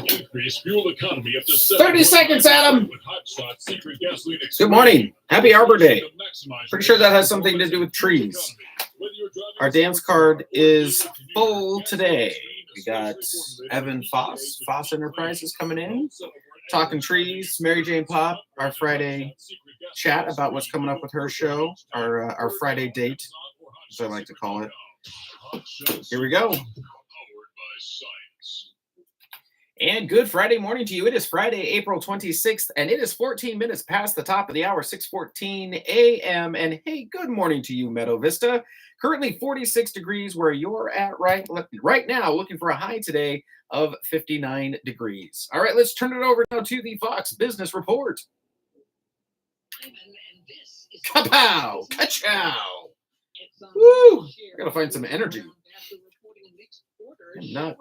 Increase fuel economy up to 30 seconds, Adam. Good morning. Happy Arbor Day. Pretty sure that has something to do with trees. Our dance card is full today. We got Evan Foss, Foss Enterprises coming in, talking trees, Mary Jane Pop, our Friday chat about what's coming up with her show, our Friday date, as I like to call it. Here we go. And good Friday morning to you. It is Friday, April 26th, and it is 14 minutes past the top of the hour, 6:14 a.m. And hey, good morning to you, Meadow Vista. Currently 46 degrees where you're at right now, looking for a high today of 59 degrees. All right, let's turn it over now to the Fox Business Report. Kapow! Ka-chow! Woo! I gotta find some energy. I'm not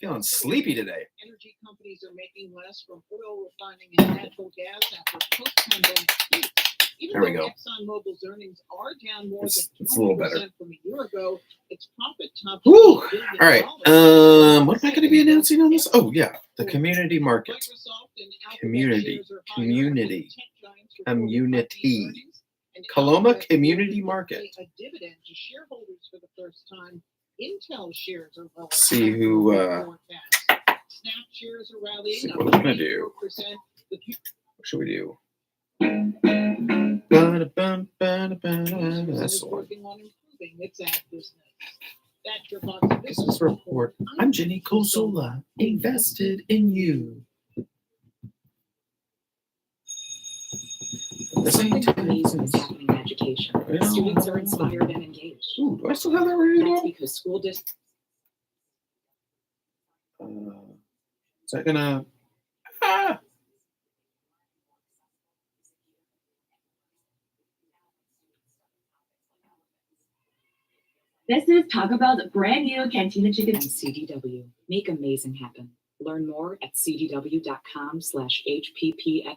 feeling sleepy today. Energy companies are making less from oil refining and natural gas after post-pandemic peaks. Even there we go. ExxonMobil's earnings are down more It's than a little better. 20% from a year ago. Its profit topped Woo! $1 billion. All right. What am I going to be announcing on this? Oh, yeah. The community market. Community. Coloma Community Market. A dividend to shareholders for the first time. Intel shares are lower. See who. Snap shares are rallying. See what I'm going to do. What should we do? That's the one. Business Report. I'm Jenny Cosola. Invested in you. Something amazing is happening in education. Students are inspired and engaged. Ooh, do I still have that ready to That's go? because school districts. Is that gonna? This is Taco Bell's brand new Cantina Chicken. And CDW. Make amazing happen. Learn more at cdw.com/HPP.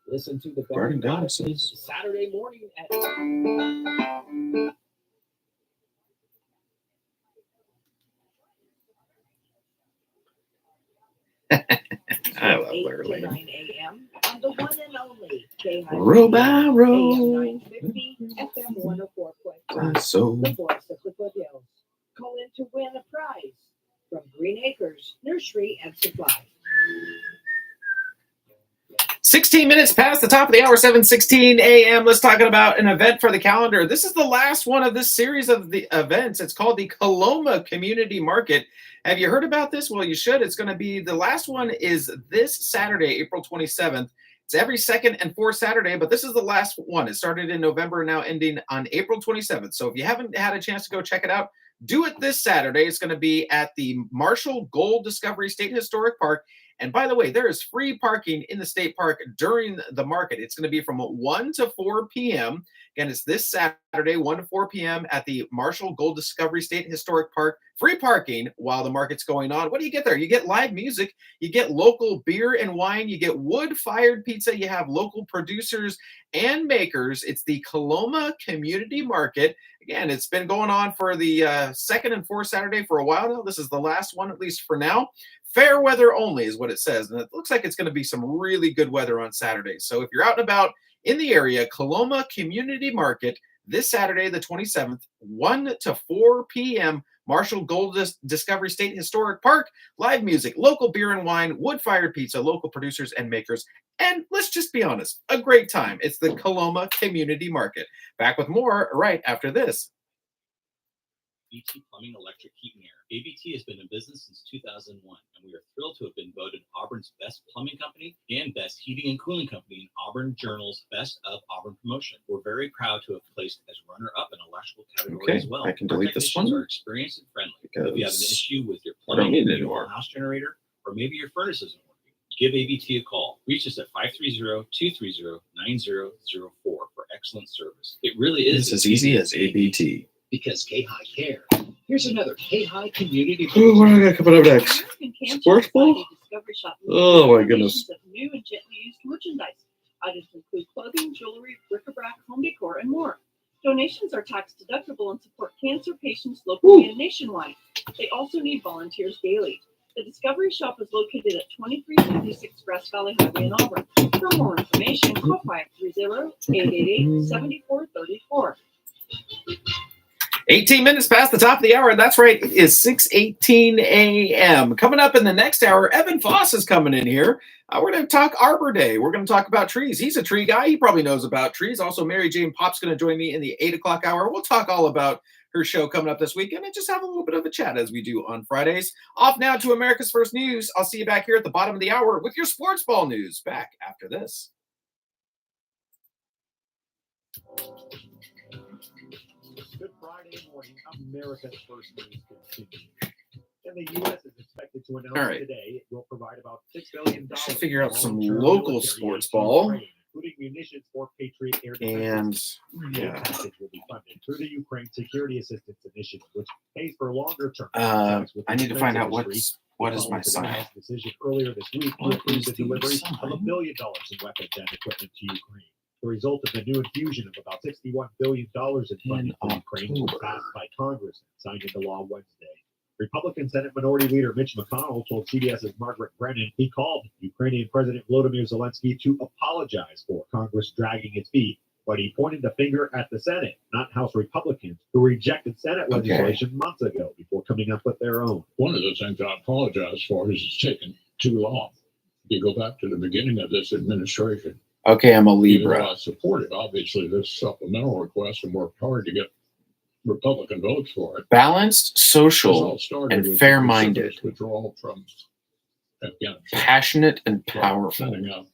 Listen to the Burning Goddesses. Saturday morning at I love 8 Larry to Lane. 9 a.m. on the one and only KAHI. Row by row. AM 950, FM 104.5. So The voice of the foothills. Call in to win a prize from Green Acres Nursery and Supply. 16 minutes past the top of the hour, 7:16 a.m. Let's talk about an event for the calendar. This is the last one of this series of the events. It's called the Coloma Community Market. Have you heard about this? Well, you should. It's going to be the last one is this Saturday, April 27th. It's every second and fourth Saturday, but this is the last one. It started in November, now ending on April 27th. So if you haven't had a chance to go check it out, do it this Saturday. It's going to be at the Marshall Gold Discovery State Historic Park. And by the way, there is free parking in the state park during the market. It's going to be from 1 to 4 p.m. Again, it's this Saturday, 1 to 4 p.m. at the Marshall Gold Discovery State Historic Park. Free parking while the market's going on. What do you get there? You get live music. You get local beer and wine. You get wood-fired pizza. You have local producers and makers. It's the Coloma Community Market. Again, it's been going on for the second and fourth Saturday for a while now. This is the last one, at least for now. Fair weather only is what it says. And it looks like it's going to be some really good weather on Saturday. So if you're out and about in the area, Coloma Community Market, this Saturday, the 27th, 1 to 4 p.m., Marshall Gold Discovery State Historic Park, live music, local beer and wine, wood-fired pizza, local producers and makers, and let's just be honest, a great time. It's the Coloma Community Market. Back with more right after this. ABT Plumbing, Electric, Heat and Air. ABT has been in business since 2001, and we are thrilled to have been voted Auburn's best plumbing company and best heating and cooling company in Auburn Journal's Best of Auburn promotion. We're very proud to have placed as runner-up in electrical category as well. I can delete this one. Our experienced and friendly. If you have an issue with your I don't plumbing, need it your anymore. house generator, or maybe your furnace isn't working, give ABT a call. Reach us at 530-230-9004 for excellent service. It really is It's as easy as ABT. because KAHI care. Here's another KAHI community. Oh, what do I got coming up next? Sports ball? Oh, my goodness. New and gently used merchandise. Items include clothing, jewelry, bric-a-brac, home decor, and more. Donations are tax deductible and support cancer patients locally and nationwide. They also need volunteers daily. The Discovery Shop is located at 2356 Grass Valley Highway in Auburn. For more information, call 530-888-7434. 18 minutes past the top of the hour. That's right. It is 6:18 a.m. Coming up in the next hour, Evan Foss is coming in here. We're going to talk Arbor Day. We're going to talk about trees. He's a tree guy. He probably knows about trees. Also, Mary Jane Pop's going to join me in the 8 o'clock hour. We'll talk all about her show coming up this weekend and just have a little bit of a chat as we do on Fridays. Off now to America's First News. I'll see you back here at the bottom of the hour with your sports ball news. Back after this. Good Friday morning, America's First News continues. And the U.S. is expected to announce today it will provide about $6 billion. I should figure out some local sports ball. Including munitions for Patriot air defense. And the package will be funded through the Ukraine Security Assistance Initiative, which pays for longer-term. I need to find out what is my sign. Decision earlier this week to approve the delivery of $1 billion in weapons and equipment to Ukraine. The result of the new infusion of about $61 billion in funding for Ukraine was passed by Congress and signed into law Wednesday. Republican Senate Minority Leader Mitch McConnell told CBS's Margaret Brennan he called Ukrainian President Volodymyr Zelensky to apologize for Congress dragging its feet, but he pointed the finger at the Senate, not House Republicans, who rejected Senate legislation months ago before coming up with their own. One of the things I apologize for is it's taken too long. If you go back to the beginning of this administration. Okay, I'm a Even Libra. though I supported, obviously, this supplemental request and worked hard to get Republican votes for it. Balanced, social, and fair-minded. Withdrawal from Afghanistan. Passionate and powerful. Sending out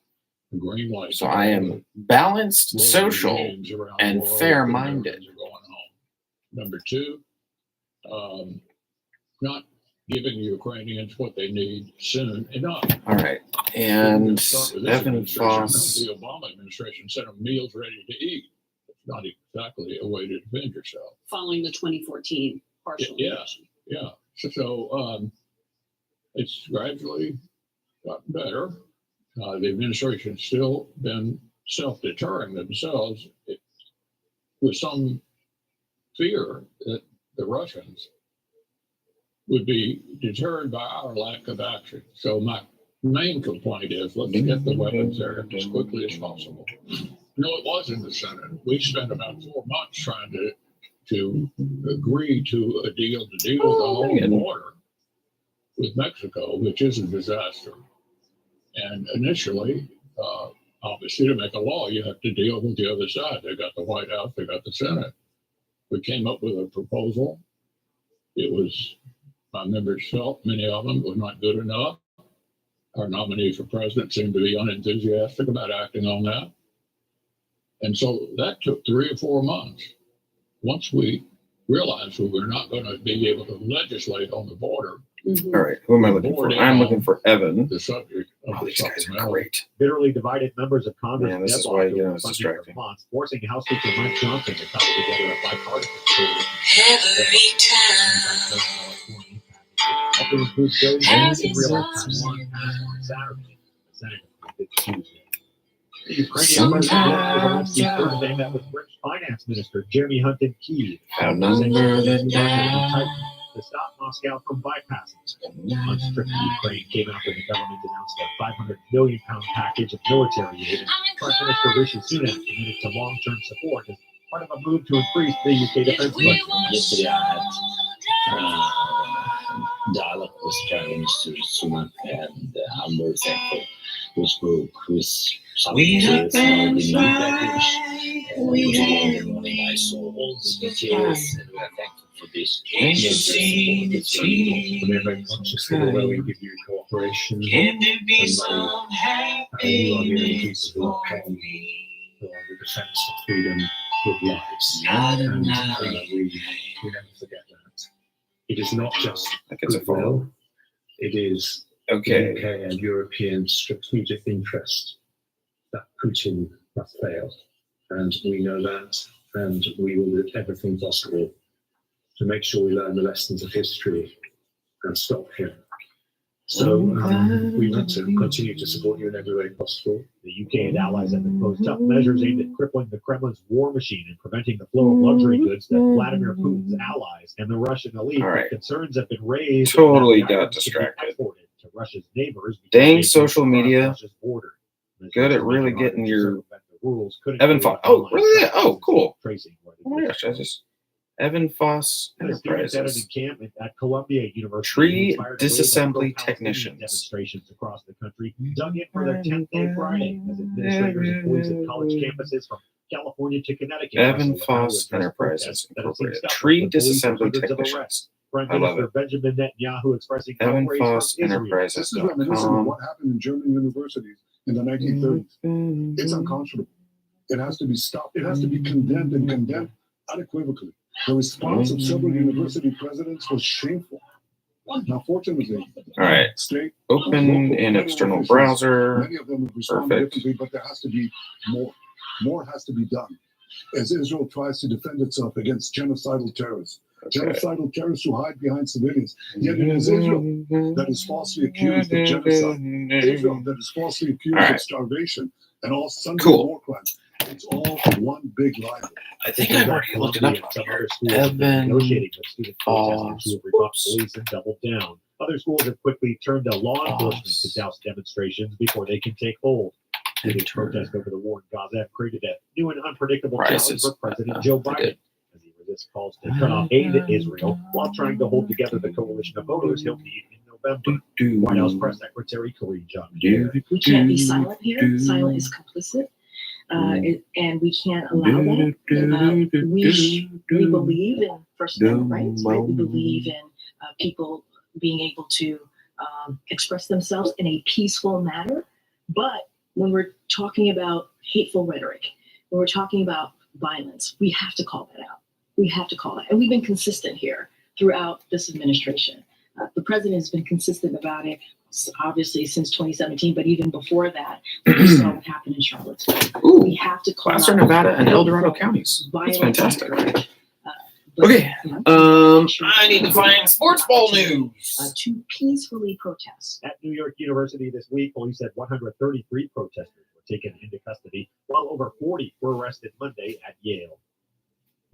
a green light. So I am balanced, social, and fair-minded. Number two, not giving the Ukrainians what they need soon enough. All right. And Evan Foss. The Obama administration sent them meals ready to eat. It's not exactly a way to defend yourself. Following the 2014 partial invasion. Yeah. So it's gradually gotten better. The administration's still been self-deterring themselves with some fear that the Russians would be deterred by our lack of action. So my main complaint is let's get the weapons there as quickly as possible. No, it was in the Senate. We spent about 4 months trying to agree to a deal with the whole border with Mexico, which is a disaster. And initially, obviously, to make a law, you have to deal with the other side. They got the White House, they got the Senate. We came up with a proposal. It was, my members felt, many of them, was not good enough. Our nominee for president seemed to be unenthusiastic about acting on that. And so that took 3 or 4 months. Once we realized we were not going to be able to legislate on the border. All right, who am I looking for? I'm looking for Evan. The subject of Oh, the these guys are supplemental. great. Bitterly divided members of Congress Man, this is why it's distracting. response, forcing House Speaker Mike Johnson to cobble together a bipartisan solution. Also includes billions in real Taiwan on Saturday. The Senate did Tuesday. The Ukrainian president Zelensky Thursday met with British Finance Minister Jeremy Hunt in Kyiv. To stop Moscow from bypassing unstripped Ukraine came after the government announced a £500 million package of military aid, and Prime Minister Rishi Sunak committed to long-term support as part of a move to increase the UK defense budget. Yesterday I had dialogue with Prime Minister Sunak, and I'm very thankful. We spoke with some details about the new package. Today in the morning I saw all the details, and we are thankful for this. We are very conscious that although we give you cooperation and money, you are the only people who are paying for the defense of freedom with lives. And we never forget that. It is not just goodwill, it is Okay. UK and European strategic interest that Putin must fail. And we know that, and we will do everything possible to make sure we learn the lessons of history and stop him. So we want to continue to support you in every way possible. The UK and allies have imposed tough measures aimed at crippling the Kremlin's war machine and preventing the flow of luxury goods to Vladimir Putin's allies and the Russian elite. All right. Concerns have been raised. Totally that the got items could be distracted. exported to Russia's neighbors. Dang, social across media. Russia's border. Good at really getting your rules Evan Foss. Oh, really? Oh, cool. Tracing Oh my gosh, I just Evan Foss and a student Enterprises. edited camp at Columbia University. Tree inspired a wave of disassembly pro-Palestinian technicians. Demonstrations across the country dug in for their 10th day Friday as administrators and police at college campuses from California to Connecticut. Evan wrestled with how to Foss address Enterprises protests that have seen Incorporated. scuffles Tree with police and disassembly hundreds of technicians. arrests. Prime I love Minister it. Benjamin Netanyahu expressing Evan outrage Foss from Israel. Enterprises. This is reminiscent of what happened in German universities in the 1930s. It's unconscionable. It has to be stopped. It has to be condemned and condemned unequivocally. The response of several university presidents was shameful. Now, fortunately, All right. state, Open local, in federal external officials, browser. many of them have responded Perfect. differently, but there has to be more. More has to be done as Israel tries to defend itself against genocidal terrorists. Okay. Genocidal terrorists who hide behind civilians. Yet it is Israel that is falsely accused of genocide. Israel that is falsely accused All right. of starvation and all sundry Cool. war crimes. It's all one big lie. I think I've already looked it up on here. Evan negotiating with student protesters who have rebuffed Foss. police and doubled down. Other schools have quickly turned to law enforcement to douse demonstrations before they can take hold. Student protests over the war in Gaza have created a new and unpredictable challenge Prices. for President Joe I Biden did. as he resists calls to cut off aid to Israel while trying to hold together the coalition of voters he'll need in November. White House Press Secretary Karine Jean-Pierre. We can't be silent here. Silent is complicit. And we can't allow that. We believe in First Amendment rights, right? We believe in people being able to express themselves in a peaceful manner. But when we're talking about hateful rhetoric, when we're talking about violence, we have to call that out. We have to call that. And we've been consistent here throughout this administration. The president has been consistent about it, obviously, since 2017, but even before that, we saw what happened in Charlottesville. Ooh, We have to call Placer, out Nevada, and El Dorado hateful, counties. That's violent fantastic. rhetoric. Okay. You know, I need to find sports ball news. to peacefully protest. At New York University this week, police said 133 protesters were taken into custody, while over 40 were arrested Monday at Yale.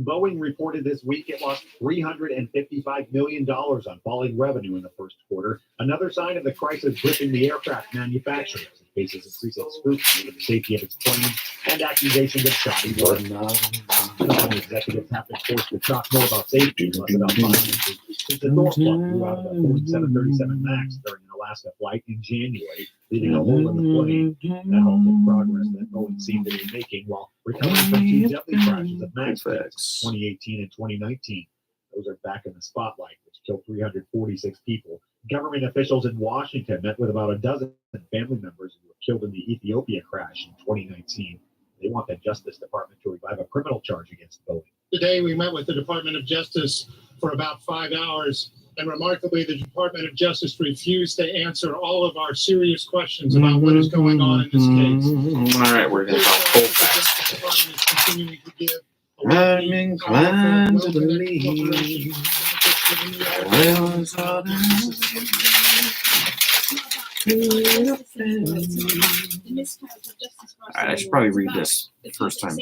Boeing reported this week it lost $355 million on falling revenue in the first quarter, another sign of the crisis gripping the aircraft manufacturer as it faces increasing scrutiny of the safety of its planes and accusations of shoddy work. Company executives have been forced to talk more about safety, less about finances, since the Norfolk flew out of a 4737 MAX during an Alaska flight in January, leaving a hole in the plane. That halted progress that Boeing seemed to be making while recovering from two deadly crashes of MAX flights in 2018 and 2019. Those are back in the spotlight, which killed 346 people. Government officials in Washington met with about a dozen family members who were killed in the Ethiopia crash in 2019. They want the Justice Department to revive a criminal charge against Boeing. Today, we met with the Department of Justice for about 5 hours, and remarkably, the Department of Justice refused to answer all of our serious questions about what is going on in this case. All right, we're going to talk The Colfax. Justice Department is continuing to give I'm inclined to believe there was All right, I should probably read this first time.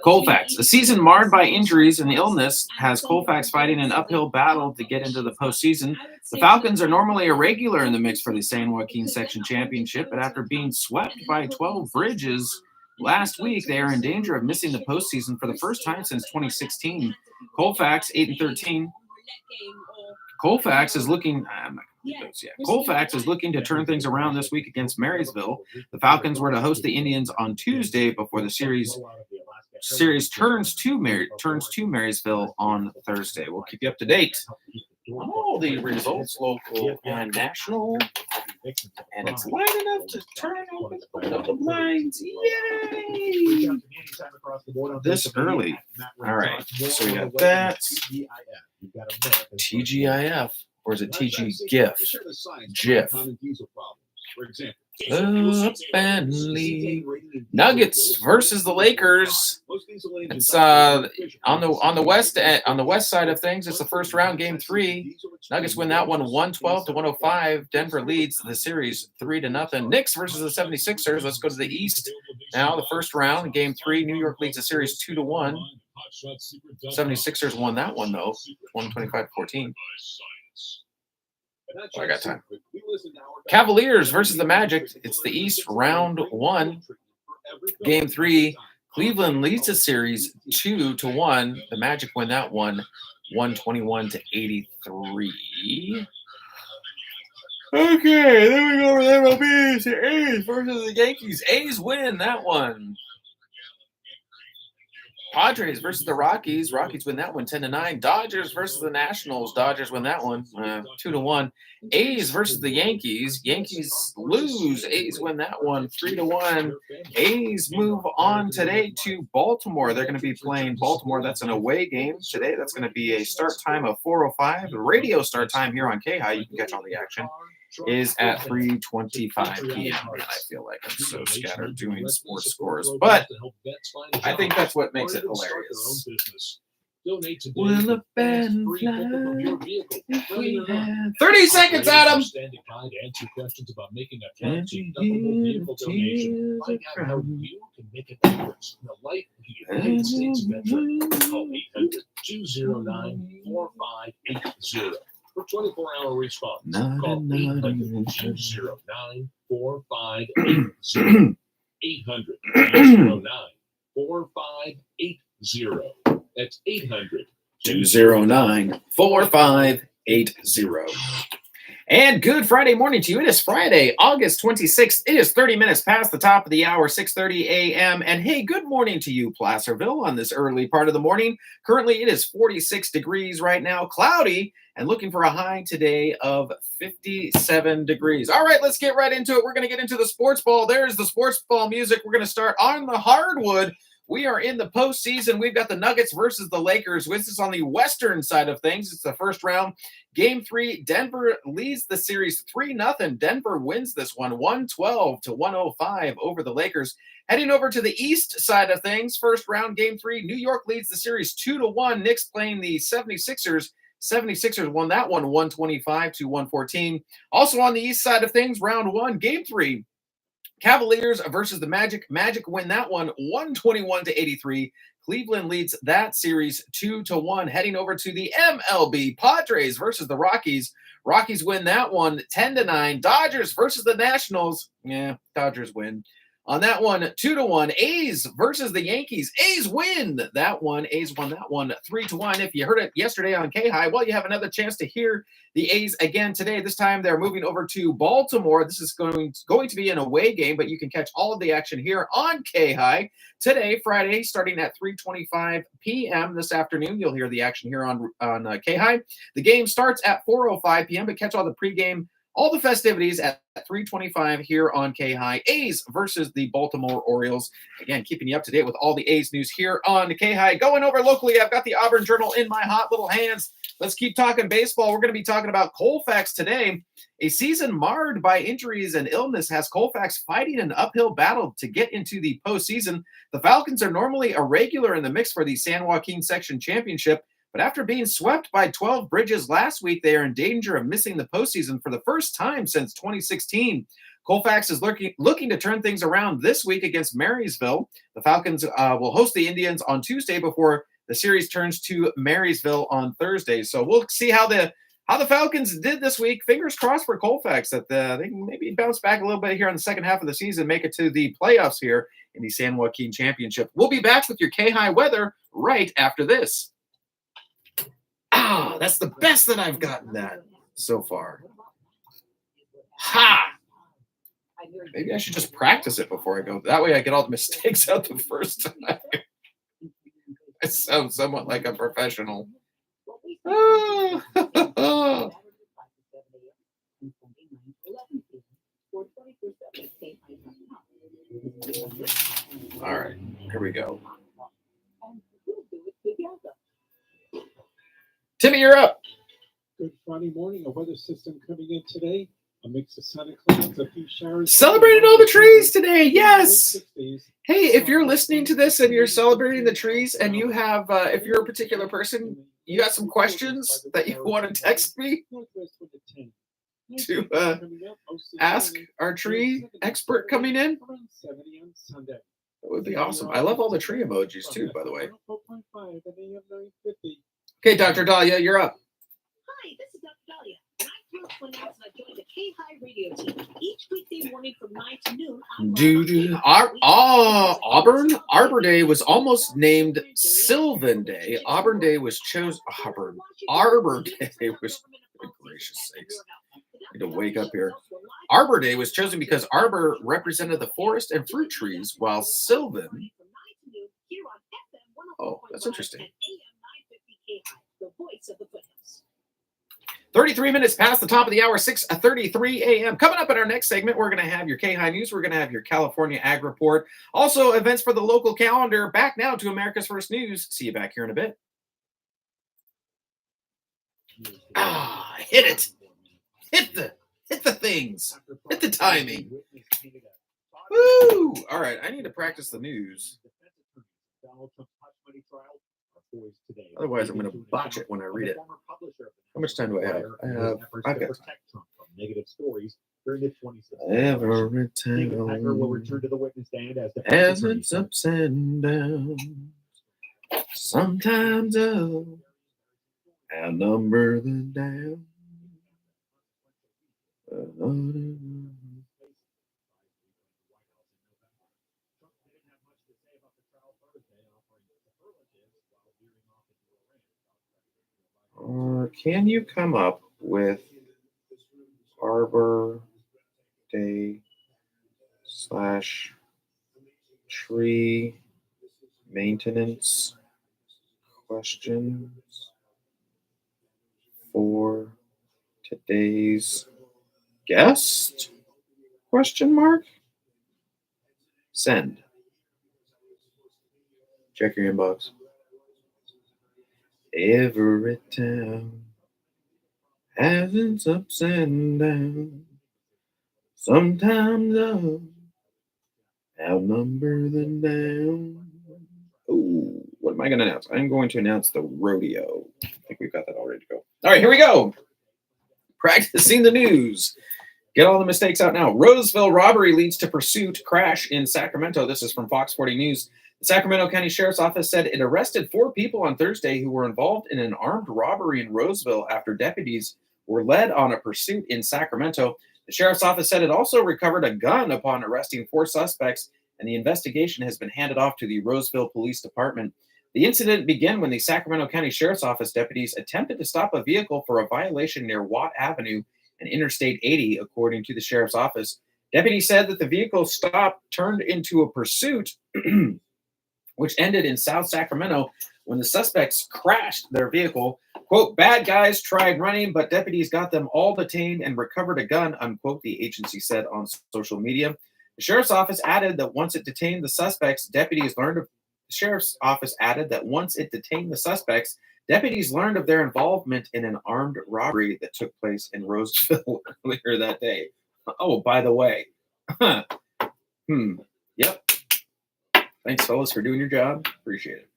Colfax. A season marred by injuries and illness has Colfax fighting an uphill battle to get into the postseason. The Falcons are normally a regular in the mix for the San Joaquin Section Championship, but after being swept by 12 Bridges last week, they are in danger of missing the postseason for the first time since 2016. Colfax, 8-13. Colfax is looking. Colfax is looking to turn things around this week against Marysville. The Falcons were to host the Indians on Tuesday before the series turns to Marysville on Thursday. We'll keep you up to date on all the results, local and national. And it's light enough to open up the blinds. Yay! This early. All right. So we got that. TGIF. Or is it TG GIF? GIF. For example, Up and leave. Nuggets versus the Lakers. It's on the west side of things. It's the first round, game 3. Nuggets win that one 112-105. Denver leads the series 3-0. Knicks versus the 76ers. Let's go to the east now. The first round, game 3. New York leads the series 2-1. 76ers won that one though, 125-14. I got time. Cavaliers versus the Magic. It's the East, round 1. Game 3. Cleveland leads the series 2-1. The Magic win that one 121-83. Okay, then we go over the MLB. The A's versus the Yankees. A's win that one. Padres versus the Rockies. Rockies win that one 10-9. Dodgers versus the Nationals. Dodgers win that one 2-1. A's versus the Yankees. Yankees lose. A's win that one 3-1. A's move on today to Baltimore. They're going to be playing Baltimore. That's an away game today. That's going to be a start time of 4:05. The radio start time here on KAHI. You can catch all the action. Is at 3:25 p.m. And I feel like I'm so scattered doing sports scores, but I think that's what makes it hilarious. Will a band fly if we have 30 seconds, Adam? Standing by to answer questions about making a tax-deductible vehicle donation. Find out how you can make a difference in the life of a United States veteran. Call 800-209-4580. For 24-hour response, call 800-209-4580. 800-209-4580. That's 800-209-4580. And good Friday morning to you. It is Friday, August 26th. It is 30 minutes past the top of the hour, 6:30 a.m. And hey, good morning to you, Placerville, on this early part of the morning. Currently, it is 46 degrees right now, cloudy, and looking for a high today of 57 degrees. All right, let's get right into it. We're going to get into the sports ball. There's the sports ball music. We're going to start on the hardwood. We are in the postseason. We've got the Nuggets versus the Lakers. This is on the western side of things. It's the first round. Game 3, Denver leads the series 3-0. Denver wins this one 112-105 over the Lakers. Heading over to the east side of things, first round, game 3, New York leads the series 2-1. Knicks playing the 76ers. 76ers won that one 125-114. Also on the east side of things, round 1, game 3, Cavaliers versus the Magic. Magic win that one 121-83. Cleveland leads that series 2-1. Heading over to the MLB, Padres versus the Rockies. Rockies win that one 10-9. Dodgers versus the Nationals. Yeah, Dodgers win. On that one, 2-1. A's versus the Yankees. A's win that one. A's won that one 3-1. If you heard it yesterday on KAHI, well, you have another chance to hear the A's again today. This time they're moving over to Baltimore. This is going to be an away game, but you can catch all of the action here on KAHI today, Friday, starting at 3:25 p.m. this afternoon. You'll hear the action here on KAHI. The game starts at 4:05 p.m., but catch all the pregame, all the festivities at 3:25 here on KAHI. A's versus the Baltimore Orioles. Again, keeping you up to date with all the A's news here on KAHI. Going over locally, I've got the Auburn Journal in my hot little hands. Let's keep talking baseball. We're going to be talking about Colfax today. A season marred by injuries and illness has Colfax fighting an uphill battle to get into the postseason. The Falcons are normally a regular in the mix for the San Joaquin Section Championship, but after being swept by 12 Bridges last week, they are in danger of missing the postseason for the first time since 2016. Colfax is looking to turn things around this week against Marysville. The Falcons will host the Indians on Tuesday before the series turns to Marysville on Thursday. So we'll see how the Falcons did this week. Fingers crossed for Colfax that they can maybe bounce back a little bit here in the second half of the season, make it to the playoffs here in the San Joaquin Championship. We'll be back with your KAHI weather right after this. That's the best that I've gotten that so far. Ha! Maybe I should just practice it before I go. That way I get all the mistakes out the first time. I sound somewhat like a professional. All right, here we go. Timmy, you're up. Good Friday morning. A weather system coming in today. A mix of Santa Claus, a few showers. Celebrating all the trees today. Yes. Hey, if you're listening to this and you're celebrating the trees and you have, if you're a particular person, you got some questions that you want to text me to ask our tree expert coming in, that would be awesome. I love all the tree emojis too, by the way. Okay, Dr. Dahlia, you're up. Hi, this is Dr. Dahlia. And I'm thrilled to announce that I joined the KAHI radio team. Each weekday morning from 9 to noon, I'm Auburn Arbor Day was almost named Sylvan Day. Auburn Day was chosen. Arbor Day was. For gracious sakes, I need to wake up here. Arbor Day was chosen because arbor represented the forest and fruit trees, while Sylvan. Oh, that's interesting. 33 minutes past the top of the hour, 6:33 a.m. Coming up in our next segment, we're going to have your KAHI News. We're going to have your California Ag Report. Also, events for the local calendar. Back now to America's First News. See you back here in a bit. Hit it. Hit the things. Hit the timing. Woo! All right, I need to practice the news. Otherwise, I'm going to botch it when I read it. How much time do I have? I've got time. Negative stories during the 26th. Every time will return to the witness stand as it's ups and downs. Sometimes up, outnumber the down. Or can you come up with Arbor Day / tree maintenance questions for today's guest? Question mark? Send. Check your inbox. Every town has its ups and downs. Sometimes up, outnumber the down. Oh, what am I going to announce? I'm going to announce the rodeo. I think we've got that all ready to go. All right, here we go. Practicing the news. Get all the mistakes out now. Roseville robbery leads to pursuit crash in Sacramento. This is from Fox 40 News. The Sacramento County Sheriff's Office said it arrested 4 people on Thursday who were involved in an armed robbery in Roseville after deputies were led on a pursuit in Sacramento. The Sheriff's Office said it also recovered a gun upon arresting 4 suspects, and the investigation has been handed off to the Roseville Police Department. The incident began when the Sacramento County Sheriff's Office deputies attempted to stop a vehicle for a violation near Watt Avenue and Interstate 80, according to the Sheriff's Office. Deputies said that the vehicle stop turned into a pursuit which ended in South Sacramento when the suspects crashed their vehicle. Quote, bad guys tried running, but deputies got them all detained and recovered a gun, unquote, the agency said on social media. The Sheriff's Office added that once it detained the suspects, deputies learned of their involvement in an armed robbery that took place in Roseville earlier that day. Oh, by the way. Yep. Thanks, fellas, for doing your job. Appreciate it.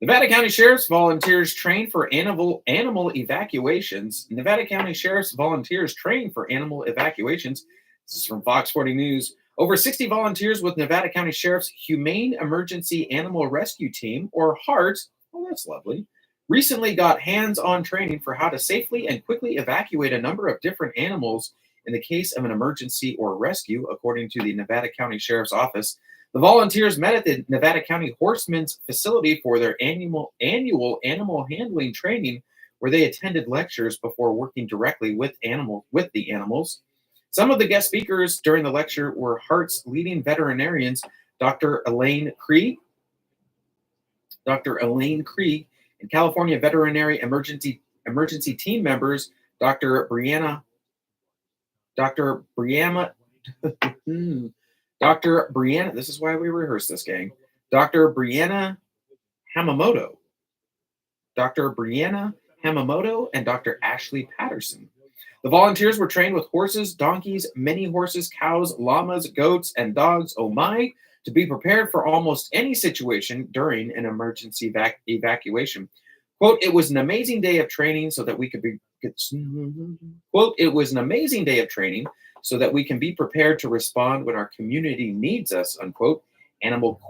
Nevada County Sheriff's volunteers train for animal evacuations. Nevada County Sheriff's volunteers train for animal evacuations. This is from Fox 40 News. Over 60 volunteers with Nevada County Sheriff's Humane Emergency Animal Rescue Team, or HART, oh, that's lovely, recently got hands-on training for how to safely and quickly evacuate a number of different animals in the case of an emergency or rescue, according to the Nevada County Sheriff's Office. The volunteers met at the Nevada County Horsemen's facility for their annual animal handling training, where they attended lectures before working directly with the animals. Some of the guest speakers during the lecture were HART's leading veterinarians, Dr. Elaine Krieg, and California Veterinary Emergency Team members, Dr. Brianna, this is why we rehearse this, gang. Dr. Brianna Hamamoto, and Dr. Ashley Patterson. The volunteers were trained with horses, donkeys, mini horses, cows, llamas, goats, and dogs, oh my, to be prepared for almost any situation during an emergency evacuation. Quote, it was an amazing day of training so that we could be, quote, it was an amazing day of training so that we can be prepared to respond when our community needs us, unquote, animal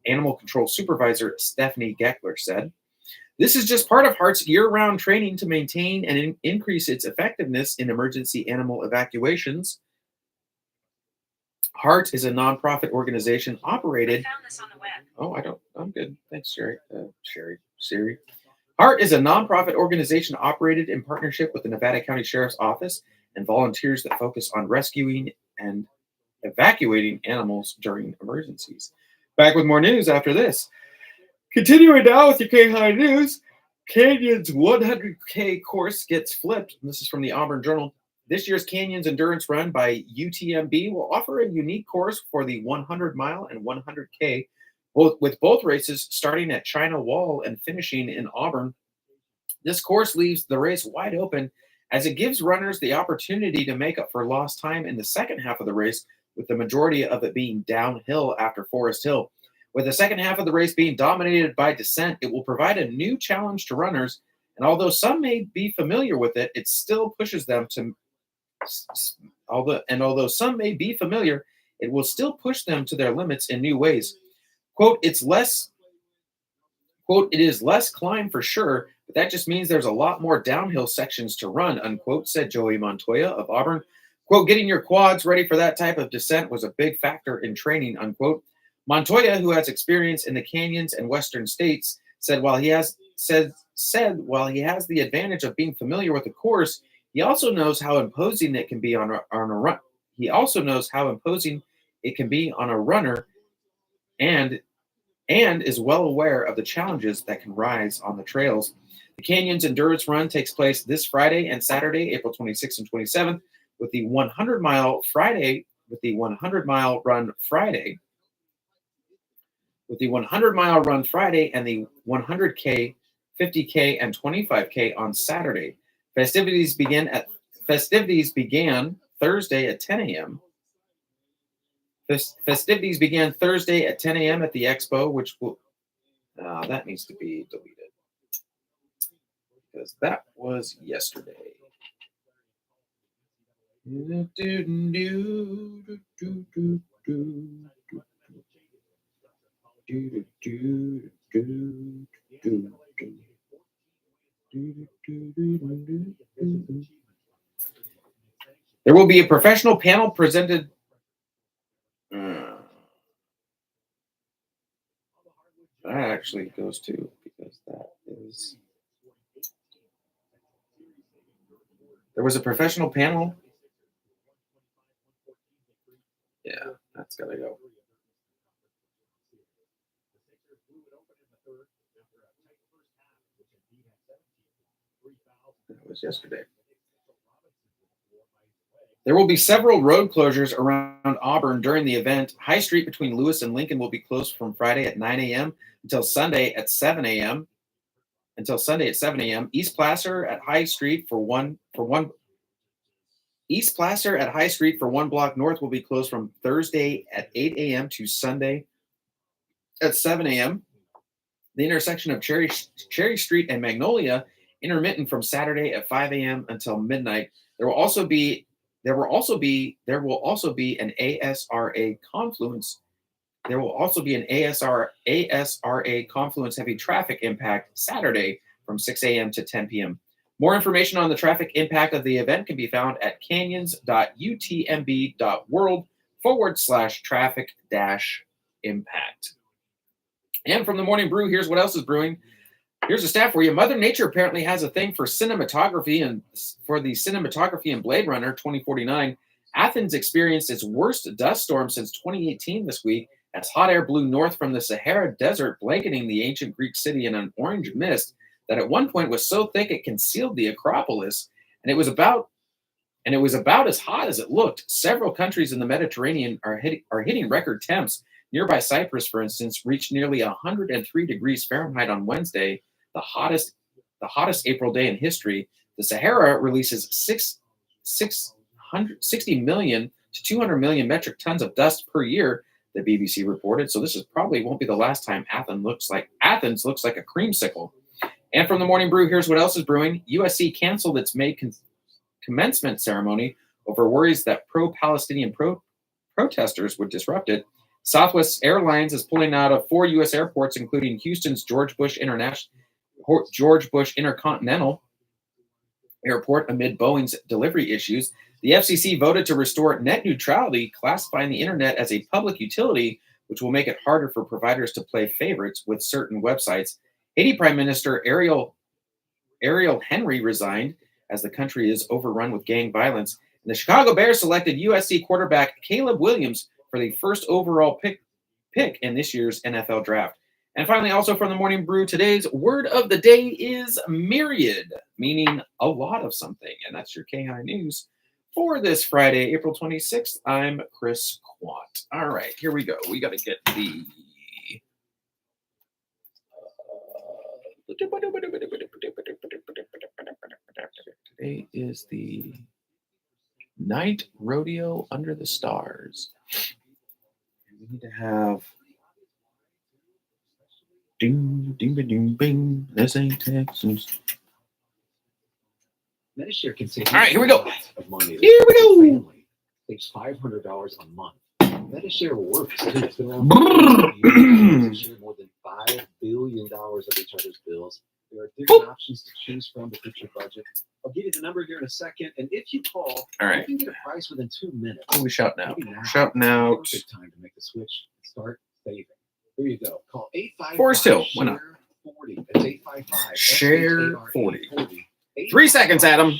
control supervisor Stephanie Geckler said. This is just part of HART's year-round training to maintain and increase its effectiveness in emergency animal evacuations. HART is a nonprofit organization operated. I found this on the web. Oh, I'm good. Thanks, Siri. HART is a nonprofit organization operated in partnership with the Nevada County Sheriff's Office and volunteers that focus on rescuing and evacuating animals during emergencies. Back with more news after this. Continuing now with your KAHI news, Canyons 100K course gets flipped. This is from the Auburn Journal. This year's Canyons Endurance Run by UTMB will offer a unique course for the 100-mile and 100K, with both races starting at China Wall and finishing in Auburn. This course leaves the race wide open as it gives runners the opportunity to make up for lost time in the second half of the race, with the majority of it being downhill after Forest Hill. With the second half of the race being dominated by descent, it will provide a new challenge to runners, and although some may be familiar with it, it still pushes them to although some may be familiar, it will still push them to their limits in new ways. Quote, it is less climb for sure, but that just means there's a lot more downhill sections to run, unquote, said Joey Montoya of Auburn. Quote, getting your quads ready for that type of descent was a big factor in training, unquote. Montoya, who has experience in the canyons and western states, said while he has the advantage of being familiar with the course, he also knows how imposing it can be on a run. He also knows how imposing it can be on a runner, and is well aware of the challenges that can rise on the trails. The Canyons Endurance Run takes place this Friday and Saturday, April 26th and 27th, with the 100-mile run Friday. With the 100-mile run Friday and the 100K, 50K, and 25K on Saturday. Festivities began Thursday at 10 a.m. Festivities began Thursday at 10 a.m. at the expo, which will that needs to be deleted because that was yesterday. There will be a professional panel presented. That actually goes to, because that is. There was a professional panel. Yeah, that's got to go. That was yesterday. There will be several road closures around Auburn during the event. High Street between Lewis and Lincoln will be closed from Friday at 9 a.m. until Sunday at 7 a.m. East Placer at High Street for one block north will be closed from Thursday at 8 a.m. to Sunday at 7 a.m. The intersection of Cherry Street and Magnolia intermittent from Saturday at 5 a.m. until midnight. There will also be an ASRA confluence. There will also be an ASRA confluence heavy traffic impact Saturday from 6 a.m. to 10 p.m. More information on the traffic impact of the event can be found at canyons.utmb.world/traffic-impact. And from the Morning Brew, here's what else is brewing. Here's a stat for you. Mother Nature apparently has a thing for cinematography, and for the cinematography in Blade Runner 2049, Athens experienced its worst dust storm since 2018 this week, as hot air blew north from the Sahara Desert, blanketing the ancient Greek city in an orange mist that at one point was so thick it concealed the Acropolis, and it was about as hot as it looked. Several countries in the Mediterranean are hitting record temps. Nearby Cyprus, for instance, reached nearly 103 degrees Fahrenheit on Wednesday, the hottest April day in history. The Sahara releases 6 660 million to 200 million metric tons of dust per year, the BBC reported. So this is probably won't be the last time Athens looks like a creamsicle. And from the Morning Brew, here's what else is brewing. USC canceled its May commencement ceremony over worries that pro-Palestinian protesters would disrupt it. Southwest Airlines is pulling out of 4 U.S. airports, including Houston's George Bush Intercontinental Airport, amid Boeing's delivery issues. The FCC voted to restore net neutrality, classifying the internet as a public utility, which will make it harder for providers to play favorites with certain websites. Haiti Prime Minister Ariel Henry resigned as the country is overrun with gang violence. And the Chicago Bears selected USC quarterback Caleb Williams for the first overall pick in this year's NFL draft. And finally, also from the Morning Brew, today's word of the day is myriad, meaning a lot of something. And that's your KAHI News for this Friday, April 26th. I'm Chris Quant. All right, here we go. We got to get the... Today is the Night Rodeo Under the Stars. We need to have... Doom, doom, doom, bing. This ain't Texas. Medishare can save All right, here we go. of money. Here we go. Family saves $500 a month. Medishare works. It's been around for years. Shared more than $5 billion of each other's bills. There are different options to choose from to fit your budget. I'll give you the number here in a second, and if you call, you can get a price within 2 minutes. Oh, we shouting out. Maybe now. Shouting out. Perfect time to make the switch and start saving. Here you go. Call 855 Forest Hill. Why not? 40. That's 855 Share 40. 3 seconds, Adam.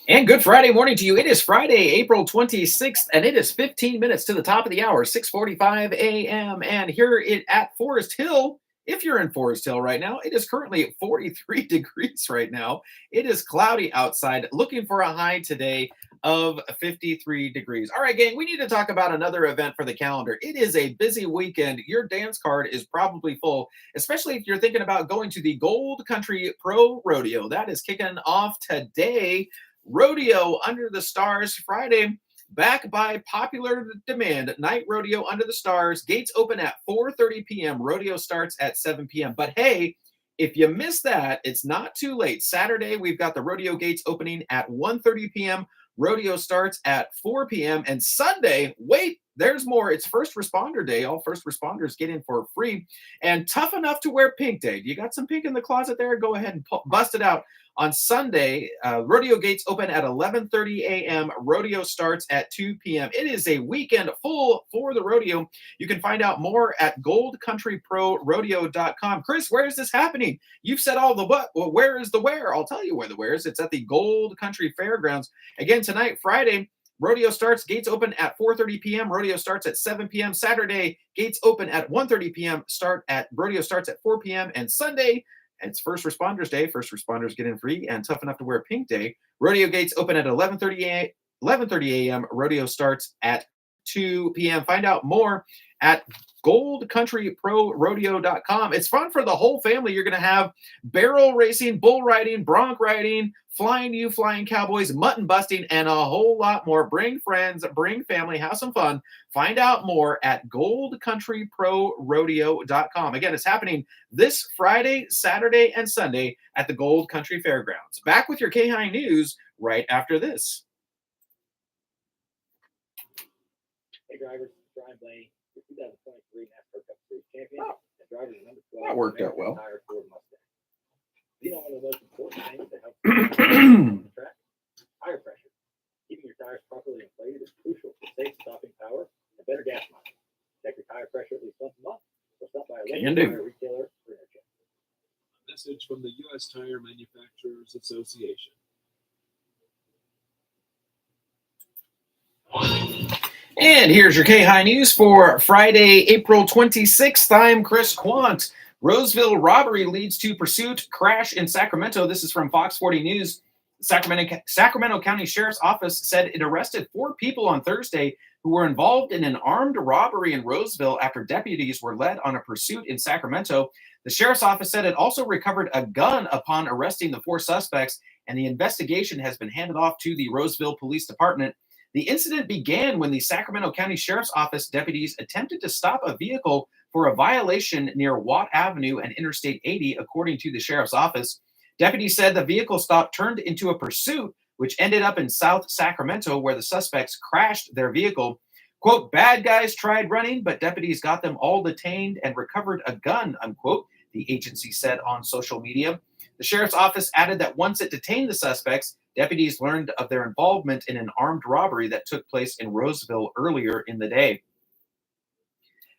And good Friday morning to you. It is Friday, April 26th, and it is 15 minutes to the top of the hour, 6:45 a.m. And here at Forest Hill, if you're in Forest Hill right now, it is currently 43 degrees right now. It is cloudy outside, looking for a high today of 53 degrees. All right, gang, we need to talk about another event for the calendar. It is a busy weekend. Your dance card is probably full, especially if you're thinking about going to the Gold Country Pro Rodeo. That is kicking off today. Rodeo Under the Stars Friday, back by popular demand. Night Rodeo Under the Stars. Gates open at 4:30 p.m. Rodeo starts at 7 p.m. But hey, if you miss that, it's not too late. Saturday, we've got the rodeo gates opening at 1:30 p.m. Rodeo starts at 4 p.m. And Sunday, wait, there's more. It's First Responder Day. All first responders get in for free. And Tough Enough to Wear Pink Day. You got some pink in the closet there? Go ahead and bust it out. On Sunday, rodeo gates open at 11:30 a.m. Rodeo starts at 2 p.m. It is a weekend full for the rodeo. You can find out more at goldcountryprorodeo.com. Chris, where is this happening? You've said all the what. Well, where is the where? I'll tell you where the where is. It's at the Gold Country Fairgrounds. Again, tonight, Friday, rodeo starts, gates open at 4:30 p.m. Rodeo starts at 7 p.m. Saturday, gates open at 1:30 p.m. Rodeo starts at 4 p.m. And Sunday, it's First Responders Day. First responders get in free and Tough Enough to Wear Pink Day. Rodeo gates open at 11:30 a.m. Rodeo starts at 2 p.m. Find out more at goldcountryprorodeo.com. It's fun for the whole family. You're going to have barrel racing, bull riding, bronc riding, flying cowboys, mutton busting, and a whole lot more. Bring friends, bring family, have some fun. Find out more at goldcountryprorodeo.com. Again, it's happening this Friday, Saturday, and Sunday at the Gold Country Fairgrounds. Back with your KAHI News right after this. Hey, drivers, Brian Blaney, your 2023 NASCAR Cup Series champion, and driver number 12. That worked out well. Tire Ford Mustang. You know, one of the most important things that helps on the track, tire pressure. Keeping your tires properly inflated is crucial for safe stopping power and better gas mileage. Check your tire pressure at least once a month, or stop by a local tire retailer for a check. A message from the U.S. Tire Manufacturers Association. And here's your KAHI News for Friday, April 26th. I'm Chris Quant. Roseville robbery leads to pursuit, crash in Sacramento. This is from Fox 40 News. Sacramento County Sheriff's Office said it arrested 4 people on Thursday who were involved in an armed robbery in Roseville after deputies were led on a pursuit in Sacramento. The Sheriff's Office said it also recovered a gun upon arresting the 4 suspects. and the investigation has been handed off to the Roseville Police Department. The incident began when the Sacramento County Sheriff's Office deputies attempted to stop a vehicle for a violation near Watt Avenue and Interstate 80, according to the Sheriff's Office. Deputies said the vehicle stop turned into a pursuit, which ended up in South Sacramento, where the suspects crashed their vehicle. Quote, bad guys tried running, but deputies got them all detained and recovered a gun, unquote, the agency said on social media. The Sheriff's Office added that once it detained the suspects, deputies learned of their involvement in an armed robbery that took place in Roseville earlier in the day.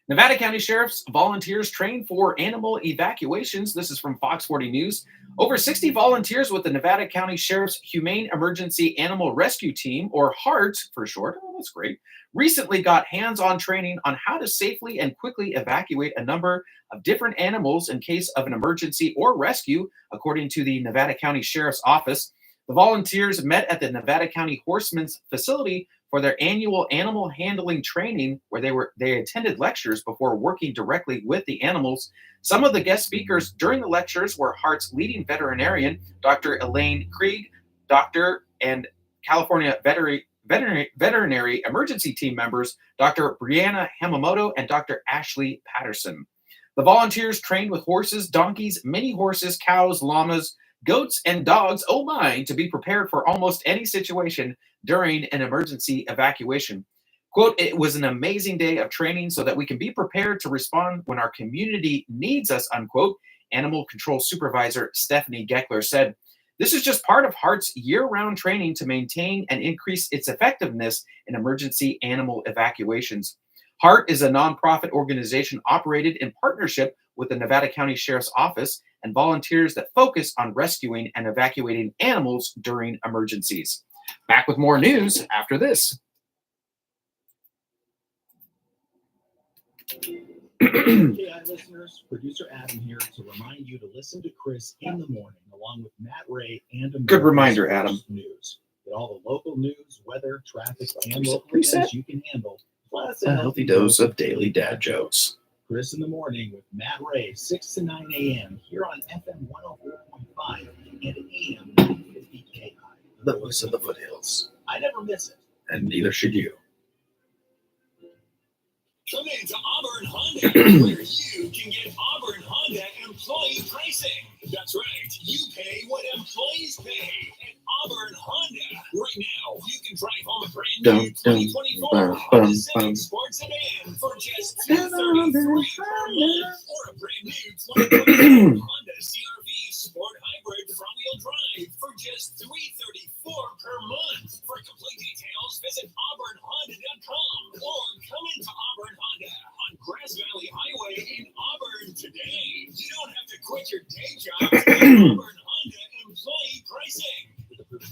Nevada County Sheriff's volunteers train for animal evacuations. This is from Fox 40 News. Over 60 volunteers with the Nevada County Sheriff's Humane Emergency Animal Rescue Team, or HART for short, oh, that's great, recently got hands-on training on how to safely and quickly evacuate a number of different animals in case of an emergency or rescue, according to the Nevada County Sheriff's Office. The volunteers met at the Nevada County Horsemen's Facility for their annual animal handling training, where they attended lectures before working directly with the animals. Some of the guest speakers during the lectures were HART's leading veterinarian, Dr. Elaine Krieg, doctor and California veterinary emergency team members, Dr. Brianna Hamamoto and Dr. Ashley Patterson. The volunteers trained with horses, donkeys, mini horses, cows, llamas, goats, and dogs, oh my, to be prepared for almost any situation during an emergency evacuation. Quote, it was an amazing day of training so that we can be prepared to respond when our community needs us, unquote, Animal Control Supervisor Stephanie Geckler said. This is just part of HART's year-round training to maintain and increase its effectiveness in emergency animal evacuations. HART is a nonprofit organization operated in partnership with the Nevada County Sheriff's Office and volunteers that focus on rescuing and evacuating animals during emergencies. Back with more news after this. KAHI listeners, producer Adam here to remind you to listen to Chris in the morning, along with Matt Ray and America's Good reminder, Adam. News. Get all the local news, weather, traffic, and Reset. local events you can handle, plus A healthy dose of daily dad jokes. Chris in the morning with Matt Ray, 6 to 9 a.m. here on FM 104.5 and AM 950 KAHI. The voice of the foothills. I never miss it. And neither should you. Come into Auburn Honda, where you can get Auburn Honda employee pricing. That's right, you pay what employees pay at Auburn Honda. Right now, you can drive home a brand new 2024 Honda Civic Sports Sedan for just $233 per month, or a brand new 2024 Honda CR-V Sport Hybrid front-wheel drive for just $334 per month. For complete details, visit auburnhonda.com or come into Auburn Honda on Grass Valley Highway in Auburn today. You don't have to quit your day job to get Auburn Honda employee pricing. With approved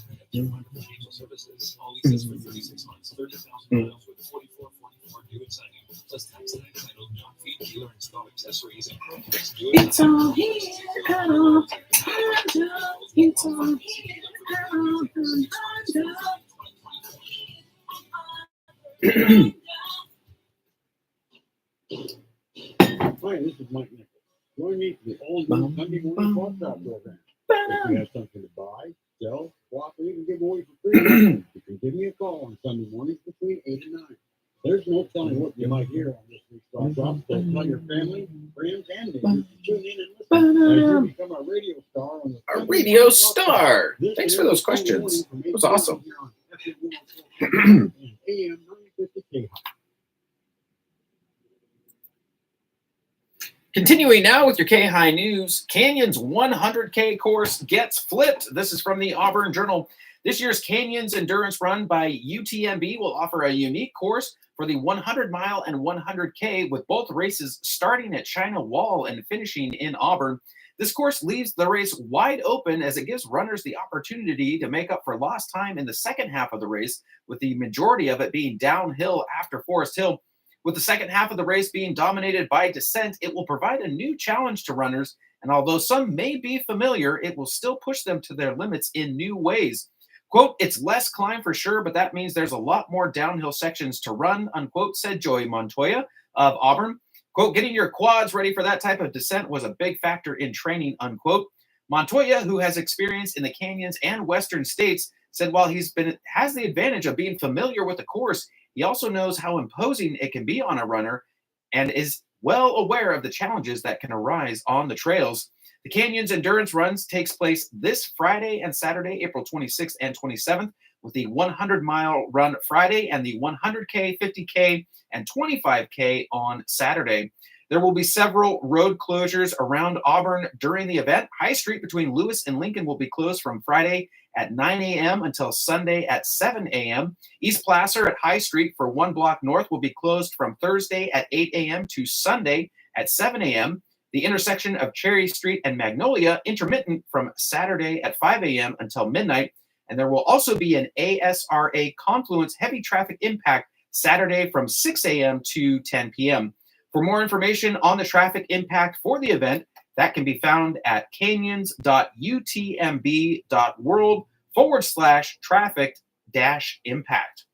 financial services, all leases for 36 months, 30,000 miles with 4444 due at signing, plus tax and title, not fee, dealer installed accessories and products. It's all here at Auburn Honda. It's all here at Auburn Honda. Hi, this is Mike Nichols. Join me for the old new Sunday morning swap shop program. If you have something to buy, sell, swap, or even give away for free, you can give me a call on Sunday mornings between 8 and 9. There's no telling what you might hear on this week's swap shop, so tell your family, friends, and neighbors to tune in and listen as you become a radio star on the A radio star. Thanks for those questions. It was awesome. AM 950 KAHI. Continuing now with your KAHI news, Canyon's 100K course gets flipped. This is from the Auburn Journal. This year's Canyon's Endurance Run by UTMB will offer a unique course for the 100-mile and 100K, with both races starting at China Wall and finishing in Auburn. This course leaves the race wide open as it gives runners the opportunity to make up for lost time in the second half of the race, with the majority of it being downhill after Forest Hill. With the second half of the race being dominated by descent, it will provide a new challenge to runners, and although some may be familiar, it will still push them to their limits in new ways. Quote, it's less climb for sure, but that means there's a lot more downhill sections to run, unquote, said Joey Montoya of Auburn. Quote, getting your quads ready for that type of descent was a big factor in training, unquote. Montoya, who has experience in the canyons and western states, said while has the advantage of being familiar with the course, he also knows how imposing it can be on a runner and is well aware of the challenges that can arise on the trails. The Canyons Endurance Runs takes place this Friday and Saturday, April 26th and 27th, with the 100-mile run Friday and the 100K, 50K, and 25K on Saturday. There will be several road closures around Auburn during the event. High Street between Lewis and Lincoln will be closed from Friday at 9 a.m. until Sunday at 7 a.m. East Placer at High Street for 1 block north will be closed from Thursday at 8 a.m. to Sunday at 7 a.m. The intersection of Cherry Street and Magnolia, intermittent from Saturday at 5 a.m. until midnight. And there will also be an ASRA Confluence heavy traffic impact Saturday from 6 a.m. to 10 p.m. For more information on the traffic impact for the event, that can be found at canyons.utmb.world/traffic-impact.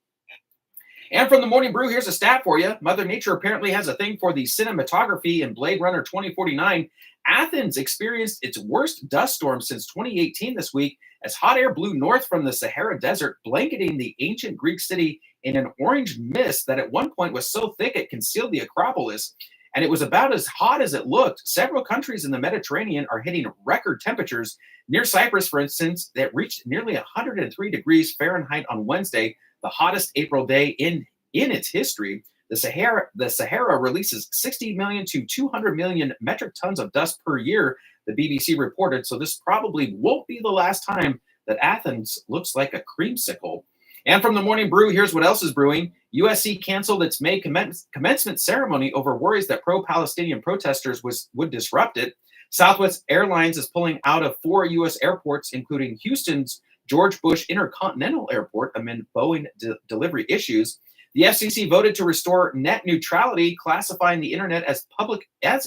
And from the Morning Brew, here's a stat for you. Mother Nature apparently has a thing for the cinematography in Blade Runner 2049. Athens experienced its worst dust storm since 2018 this week as hot air blew north from the Sahara Desert, blanketing the ancient Greek city in an orange mist that at one point was so thick it concealed the Acropolis. And it was about as hot as it looked. Several countries in the Mediterranean are hitting record temperatures. Near Cyprus, for instance, that reached nearly 103 degrees Fahrenheit on Wednesday, the hottest April day in its history. The Sahara releases 60 million to 200 million metric tons of dust per year, the BBC reported, so this probably won't be the last time that Athens looks like a creamsicle. And from the Morning Brew, here's what else is brewing. USC canceled its May commencement ceremony over worries that pro-Palestinian protesters would disrupt it. Southwest Airlines is pulling out of 4 U.S. airports, including Houston's George Bush Intercontinental Airport, amid Boeing delivery issues. The FCC voted to restore net neutrality, classifying the internet as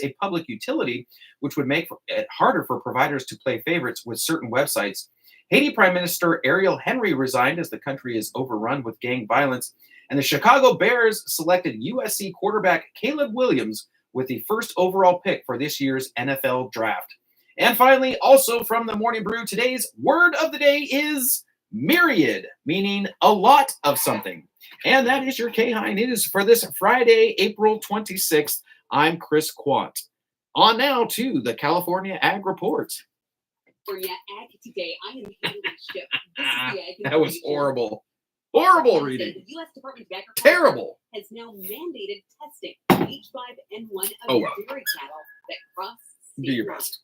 a public utility, which would make it harder for providers to play favorites with certain websites. Haiti Prime Minister Ariel Henry resigned as the country is overrun with gang violence. And the Chicago Bears selected USC quarterback Caleb Williams with the first overall pick for this year's NFL draft. And finally, also from the Morning Brew, today's word of the day is myriad, meaning a lot of something. And that is your KAHI News for this Friday, April 26th. I'm Chris Quant. On now to the California Ag Report. California Ag Today. I am Haley Ship. This is the Ag That was horrible. Horrible reading. The U.S. Department of Agriculture Terrible. has now mandated testing H5N1 of dairy cattle that cross state lines.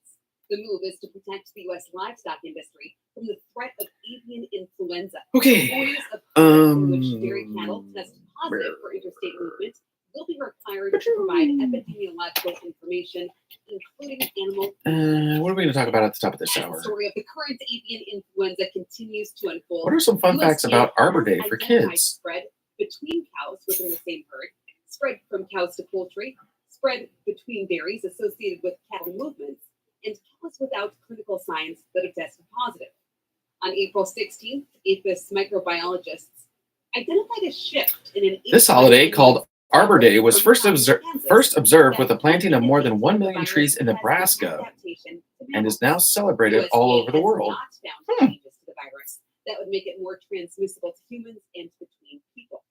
The move is to protect the U.S. livestock industry from the threat of avian influenza. Okay. Owners of in which dairy cattle test positive for interstate movement will be required to provide epidemiological information, including animal. What are we going to talk about at the top of this As hour? the story of the current avian influenza continues to unfold. What are some fun facts about Arbor Day for identified kids? Spread between cows within the same herd, spread from cows to poultry, spread between dairies associated with cattle movements, and cows without clinical signs that have tested positive. On April 16th, APHIS microbiologists identified a shift in an This holiday, called Arbor Day, was first observed with the planting of more than 1 million trees in Nebraska and is now celebrated all over the world. Changes to the virus that would make it more transmissible to humans and between people.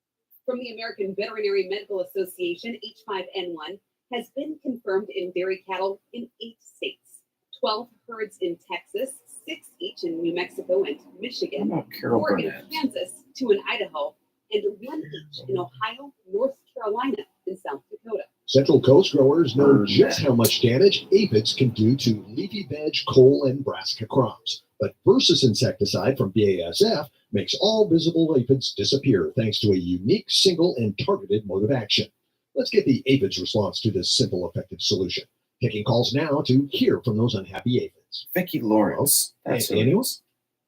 From the American Veterinary Medical Association, H5N1 has been confirmed in dairy cattle in 8 states, 12 herds in Texas, 6 each in New Mexico and Michigan, 4 in Kansas, 2 in Idaho, and 1 each in Ohio, North Carolina, and South Dakota. Central Coast growers know just how much damage aphids can do to leafy veg, coal, and brassica crops. But Versus insecticide from BASF makes all visible aphids disappear thanks to a unique, single, and targeted mode of action. Let's get the aphids' response to this simple, effective solution. Taking calls now to hear from those unhappy aphids. Vicki Lawrence. That's Daniels.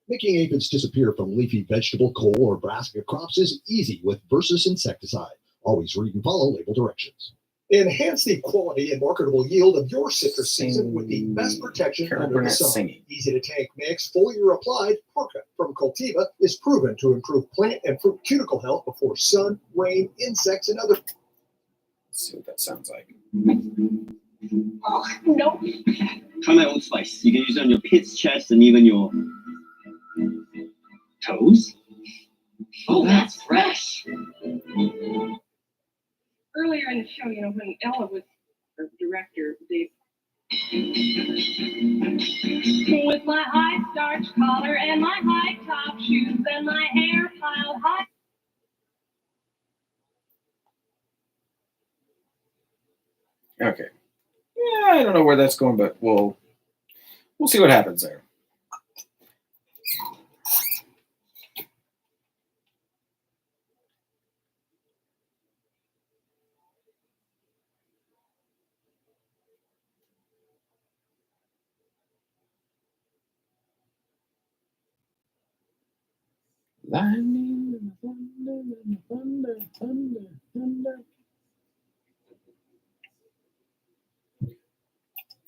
Making aphids disappear from leafy vegetable, coal, or brassica crops is easy with Versus insecticide. Always read and follow label directions. Enhance the quality and marketable yield of your citrus season with the best protection under the sun. Easy to tank mix, foliar applied, Parka from Cultiva is proven to improve plant and fruit cuticle health before sun, rain, insects, and other. Let's see what that sounds like. Oh, no. Try my own spice. You can use it on your pits, chest, and even your toes. Oh, that's fresh. Earlier in the show, when Ella was the director, with my high starch collar and my high top shoes and my hair piled high. Okay. Yeah, I don't know where that's going, but we'll see what happens there. Lightning, thunder, thunder, thunder, thunder.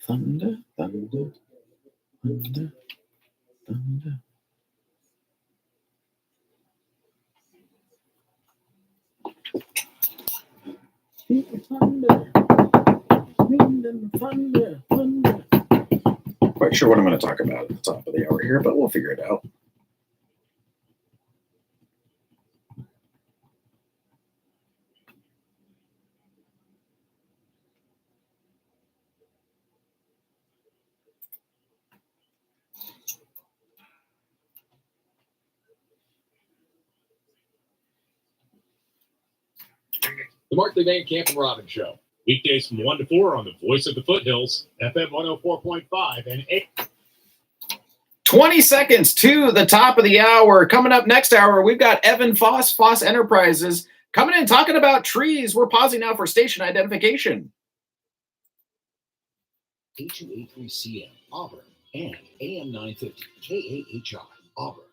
Thunder, thunder, thunder, thunder. Thunder, thunder, thunder. Quite sure what I'm going to talk about at the top of the hour here, but we'll figure it out. The Mark Van Camp and Robin Show. Weekdays from 1 to 4 on the Voice of the Foothills, FM 104.5 and 8. 20 seconds to the top of the hour. Coming up next hour, we've got Evan Foss, Foss Enterprises, coming in talking about trees. We're pausing now for station identification. H283CM, Auburn, and AM 950, KAHI, Auburn.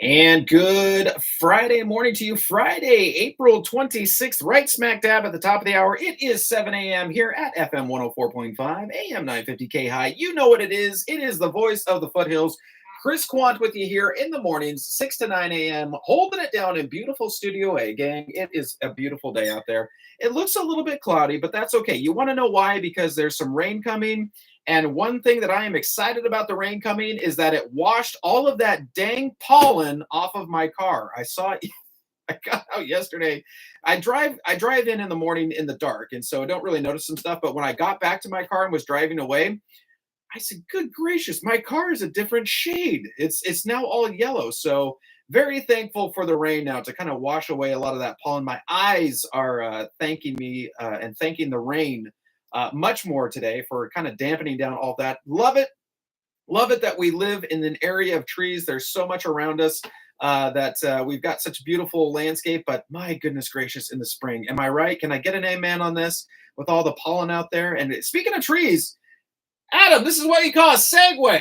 And good Friday morning to you. Friday, April 26th, right smack dab at the top of the hour. It is 7 a.m. here at FM 104.5, AM 950 KAHI. You know what it is. It is the Voice of the Foothills. Chris Quant with you here in the mornings, 6 to 9 a.m., holding it down in beautiful Studio A, gang. It is a beautiful day out there. It looks a little bit cloudy, but that's okay. You want to know why? Because there's some rain coming. And one thing that I am excited about the rain coming is that it washed all of that dang pollen off of my car. I saw it. I got out yesterday. I drive in the morning in the dark, and so I don't really notice some stuff. But when I got back to my car and was driving away, I said, good gracious, my car is a different shade. It's now all yellow. So very thankful for the rain now to kind of wash away a lot of that pollen. My eyes are thanking me and thanking the rain much more today for kind of dampening down all that. Love it. Love it that we live in an area of trees. There's so much around us that we've got such beautiful landscape, but my goodness gracious, in the spring. Am I right? Can I get an amen on this with all the pollen out there? And speaking of trees, Adam, this is what you call a segue.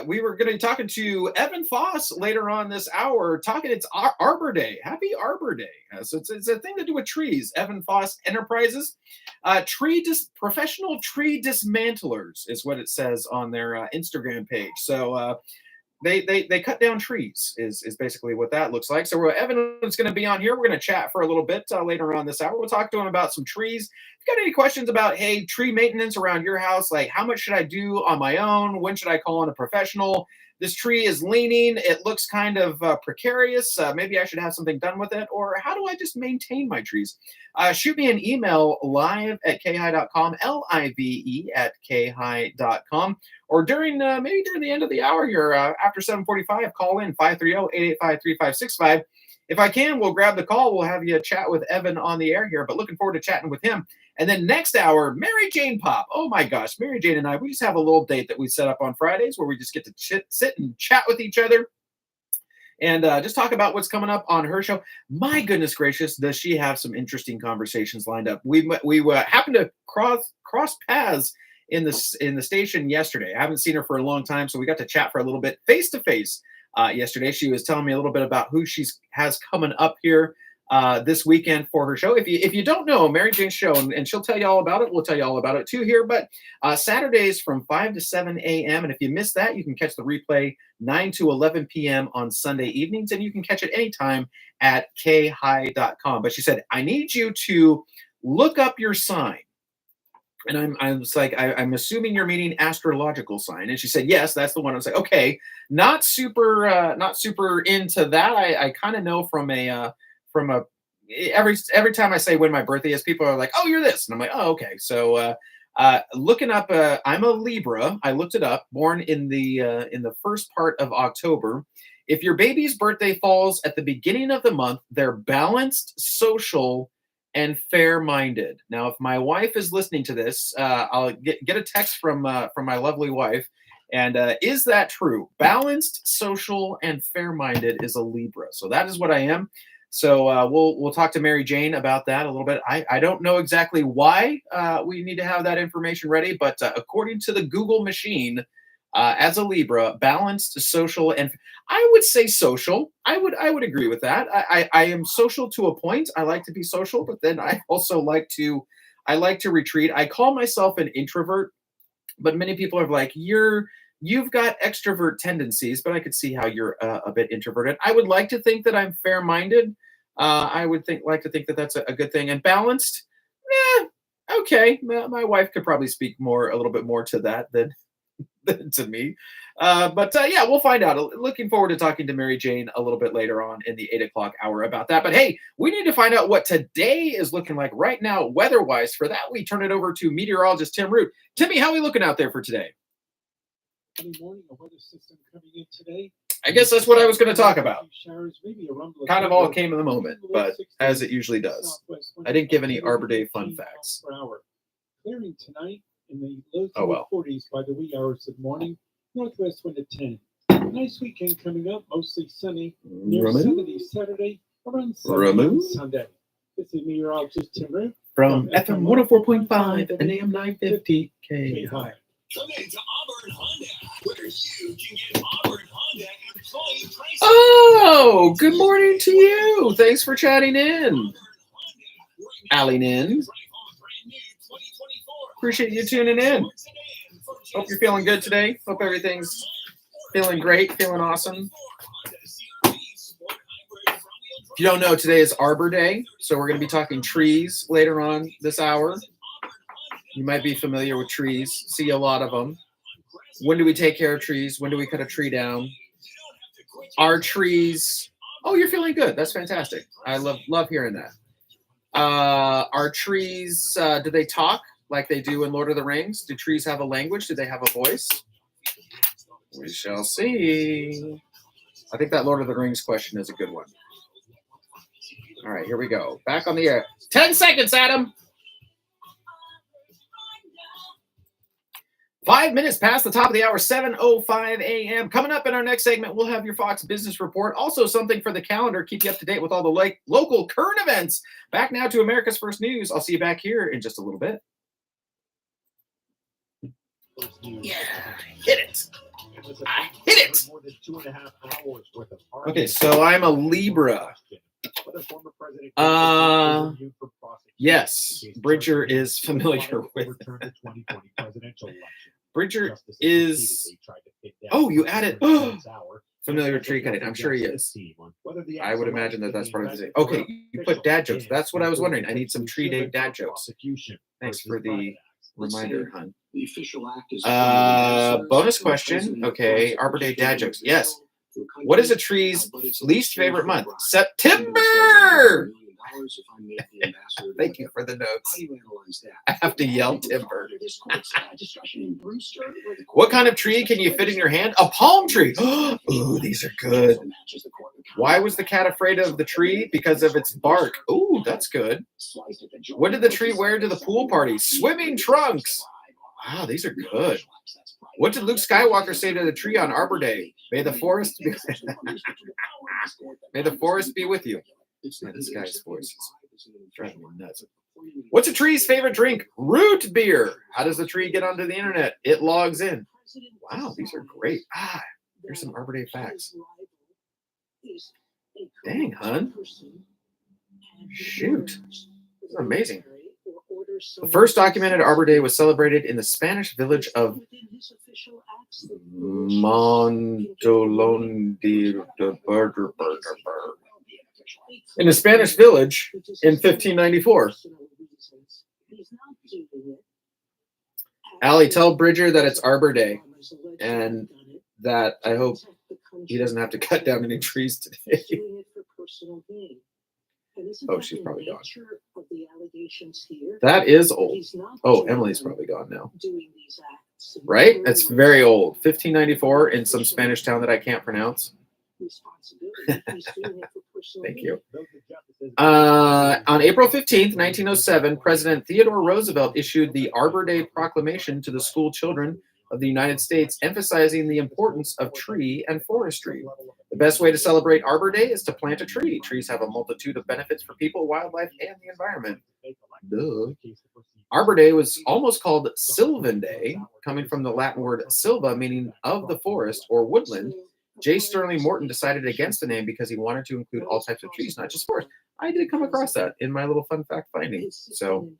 We were going to be talking to Evan Foss later on this hour. It's Arbor Day. Happy Arbor Day. So it's a thing to do with trees. Evan Foss Enterprises, professional tree dismantlers is what it says on their Instagram page. So they cut down trees is basically what that looks like. So Evan is going to be on here. We're going to chat for a little bit later on this hour. We'll talk to him about some trees. If you got any questions about, hey, tree maintenance around your house, like how much should I do on my own? When should I call in a professional? This tree is leaning. It looks kind of precarious. Maybe I should have something done with it. Or how do I just maintain my trees? Shoot me an email live@kahi.com, live@kahi.com. Or maybe during the end of the hour here, after 7:45, call in 530-885-3565. If I can, we'll grab the call. We'll have you chat with Evan on the air here, but looking forward to chatting with him. And then next hour, Mary Jane Pop. Oh my gosh, Mary Jane and I, we just have a little date that we set up on Fridays where we just get to sit and chat with each other and just talk about what's coming up on her show. My goodness gracious, does she have some interesting conversations lined up. We happened to cross paths in the station yesterday. I haven't seen her for a long time, so we got to chat for a little bit face to face yesterday. She was telling me a little bit about who she has coming up here this weekend for her show. If you don't know Mary Jane's show, and she'll tell you all about it, we'll tell you all about it too here. But Saturdays from 5 to 7 a.m. And if you missed that, you can catch the replay 9 to 11 p.m. on Sunday evenings, and you can catch it anytime at kahi.com. But she said, I need you to look up your sign. And I was like, I'm assuming you're meaning astrological sign. And she said, yes, that's the one. I was like, okay, not super into that. I kind of know from a every time I say when my birthday is, people are like, oh, you're this. And I'm like, oh, okay. So looking up, I'm a Libra. I looked it up, born in the first part of October. If your baby's birthday falls at the beginning of the month, they're balanced, social, and fair-minded. Now, if my wife is listening to this, I'll get a text from my lovely wife. And is that true? Balanced, social, and fair-minded is a Libra. So that is what I am. So we'll talk to Mary Jane about that a little bit. I don't know exactly why we need to have that information ready, but according to the Google machine, as a Libra, balanced, social, and I would say social. I would agree with that. I am social to a point. I like to be social, but then I also like to retreat. I call myself an introvert, but many people are like, you've got extrovert tendencies, but I could see how you're a bit introverted. I would like to think that I'm fair-minded. I would like to think that that's a good thing. And balanced, okay. My wife could probably speak a little bit more to that than to me. But yeah, we'll find out. Looking forward to talking to Mary Jane a little bit later on in the 8 o'clock hour about that. But hey, we need to find out what today is looking like right now, weather-wise. For that, we turn it over to meteorologist Tim Root. Timmy, how are we looking out there for today? Sunny morning, a weather system coming in today. I guess that's what I was going to talk about. Showers, maybe a rumble of Kind of thunder, all came in the moment, but as it usually does. I didn't give any Arbor Day fun facts. Per hour. Clearing tonight in the low to Oh, well. 40s by the wee hours of the morning. Northwest wind at 10. Nice weekend coming up, mostly sunny. Near Ramu? 70 Saturday, around 70 on Sunday. This is meteorologist Tim Root From FM 104.5 and AM 950 KAHI. Come into Auburn Honda, where you can get Auburn Honda employee pricing. Oh, good morning to you. Thanks for chatting in. Alling in. Appreciate you tuning in. Hope you're feeling good today. Hope everything's feeling great, feeling awesome. If you don't know, today is Arbor Day, so we're going to be talking trees later on this hour. You might be familiar with trees, see a lot of them. When do we take care of trees? When do we cut a tree down? Our trees, oh, you're feeling good. That's fantastic. I love hearing that. Our trees, do they talk like they do in Lord of the Rings? Do trees have a language? Do they have a voice? We shall see. I think that Lord of the Rings question is a good one. All right, here we go. Back on the air. 10 seconds, Adam. 5 minutes past the top of the hour, 7:05 a.m. Coming up in our next segment, we'll have your Fox Business Report. Also something for the calendar. Keep you up to date with all the local current events. Back now to America's First News. I'll see you back here in just a little bit. Yeah, hit it. I hit it. More than 2.5 hours worth of Okay, so I'm a Libra. Yes, Bridger is familiar with Bridger is. Oh, you added familiar tree cutting. I'm sure he is. I would imagine that that's part of the. Okay, you put dad jokes. That's what I was wondering. I need some tree day dad jokes. Thanks for the reminder, hon. The official act is bonus question. Okay, Arbor Day dad jokes. Yes. What is a tree's least favorite month? September! Thank you for the notes. I have to yell timber. What kind of tree can you fit in your hand? A palm tree. Ooh, these are good. Why was the cat afraid of the tree? Because of its bark. Ooh, that's good. What did the tree wear to the pool party? Swimming trunks. Wow, these are good. What did Luke Skywalker say to the tree on Arbor Day? May the forest be May the forest be with you. Man, this guy's voice is driving me nuts. What's a tree's favorite drink? Root beer. How does the tree get onto the internet? It logs in. Wow, these are great. Here's some Arbor Day facts. Dang, hun. Shoot. This is amazing. The first documented Arbor Day was celebrated in the Spanish village of Mondolón de Burger. In the Spanish village in 1594. Allie, tell Bridger that it's Arbor Day, and that I hope he doesn't have to cut down any trees today. Oh, she's probably gone. That is old. Oh, Emily's probably gone now. Right? That's very old. 1594 in some Spanish town that I can't pronounce. Thank you. On April 15th, 1907, President Theodore Roosevelt issued the Arbor Day Proclamation to the school children of the United States, emphasizing the importance of tree and forestry. The best way to celebrate Arbor Day is to plant a tree. Trees have a multitude of benefits for people, wildlife, and the environment. Duh. Arbor Day was almost called Sylvan Day, coming from the Latin word silva, meaning of the forest or woodland. J. Sterling Morton decided against the name because he wanted to include all types of trees, not just forests. I did come across that in my little fun fact finding. So,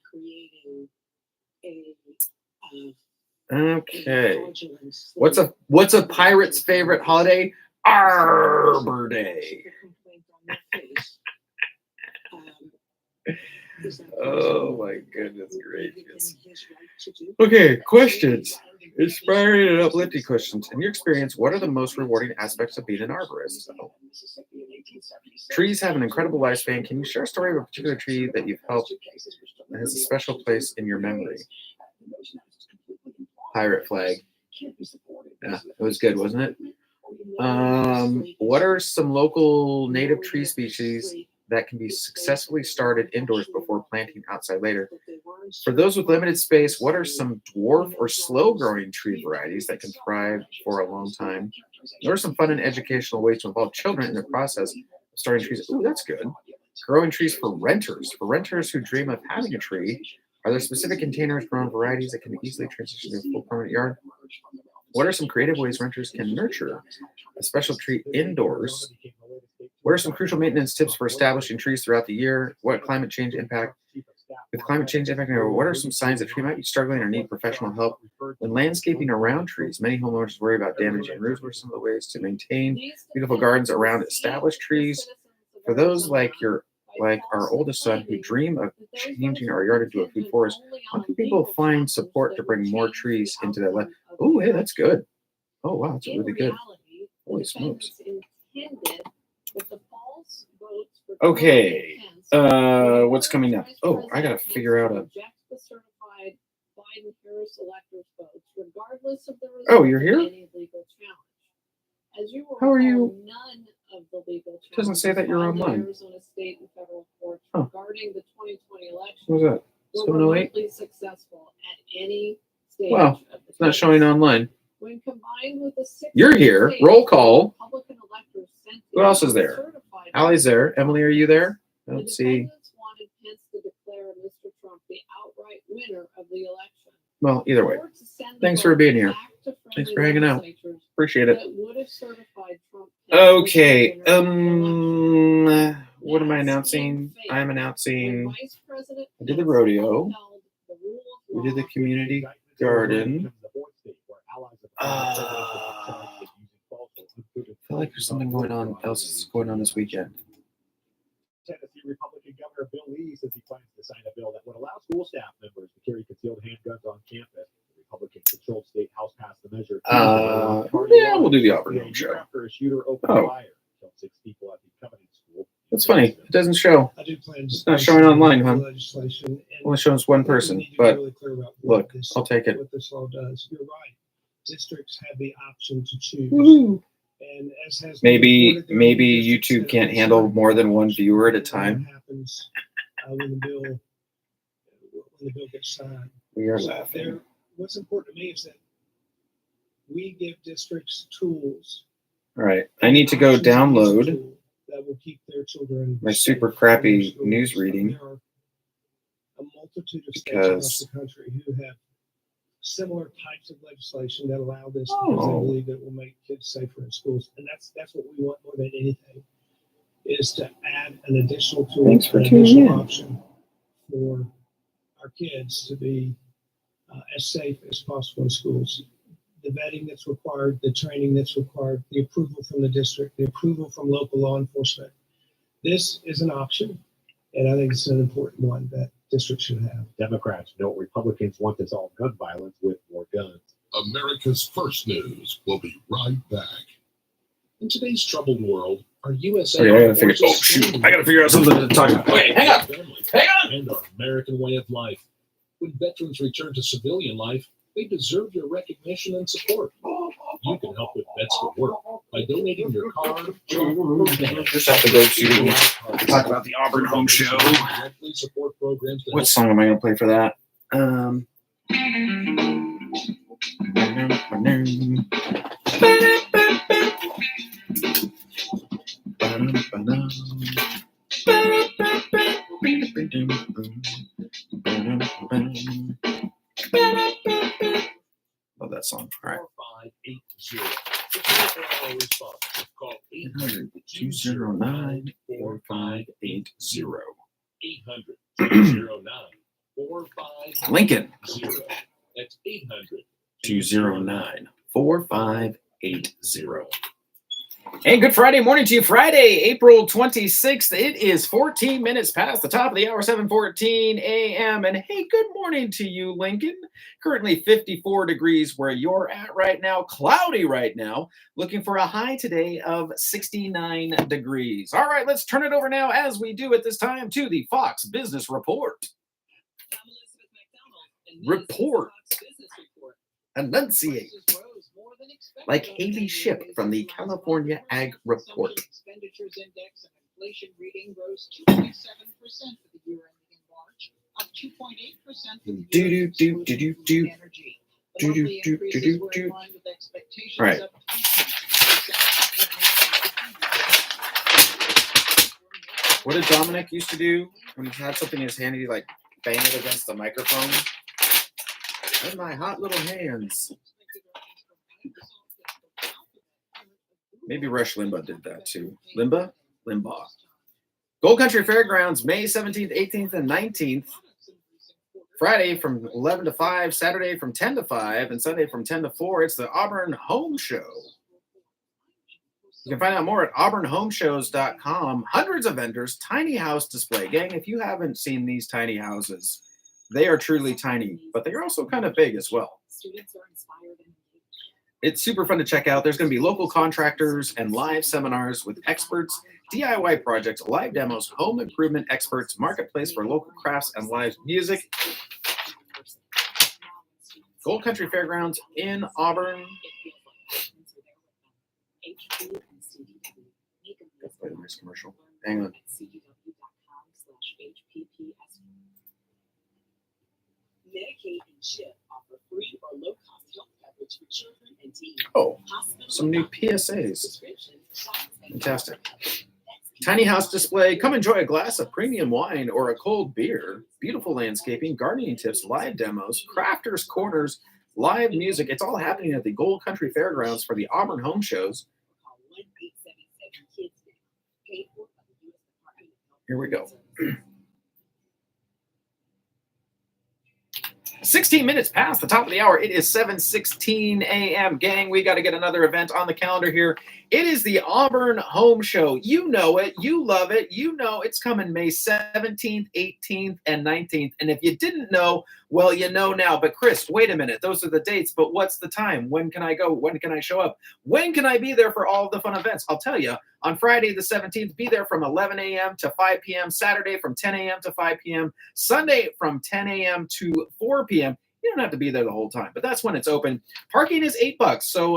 okay, what's a pirate's favorite holiday? Arbor Day. Oh my goodness gracious. Okay, questions. Inspiring and uplifting questions. In your experience, what are the most rewarding aspects of being an arborist? Oh. Trees have an incredible lifespan. Can you share a story of a particular tree that you've helped that has a special place in your memory? Pirate flag. Yeah, it was good, wasn't it? What are some local native tree species that can be successfully started indoors before planting outside later? For those with limited space, what are some dwarf or slow-growing tree varieties that can thrive for a long time? What are some fun and educational ways to involve children in the process of starting trees? Ooh, that's good. Growing trees for renters. For renters who dream of having a tree, are there specific containers, grown varieties that can easily transition to a full permanent yard? What are some creative ways renters can nurture a special tree indoors? What are some crucial maintenance tips for establishing trees throughout the year? What climate change impact? With climate change impacting, what are some signs that tree might be struggling or need professional help? When landscaping around trees, many homeowners worry about damaging roots. What are some of the ways to maintain beautiful gardens around established trees? For those like our oldest son who dream of changing our yard into a food forest, how can people find support to bring more trees into their life? Oh, hey, that's good. Oh, wow, that's really good. Holy smokes. Okay, what's coming up? Oh, I gotta figure out a. Oh, you're here? How are you? It doesn't say that you're online. Huh. What was that? 708? Well, it's not showing online. You're here. Roll call. Who else is there? Allie's there. Emily, are you there? Let's see. Well, either way. Thanks for being here. Thanks for hanging out. Appreciate it. Okay. What am I announcing? I'm announcing I did the rodeo. We did the community garden. I feel like there's something else going on this weekend. Tennessee Republican Governor Bill Lee says he plans to sign a bill that would allow school staff members to carry concealed handguns on campus. The Republican-controlled state house passed the measure. Yeah, we'll do the Auburn Home show. After a shooter opened fire, killed 6 people at the Covenant School. That's funny. It doesn't show. It's not showing online, huh? Only shows one person. But look, I'll take it. What this law does, you're right. Districts have the option to choose. Woo-hoo. And as has Maybe YouTube can't handle more than one viewer at a time. Happens when the bill gets signed. We are laughing. What's important to me is that we give districts tools. All right, I need to go download that will keep their children my super crappy news reading there are a multitude of states across the country who have similar types of legislation that allow this because they believe it will make kids safer in schools. And that's what we want more than anything, is to add an additional tool, an additional option for our kids to be as safe as possible in schools. The vetting that's required, the training that's required, the approval from the district, the approval from local law enforcement. This is an option, and I think it's an important one that district should have. Democrats note Republicans want to solve gun violence with more guns. America's First News will be right back. In today's troubled world, our U.S. I gotta figure out something to talk about. Wait, hang on. And our American way of life. When veterans return to civilian life, they deserve your recognition and support. You can help with Vets for Work by donating your car, truck, or van. Just have to go to talk about the Auburn Home Show. Directly support programs to What song am I gonna play for that? Love that song. All right. 4580. Call 800-209-4580. 800-209-4580. Lincoln. That's 800-209-4580. Hey, good Friday morning to you. Friday, April 26th. It is 14 minutes past the top of the hour, 7:14 a.m. And hey, good morning to you, Lincoln. Currently 54 degrees where you're at right now. Cloudy right now. Looking for a high today of 69 degrees. All right, let's turn it over now, as we do at this time, to the Fox Business Report. Report. Enunciate. Like Haley Ship from the California Ag Report. Expenditures index and inflation reading rose 2.7% for the year ending in March, up 2.8% for the year excluding energy. The monthly increases were in line with expectations. Right. Up 2.6%. What did Dominic used to do when he had something in his hand? He'd like bang it against the microphone. In my hot little hands. Maybe Rush Limbaugh did that too. Limbaugh? Gold Country Fairgrounds, May 17th, 18th, and 19th. Friday from 11 to 5, Saturday from 10 to 5, and Sunday from 10 to 4. It's the Auburn Home Show. You can find out more at auburnhomeshows.com. Hundreds of vendors, tiny house display. Gang, if you haven't seen these tiny houses, they are truly tiny, but they're also kind of big as well. Students are inspired and It's super fun to check out. There's going to be local contractors and live seminars with experts, DIY projects, live demos, home improvement experts, marketplace for local crafts, and live music. Gold Country Fairgrounds in Auburn. Let's play the next commercial. Hang on. Medicaid and CHIP offer free or low-cost health coverage for children and teens. Oh, some new PSAs. Fantastic. Tiny house display. Come enjoy a glass of premium wine or a cold beer. Beautiful landscaping, gardening tips, live demos, crafters corners, live music. It's all happening at the Gold Country Fairgrounds for the Auburn Home Shows. Here we go. 16 minutes past the top of the hour. It is 7:16 a.m. Gang, we got to get another event on the calendar here. It is the Auburn Home Show. You know it. You love it. You know it's coming May 17th, 18th, and 19th. And if you didn't know, well, you know now. But Chris, wait a minute. Those are the dates, but what's the time? When can I go? When can I show up? When can I be there for all of the fun events? I'll tell you. On Friday the 17th, be there from 11 a.m. to 5 p.m. Saturday from 10 a.m. to 5 p.m. Sunday from 10 a.m. to 4 p.m. You don't have to be there the whole time, but that's when it's open. Parking is $8, so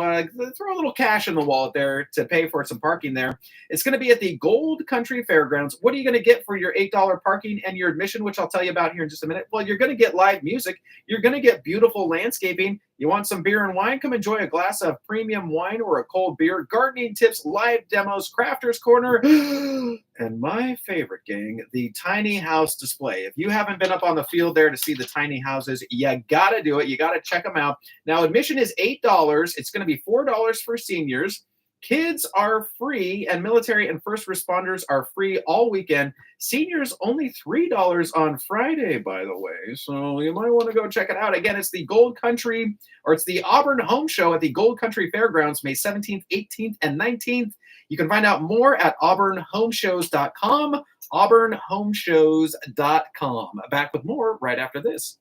throw a little cash in the wallet there to pay for some parking there. It's going to be at the Gold Country Fairgrounds. What are you going to get for your $8 parking and your admission, which I'll tell you about here in just a minute? Well, you're going to get live music. You're going to get beautiful landscaping. You want some beer and wine? Come enjoy a glass of premium wine or a cold beer. Gardening tips, live demos, crafters corner, and my favorite, gang, the tiny house display. If you haven't been up on the field there to see the tiny houses, you got to do it. You got to check them out. Now, admission is $8. It's going to be $4 for seniors. Kids are free, and military and first responders are free all weekend. Seniors only $3 on Friday, by the way. So you might want to go check it out. Again, it's the Gold Country, or it's the Auburn Home Show at the Gold Country Fairgrounds, May 17th, 18th, and 19th. You can find out more at auburnhomeshows.com, auburnhomeshows.com. Back with more right after this.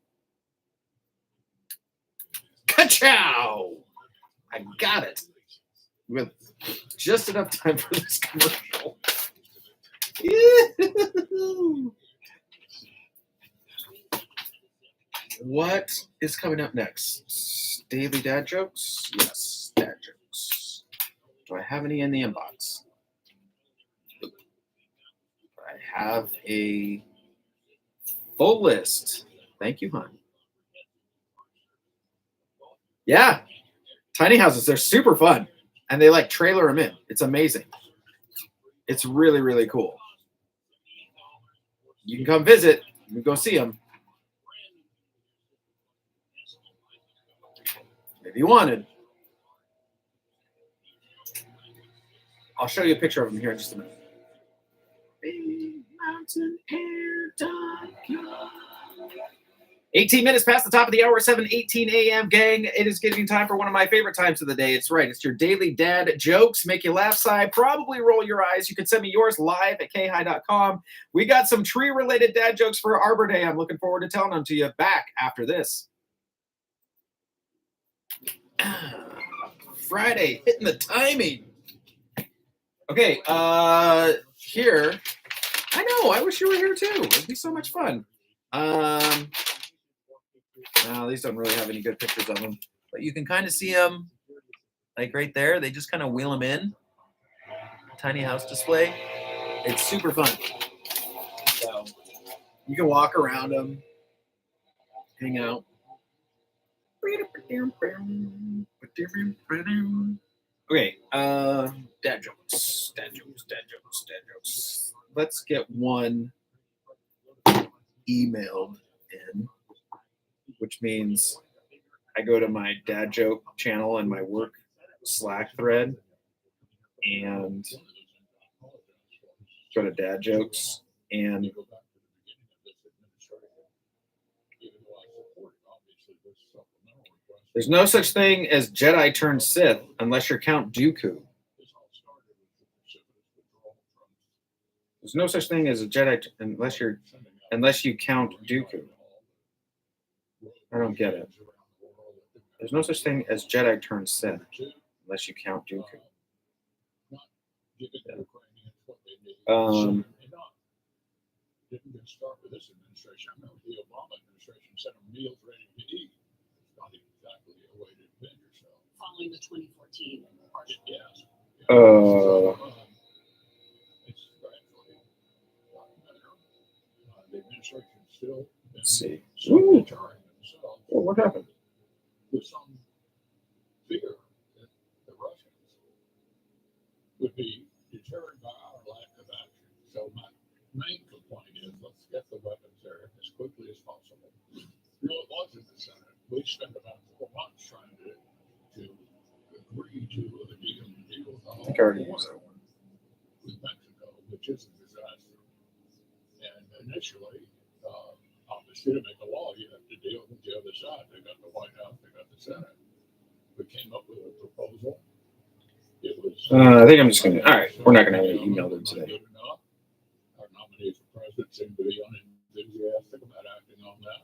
Ka-chow! I got it. With just enough time for this commercial. What is coming up next? Daily dad jokes? Yes, dad jokes. Do I have any in the inbox? I have a full list. Thank you, hon. Yeah. Tiny houses, they're super fun. And they like trailer them in. It's amazing. It's really, really cool. You can come visit. You can go see them. If you wanted. I'll show you a picture of them here in just a minute. Mountain Air 18 minutes past the top of the hour, 7:18 a.m. Gang, it is getting time for one of my favorite times of the day. It's right. It's your daily dad jokes. Make you laugh, sigh, probably roll your eyes. You can send me yours live at KAHI.com. We got some tree-related dad jokes for Arbor Day. I'm looking forward to telling them to you back after this. Friday, hitting the timing. Okay, here. I know, I wish you were here too. It'd be so much fun. No, these don't really have any good pictures of them, but you can kind of see them, like right there. They just kind of wheel them in. Tiny house display. It's super fun. So you can walk around them, hang out. Okay, dad jokes. Let's get one emailed in, which means I go to my dad joke channel and my work Slack thread and go to dad jokes, and there's no such thing as Jedi turned Sith unless you're Count Dooku. There's no such thing as a Jedi unless you count Dooku. I don't get it. There's no such thing as Jedi turned Sith unless you count Dooku. Didn't get start with this administration. I remember the Obama administration sent them meals ready to eat. It's not exactly a way to defend yourself. Following the 2014 partial. Yes. It's gradually gotten better. The administration still deterring themselves. Oh, what happened? With some fear that the Russians would be deterred by our lack of action. So my main complaint is let's get the weapons there as quickly as possible. You know, it was in the Senate. We spent about 4 months trying to agree to a deal with the whole war with Mexico, which is a disaster. And initially, obviously, to make a law, you have to deal with the other side. They got the White House, they got the Senate. We came up with a proposal. It was. I think I'm just going to. All right, we're not going to have any emailed in today. Our nominee for president seemed to be unenthusiastic about acting on that.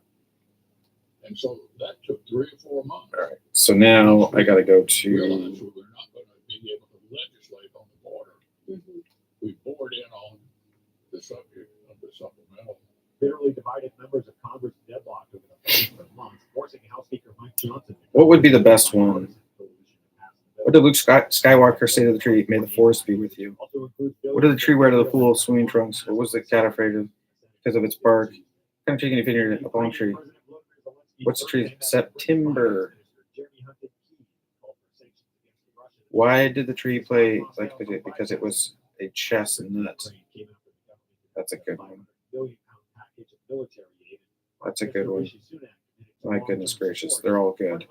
And so that took 3 or 4 months. All right, so now I got to go to. We realized we were not going to be able to legislate on the border. Mm-hmm. We bored in on the subject of the supplemental. Bitterly divided members of Congress deadlocked over the phone for months, forcing House Speaker Mike Johnson. What would be the best one? What did Luke Skywalker say to the tree? May the force be with you. What did the tree wear to the pool of swimming trunks? What was the cat afraid of because of its bark? What kind of tree can you figure a palm tree? What's the tree? September. Why did the tree play like they did? Because it was a chestnut. That's a good one. That's a good one. My goodness gracious, they're all good.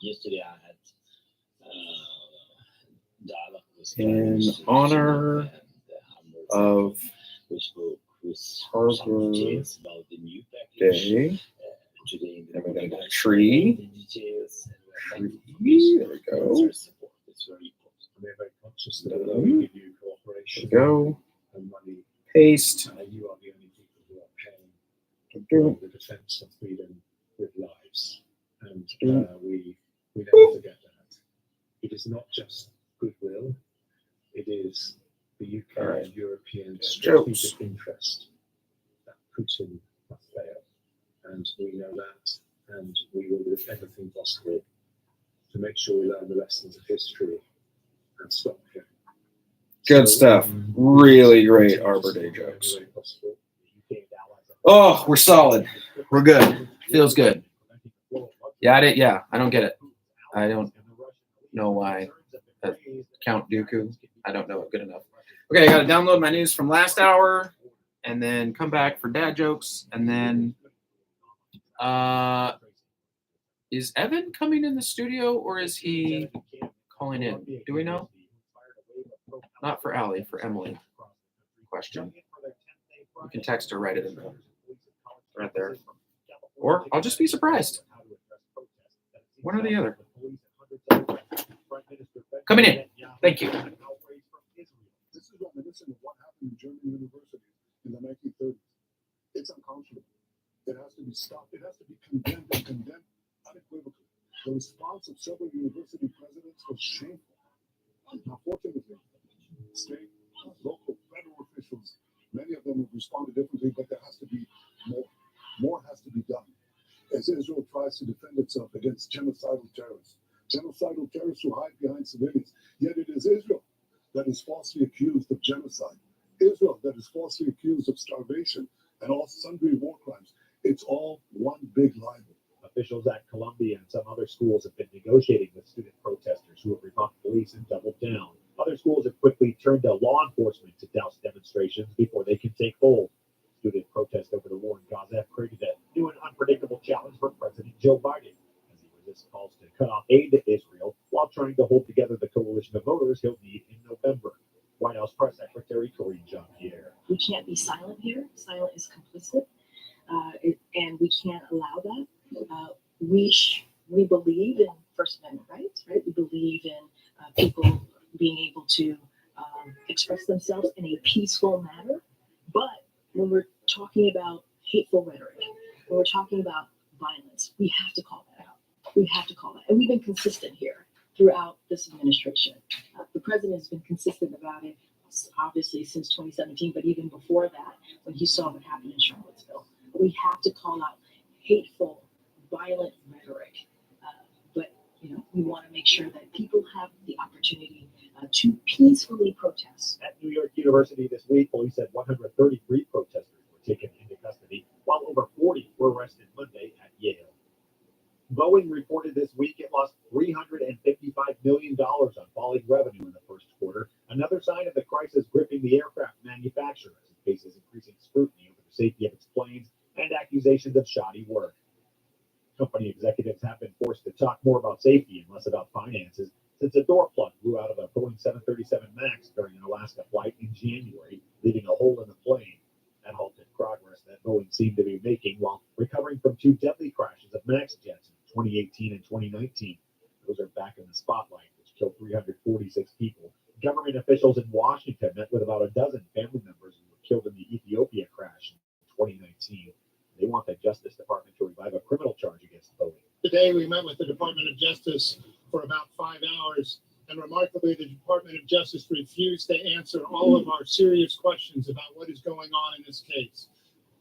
Yesterday I had dialogue with In honor of Arbor Day, and we're going to get a tree. There we go. There we go. Paste. You are the only people who are paying for the defense of freedom with lives. And we never forget that. It is not just goodwill, it is the UK and European strategic interest that Putin must fail. And we know that, and we will do everything possible to make sure we learn the lessons of history and stop him. Good stuff. Really great Arbor Day jokes. Oh, we're solid. We're good. Feels good. Yeah, I don't get it. I don't know why. Count Dooku. I don't know it good enough. Okay, I got to download my news from last hour and then come back for dad jokes. And then is Evan coming in the studio or is he calling in? Do we know? Not for Allie, for Emily. Question. You can text her, write it in there. Right there. Or I'll just be surprised. One or the other. Coming in. Thank you. This is reminiscent of what happened in German universities in the 1930s. It's unconscionable. It has to be stopped. It has to be condemned and condemned unequivocally. The response of several university presidents was shameful. Unfortunately, state, local, federal officials, many of them have responded differently, but there has to be more. More has to be done. As Israel tries to defend itself against genocidal terrorists who hide behind civilians, yet it is Israel that is falsely accused of genocide. Israel that is falsely accused of starvation and all sundry war crimes. It's all one big libel. Officials at Columbia and some other schools have been negotiating with student protesters who have rebuffed police and doubled down. Other schools have quickly turned to law enforcement to douse demonstrations before they can take hold. Student protests over the war in Gaza have created a new and unpredictable challenge for President Joe Biden as he resists calls to cut off aid to Israel while trying to hold together the coalition of voters he'll need in November. White House Press Secretary Karine Jean-Pierre. We can't be silent here. Silent is complicit, and we can't allow that. We believe in First Amendment rights, right? We believe in people being able to express themselves in a peaceful manner. But when we're talking about hateful rhetoric, when we're talking about violence, we have to call that out. We have to call that. And we've been consistent here throughout this administration. The president has been consistent about it, obviously, since 2017, but even before that, when he saw what happened in Charlottesville. We have to call out hateful, violent rhetoric. But, we want to make sure that people have the opportunity to peacefully protest. At New York University this week, police said 133 protesters were taken into custody, while over 40 were arrested Monday at Yale. Boeing reported this week it lost $355 million on falling revenue in the first quarter, another sign of the crisis gripping the aircraft manufacturer as it faces increasing scrutiny over the safety of its planes and accusations of shoddy work. Company executives have been forced to talk more about safety and less about finances since a door plug blew out of a Boeing 737 MAX during an Alaska flight in January, leaving a hole in the plane. That halted progress that Boeing seemed to be making while recovering from two deadly crashes of MAX jets in 2018 and 2019. Those are back in the spotlight, which killed 346 people. Government officials in Washington met with about a dozen family members who were killed in the Ethiopia crash in 2019. They want the Justice Department to revive a criminal charge against Boeing. Today, we met with the Department of Justice for about 5 hours, and remarkably, the Department of Justice refused to answer all of our serious questions about what is going on in this case.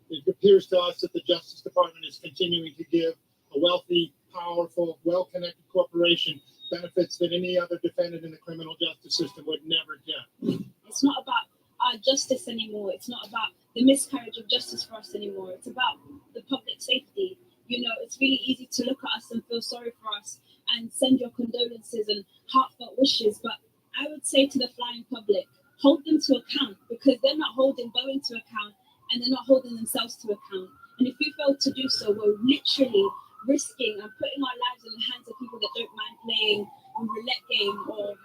It appears to us that the Justice Department is continuing to give a wealthy, powerful, well-connected corporation benefits that any other defendant in the criminal justice system would never get. It's not about our justice anymore. It's not about the miscarriage of justice for us anymore. It's about the public safety. It's really easy to look at us and feel sorry for us and send your condolences and heartfelt wishes. But I would say to the flying public, hold them to account, because they're not holding Boeing to account and they're not holding themselves to account. And if we fail to do so, we're literally risking and putting our lives in the hands of people that don't mind playing a roulette game or,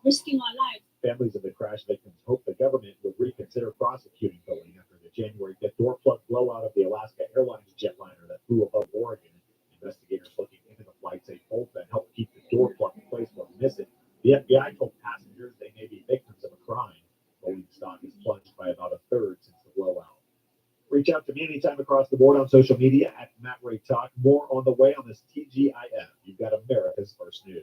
risking our lives. Families of the crash victims hope the government would reconsider prosecuting Boeing after the January 5th door plug blowout of the Alaska Airlines jetliner that flew above Oregon. Investigators looking into the flight say bolt that helped keep the door plug in place was missing. The FBI told passengers they may be victims of a crime. Boeing anytime across the board on social media at Matt Ray Talk. More on the way on this TGIF. You've got America's First News.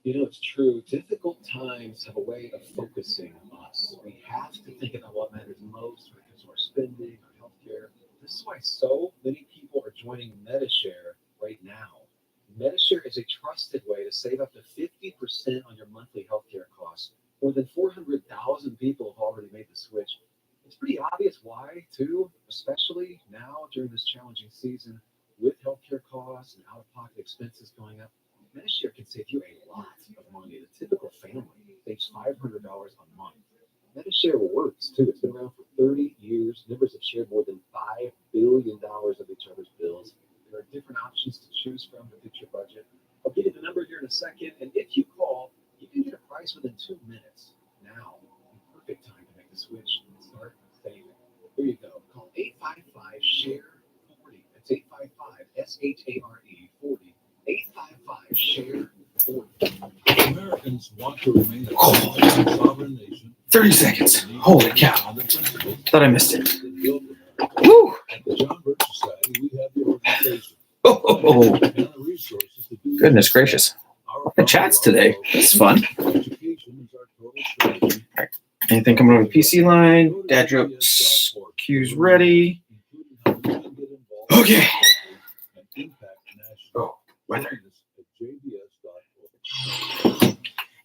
You know, it's true. Difficult times have a way of focusing us. We have to think about what matters most when it comes to our spending, our healthcare. This is why so many people are joining MediShare right now. MediShare is a trusted way to save up to 50% on your monthly healthcare costs. More than 400,000 people have already made the switch. It's pretty obvious why, too, especially now during this challenging season with healthcare costs and out-of-pocket expenses going up. MediShare can save you a lot of money. The typical family saves $500 a month. MediShare works, too. It's been around for 30 years. Members have shared more than $5 billion of each other's bills. There are different options to choose from to fit your budget. I'll give you the number here in a second, and if you call, you can get a price within 2 minutes. Now, the perfect time to make the switch and start saving. Here you go. Call 855-SHARE-40. That's 855-SHARE 40. 855-SHARE 40. Americans want to remain a sovereign nation. 30 seconds. Holy cow. Thought I missed it. Woo! At the John Birch Society, we have the organization Oh, and the resources to do goodness gracious. The chats today. This is fun. education is our total strategy. Anything coming over the PC line? Dad jokes. Cues ready. Okay. Oh, weather.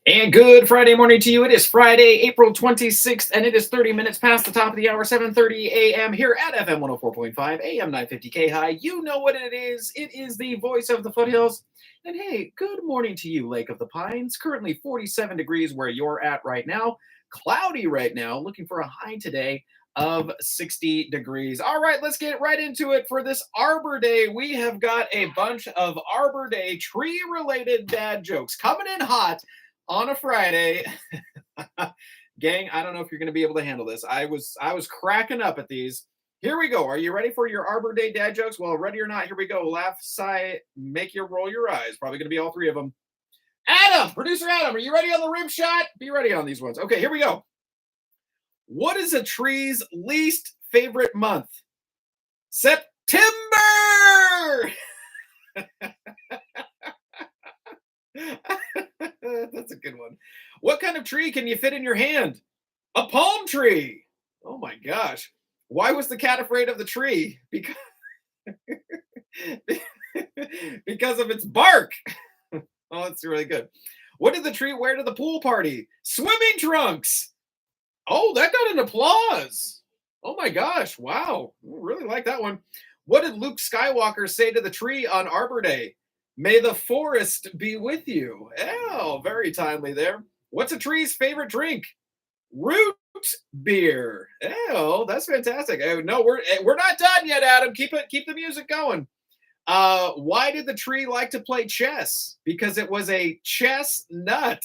And good Friday morning to you. It is Friday, April 26th, and it is 30 minutes past the top of the hour, 7:30 a.m. here at FM 104.5, AM 950 KAHI. You know what it is. It is the voice of the foothills. And hey, good morning to you, Lake of the Pines. Currently 47 degrees where you're at right now. Cloudy right now, looking for a high today of 60 degrees. All right, let's get right into it for this Arbor Day. We have got a bunch of Arbor Day tree-related dad jokes coming in hot on a Friday. Gang, I don't know if you're going to be able to handle this. I was cracking up at these. Here we go. Are you ready for your Arbor Day dad jokes? Well, ready or not, here we go. Laugh, sigh, make you roll your eyes. Probably going to be all three of them. Adam, producer Adam, are you ready on the rim shot? Be ready on these ones. Okay, here we go. What is a tree's least favorite month? September! That's a good one. What kind of tree can you fit in your hand? A palm tree. Oh my gosh. Why was the cat afraid of the tree? Because, because of its bark. Oh, that's really good. What did the tree wear to the pool party? Swimming trunks. Oh, that got an applause. Oh my gosh. Wow. I really like that one. What did Luke Skywalker say to the tree on Arbor Day? May the forest be with you. Oh, very timely there. What's a tree's favorite drink? Root beer. Oh, that's fantastic. Oh, no, we're not done yet, Adam. Keep the music going. Why did the tree like to play chess? Because it was a chestnut.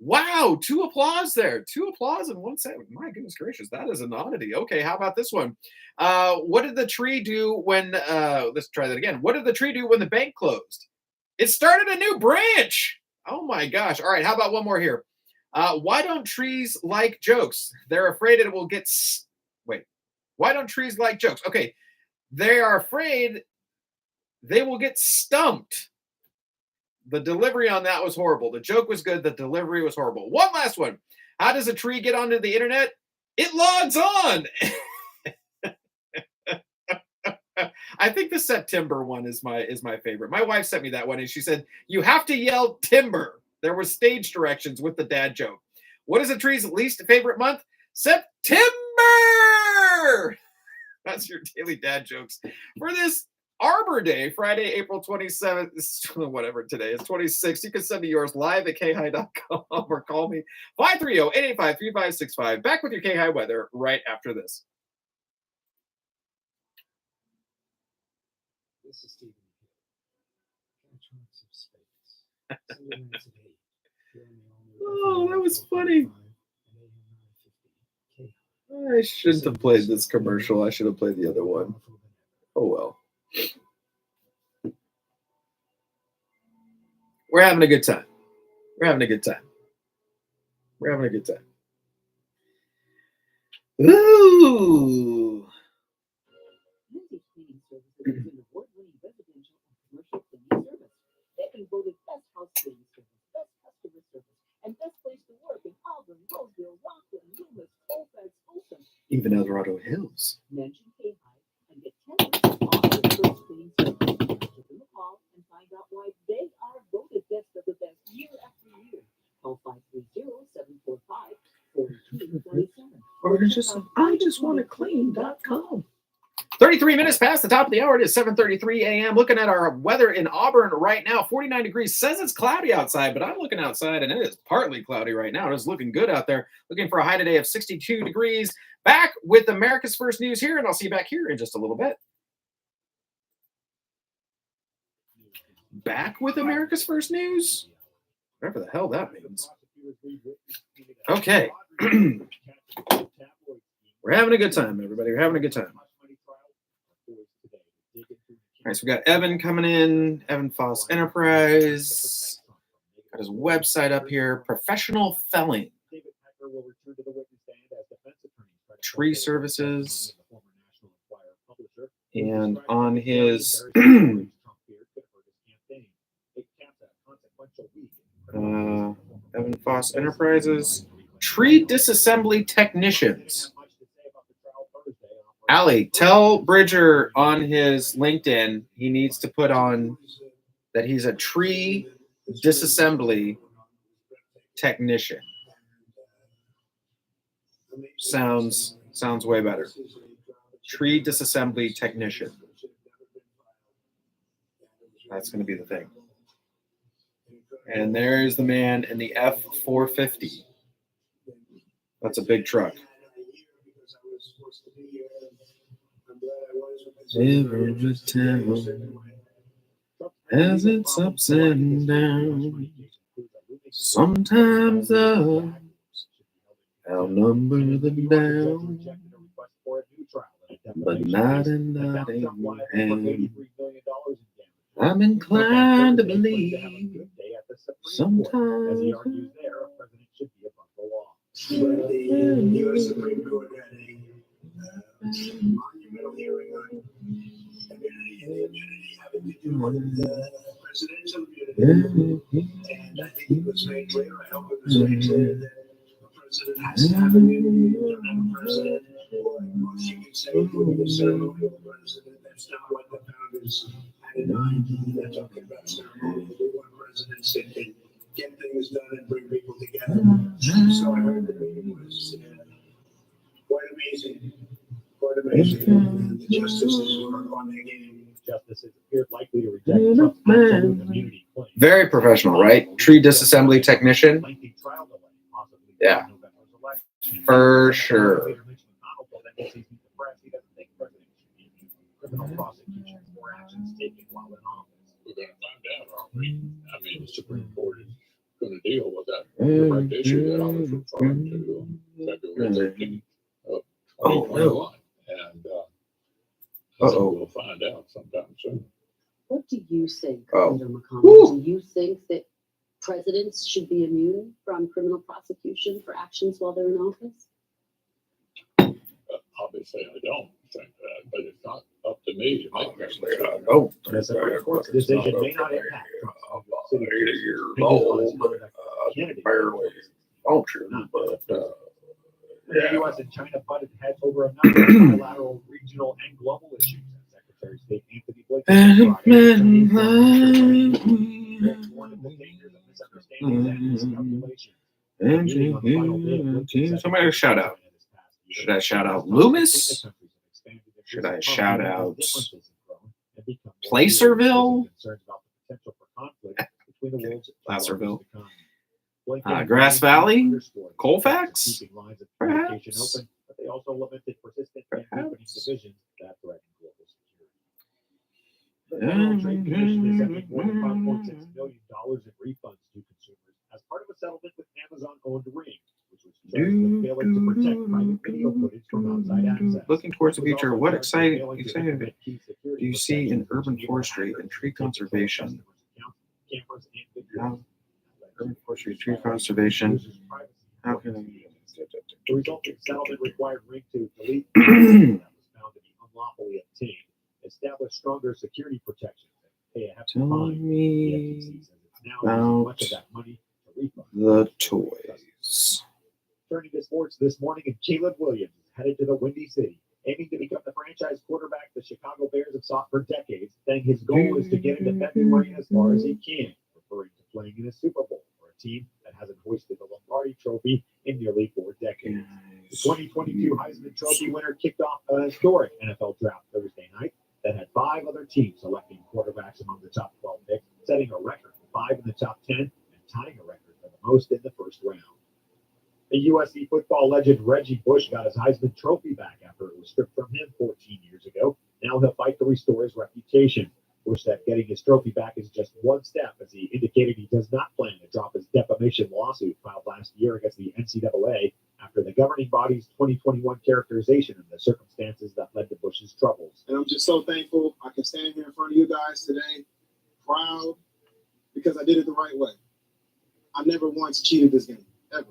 Wow, 2 applause there. 2 applause in 1 second. My goodness gracious, that is an oddity. Okay, how about this one? What did the tree do when, let's try that again. What did the tree do when the bank closed? It started a new branch. Oh my gosh. All right, how about one more here? Why don't trees like jokes? They're afraid it will get, wait. Why don't trees like jokes? Okay, they are afraid they will get stumped. The delivery on that was horrible. The joke was good. The delivery was horrible. One last one. How does a tree get onto the internet? It logs on. I think the September one is my favorite. My wife sent me that one, and she said, you have to yell timber. There were stage directions with the dad joke. What is a tree's least favorite month? September. That's your daily dad jokes for this Arbor Day, Friday, April 27th, whatever today is, 26th. You can send me yours live at KAHI.com or call me 530-885-3565. Back with your KAHI weather right after this. This is Stephen Hill. Electronics of space. Sunday nights at 8. Here on the all-new Oh, that was funny. FM 950 KAHI. I shouldn't have played this commercial. I should have played the other one. Oh well. We're having a good time. We're having a good time. We're having a good time. Ooh. Lindsay Cleaning Services is an award-winning residential and commercial cleaning service. They've been voted best house cleaning service, best customer service, and best place to work in Auburn, Roseville, Rockland, Loomis, Colfax, Folsom. Even El Dorado Hills. Mention KAHI and get 10% off their first cleaning service. Give them a call and find out why they are voted best of the best year after year. Call 530-745-4227. Or just IJustWantToClean.com. 33 minutes past the top of the hour. It is 7:33 a.m. Looking at our weather in Auburn right now, 49 degrees. Says it's cloudy outside, but I'm looking outside and it is partly cloudy right now. It is looking good out there. Looking for a high today of 62 degrees. Back with America's First News here, and I'll see you back here in just a little bit. Back with America's First News? Whatever the hell that means. Okay. We're having a good time, everybody. We're having a good time. All right, so we got Evan coming in, Evan Foss Enterprise. Got his website up here, Professional Felling. Tree Services. And on his Evan Foss Enterprises, Tree Disassembly Technicians. Allie, tell Bridger on his LinkedIn he needs to put on that he's a tree disassembly technician. Sounds way better. Tree disassembly technician. That's going to be the thing. And there's the man in the F-450. That's a big truck. Every town has its ups and downs. Sometimes ups outnumber the downs, but not in Nottingham. I'm inclined to believe sometimes. The U.S. Supreme Court had a monumental hearing on immunity and the immunity having to do with presidential immunity. And I think it was made clear, I hope it was made clear, that a president has to have immunity. You don't have a president, or most you could say, doing a ceremonial president. That's not what the founders had in mind. They're talking about ceremonial. They want presidents that can get things done and bring people together. So I heard the meeting was quite amazing. Quite amazing. The justices were on their game. Justices appeared likely to reject Trump's absolute immunity claim. Very professional, right? Tree disassembly technician. Yeah, for sure. Criminal prosecution for actions taken while in office. We're going to find out, aren't we? I mean, the Supreme Court is going to deal with that direct issue that I was referring to on February 13th of 2021. And I think we'll find out sometime soon. What do you think, Senator McConnell? Do you think that presidents should be immune from criminal prosecution for actions while they're in office? Obviously, I don't think that, but it's not up to me to make that Obviously, I don't. The Supreme Court's decision may not impact I'm 80 years old, barely function, but the U.S. and China butted heads over a number of bilateral, regional, and global issues. Secretary of State Anthony Blake warned of the dangers of misunderstandings and miscalculations. somebody shout out. Should I shout out Loomis? Should I shout out Placerville? Placerville. Grass Valley? Colfax? Perhaps? They also lamented persistent and deepening divisions that threaten global Federal Trade Commission is sending more than $5.6 million in refunds to consumers as part of a settlement with Amazon-owned Ring, which was charged with failing to protect private video footage from outside access. Looking towards the It was future, also what charged with exciting failing to do implement key security you see in protections, urban which forestry enable and tree hackers to control conservation? customers' accounts, cameras, and videos. How, urban forestry, tree conservation. How can The resulting settlement required Ring to delete information that was found to be unlawfully obtained, establish stronger security protections, and pay a hefty Tell fine. The me FTC says it's now using much about of that money to refund the toys. Turning to sports this morning, and Caleb Williams is headed to the Windy City, aiming to become the franchise quarterback the Chicago Bears have sought for decades, saying his goal is to get into February as far as he can, referring to playing in a Super Bowl for a team that hasn't hoisted the Lombardi Trophy in nearly 4 decades. The 2022 Heisman Trophy winner kicked off a historic NFL draft Thursday night that had 5 other teams selecting quarterbacks among the top 12 picks, setting a record for 5 in the top 10 and tying a record for the most in the first round. The USC football legend Reggie Bush got his Heisman Trophy back after it was stripped from him 14 years ago. Now he'll fight to restore his reputation. Bush said getting his trophy back is just one step, as he indicated he does not plan to drop his defamation lawsuit filed last year against the NCAA after the governing body's 2021 characterization of the circumstances that led to Bush's troubles. And I'm just so thankful I can stand here in front of you guys today, proud, because I did it the right way. I never once cheated this game, ever.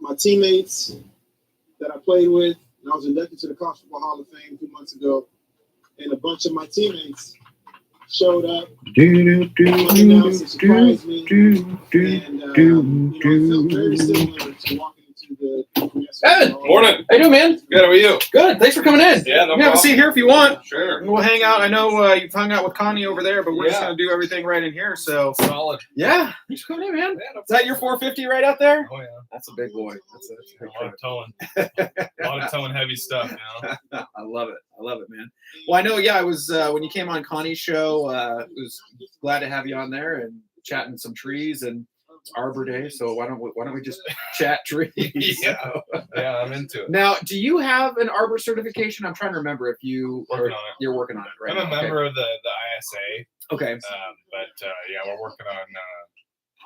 My teammates that I played with, and I was inducted to the College Football Hall of Fame 2 months ago, and a bunch of my teammates showed up unannounced and surprised me, and it felt very similar to walking into the Ed, morning. How you doing, man? Good. How are you? Good. Thanks for coming in. Yeah, no You have a seat here if you want. Sure. We'll hang out. I know you've hung out with Connie over there, but we're just gonna do everything right in here. So solid. Yeah. Thanks for coming in, man. Is that your 450 right out there? Oh yeah. That's a big boy. That's a big A lot of towing. A lot of towing heavy stuff now. I love it. I love it, man. Well, I know. Yeah, I was when you came on Connie's show. It was glad to have you on there and chatting some trees, and it's Arbor Day, so why don't we just chat trees? Yeah, yeah, I'm into it. Now, do you have an Arbor certification? I'm trying to remember if you you're working on it right I'm now. a member of the ISA. Okay. But yeah, we're working on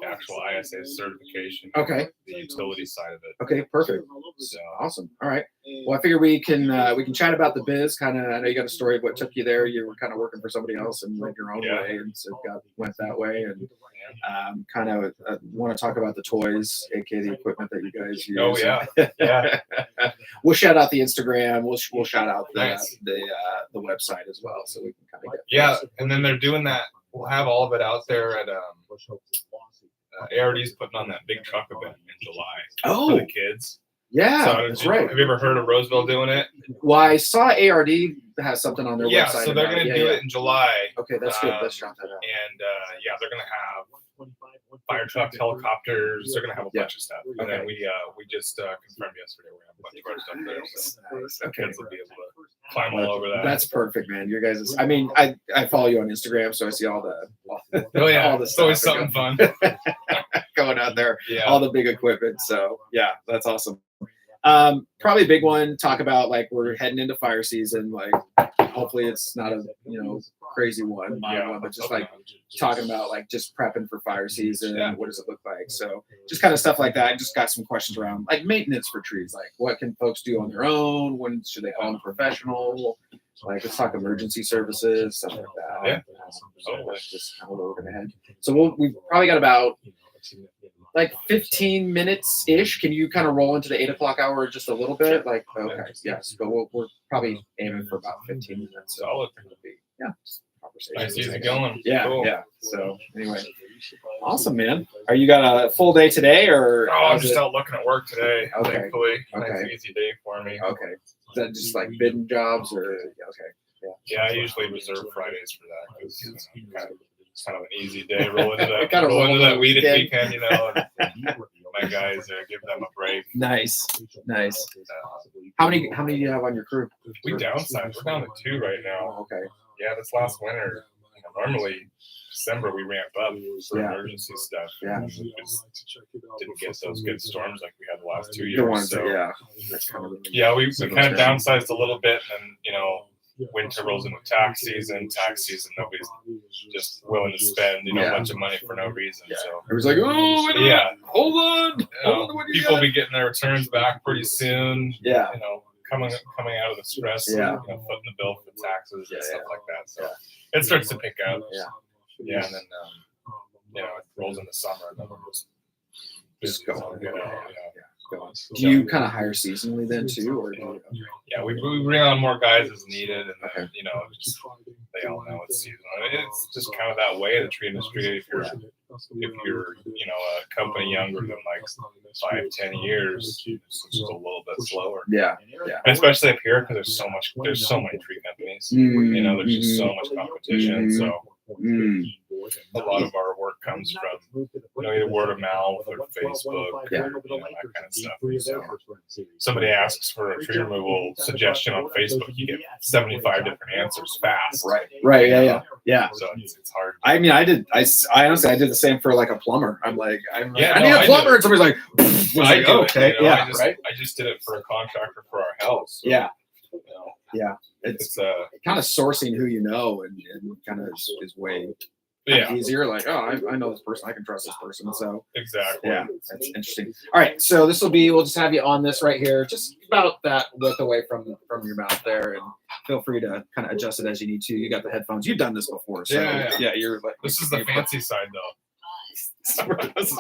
the actual ISA certification. Okay. The utility side of it. Okay, perfect. So Awesome. All right. Well, I figure we can chat about the biz. Kind of. I know you got a story of what took you there. You were kind of working for somebody else and went your own way, and so went that way. And kind of want to talk about the toys, aka the equipment that you guys use. Oh yeah, yeah. We'll shout out the Instagram. We'll shout out the website as well, so we can kind of get. Yeah, and then they're doing that. We'll have all of it out there at ARD's putting on that big truck event in July for the kids. Yeah, So, that's right. Have you ever heard of Roseville doing it? Well, I saw ARD has something on their Yeah, website. so they're going to do it in July. Okay, that's good. Let's shout that out. And yeah, they're going to have fire trucks, helicopters. They're going to have a bunch of stuff. And then we just confirmed yesterday we're going to have a bunch of our stuff there. So kids will be able to climb all over that. That's perfect, man. Your guys, I mean, I follow you on Instagram, so I see all the Oh yeah, all the it's always stuff something fun going out there. Yeah. All the big equipment. So yeah, that's awesome. Probably a big one. Talk about like we're heading into fire season. Like hopefully it's not a crazy one, but just like talking about like just prepping for fire season. Yeah. What does it look like? So just kind of stuff like that. I just got some questions around like maintenance for trees. Like what can folks do on their own? When should they call a professional? Like let's talk emergency services, stuff like that. Yeah. So that's just kind of where we're gonna head. So we've probably got about like 15 minutes ish. Can you kind of roll into the 8 o'clock hour just a little bit? Like, okay, yes, but we're probably aiming for about 15 minutes. So Solid. yeah, just conversation. Nice, easy going. Yeah, Cool. yeah. So anyway, awesome, man. Are you got a full day today, or? Oh, I'm just out looking at work today. Okay. Thankfully, Okay. nice easy day for me. Okay. Is that just like bidding jobs, or okay? Yeah, I usually reserve Fridays for that because kind of an easy day. Roll into that, Kinda roll roll into that into weekend, the weekend, you know. And my guys give them a break. Nice. How many do you have on your crew? We downsized. We're down to 2 right now. Okay. Yeah, this last winter, normally December we ramp up for Yeah. emergency stuff. Yeah. We just didn't get those good storms like we had the last 2 The years. ones so that, yeah. That's kind of yeah, we kind of downsized a little bit, and winter rolls in with tax season. Tax season, nobody's just willing to spend, a bunch of money for no reason. So It was like, oh, wait a minute. yeah, Hold on. people be getting their returns back pretty soon. Yeah. Coming out of the stress, Yeah. footing the bill for taxes and stuff like that. So it starts to pick up. Yeah, and then it rolls in the summer, and then we'll just go. Do you kind of hire seasonally then too, or do you? Yeah, we bring on more guys as needed, and then just, they all know it's seasonal. It's just kind of that way of the tree industry. If you're a company younger than like 5-10 years, it's just a little bit slower. Yeah. And especially up here because there's so many tree companies. There's just so much competition. So a lot of our work comes from either word of mouth or Facebook, that kind of stuff. So somebody asks for a tree removal suggestion on Facebook, you get 75 different answers fast. Right. Yeah. So it's hard. I mean, I honestly I did the same for like a plumber. I need a I plumber, do. and somebody's like, I do it, okay, I just did it for a contractor for our house. So, Yeah. Yeah. It's kind of sourcing who you know and kind of is way easier. Like, oh, I know this person, I can trust this person. So exactly. Yeah, that's interesting. All right, so we'll just have you on this right here, just about that width away from your mouth there, and feel free to kind of adjust it as you need to. You got the headphones. You've done this before, so yeah, you're like, this is the fancy side though. This is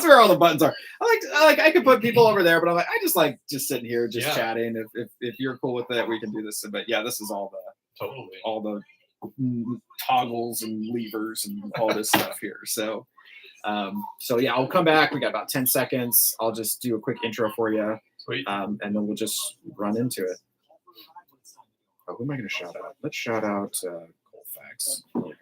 where all the buttons are. I could put people over there, but I'm like, I just like just sitting here, just chatting. If you're cool with it, we can do this. But yeah, this is all the toggles and levers and all this stuff here. So yeah, I'll come back. We got about 10 seconds. I'll just do a quick intro for you. Sweet. And then we'll just run into it. Oh, who am I going to shout out? Let's shout out Colfax. There we go.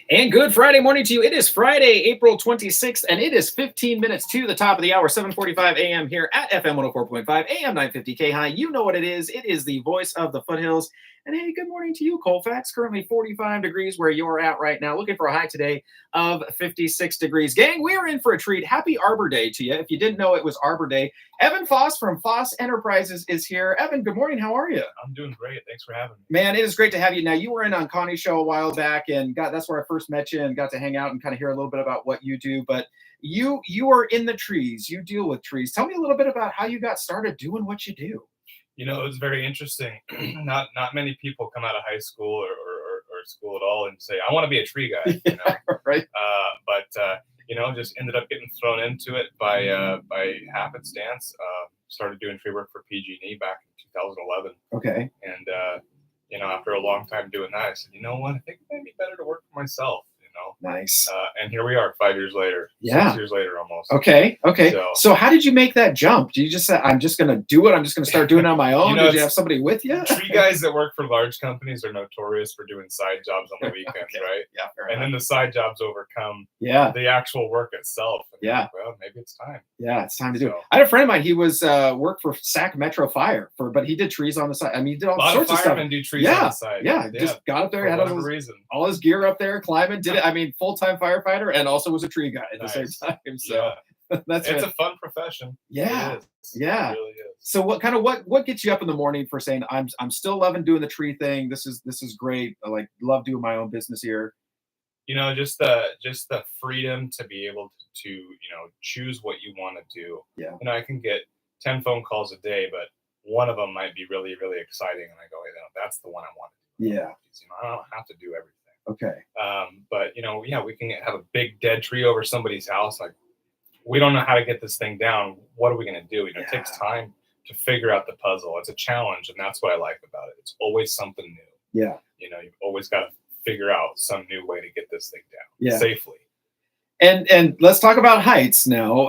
And good Friday morning to you. It is Friday, April 26th, and it is 15 minutes to the top of the hour, 7:45 a.m. here at FM 104.5, AM 950 KAHI. You know what it is. It is the voice of the foothills. And hey, good morning to you, Colfax. Currently 45 degrees where you're at right now. Looking for a high today of 56 degrees. Gang, we are in for a treat. Happy Arbor Day to you. If you didn't know it was Arbor Day, Evan Foss from Foss Enterprises is here. Evan, good morning. How are you? I'm doing great. Thanks for having me. Man, it is great to have you. Now, you were in on Connie's show a while back, and that's where I first met you and got to hang out and kind of hear a little bit about what you do. But you are in the trees. You deal with trees. Tell me a little bit about how you got started doing what you do. It was very interesting. Not many people come out of high school or school at all and say, I want to be a tree guy. Right. But just ended up getting thrown into it by happenstance. Started doing tree work for PG&E back in 2011. Okay. And after a long time doing that, I said, you know what? I think it might be better to work for myself. Nice. And here we are 5 years later. Yeah. 6 years later almost. Okay. So how did you make that jump? Did you just say, I'm just going to do it? I'm just going to start doing it on my own? Did you have somebody with you? Tree guys that work for large companies are notorious for doing side jobs on the weekends, right? Yeah. And then the side jobs overcome the actual work itself. And yeah. Well, maybe it's time. Yeah, it's time to do it. I had a friend of mine. He was worked for Sac Metro Fire, but he did trees on the side. I mean, he did all sorts of stuff. Firemen do trees on the side. Yeah, just got up there, had all his gear up there, climbing, did it. I mean, full-time firefighter, and also was a tree guy at the same time. So it's a fun profession. Yeah, it is. Yeah. It really is. So what gets you up in the morning for saying I'm still loving doing the tree thing? This is great. I love doing my own business here. Just the freedom to be able to choose what you want to do. Yeah. I can get 10 phone calls a day, but one of them might be really, really exciting, and I go, that's the one I want to do. Yeah. I don't have to do everything. Okay. But we can have a big dead tree over somebody's house. Like, we don't know how to get this thing down. What are we going to do? It takes time to figure out the puzzle. It's a challenge, and that's what I like about it. It's always something new. Yeah. You've always got to figure out some new way to get this thing down safely. And let's talk about heights now.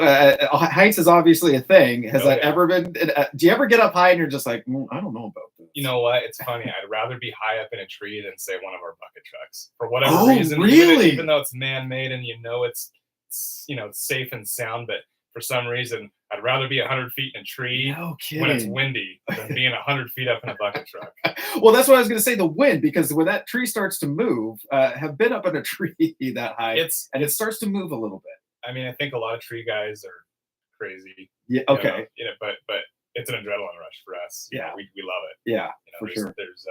Heights is obviously a thing. Has that ever been? Do you ever get up high and you're just like, I don't know about this? You know what? It's funny. I'd rather be high up in a tree than say one of our bucket trucks for whatever reason. Really? Even though it's man-made and it's safe and sound, but for some reason I'd rather be 100 feet in a tree when it's windy than being 100 feet up in a bucket truck. Well, that's what I was going to say. The wind, because when that tree starts to move, have been up in a tree that high, and it starts to move a little bit. I mean, I think a lot of tree guys are crazy. Yeah. Okay. But it's an adrenaline rush for us. Yeah. We love it. Yeah, for there's, sure. There's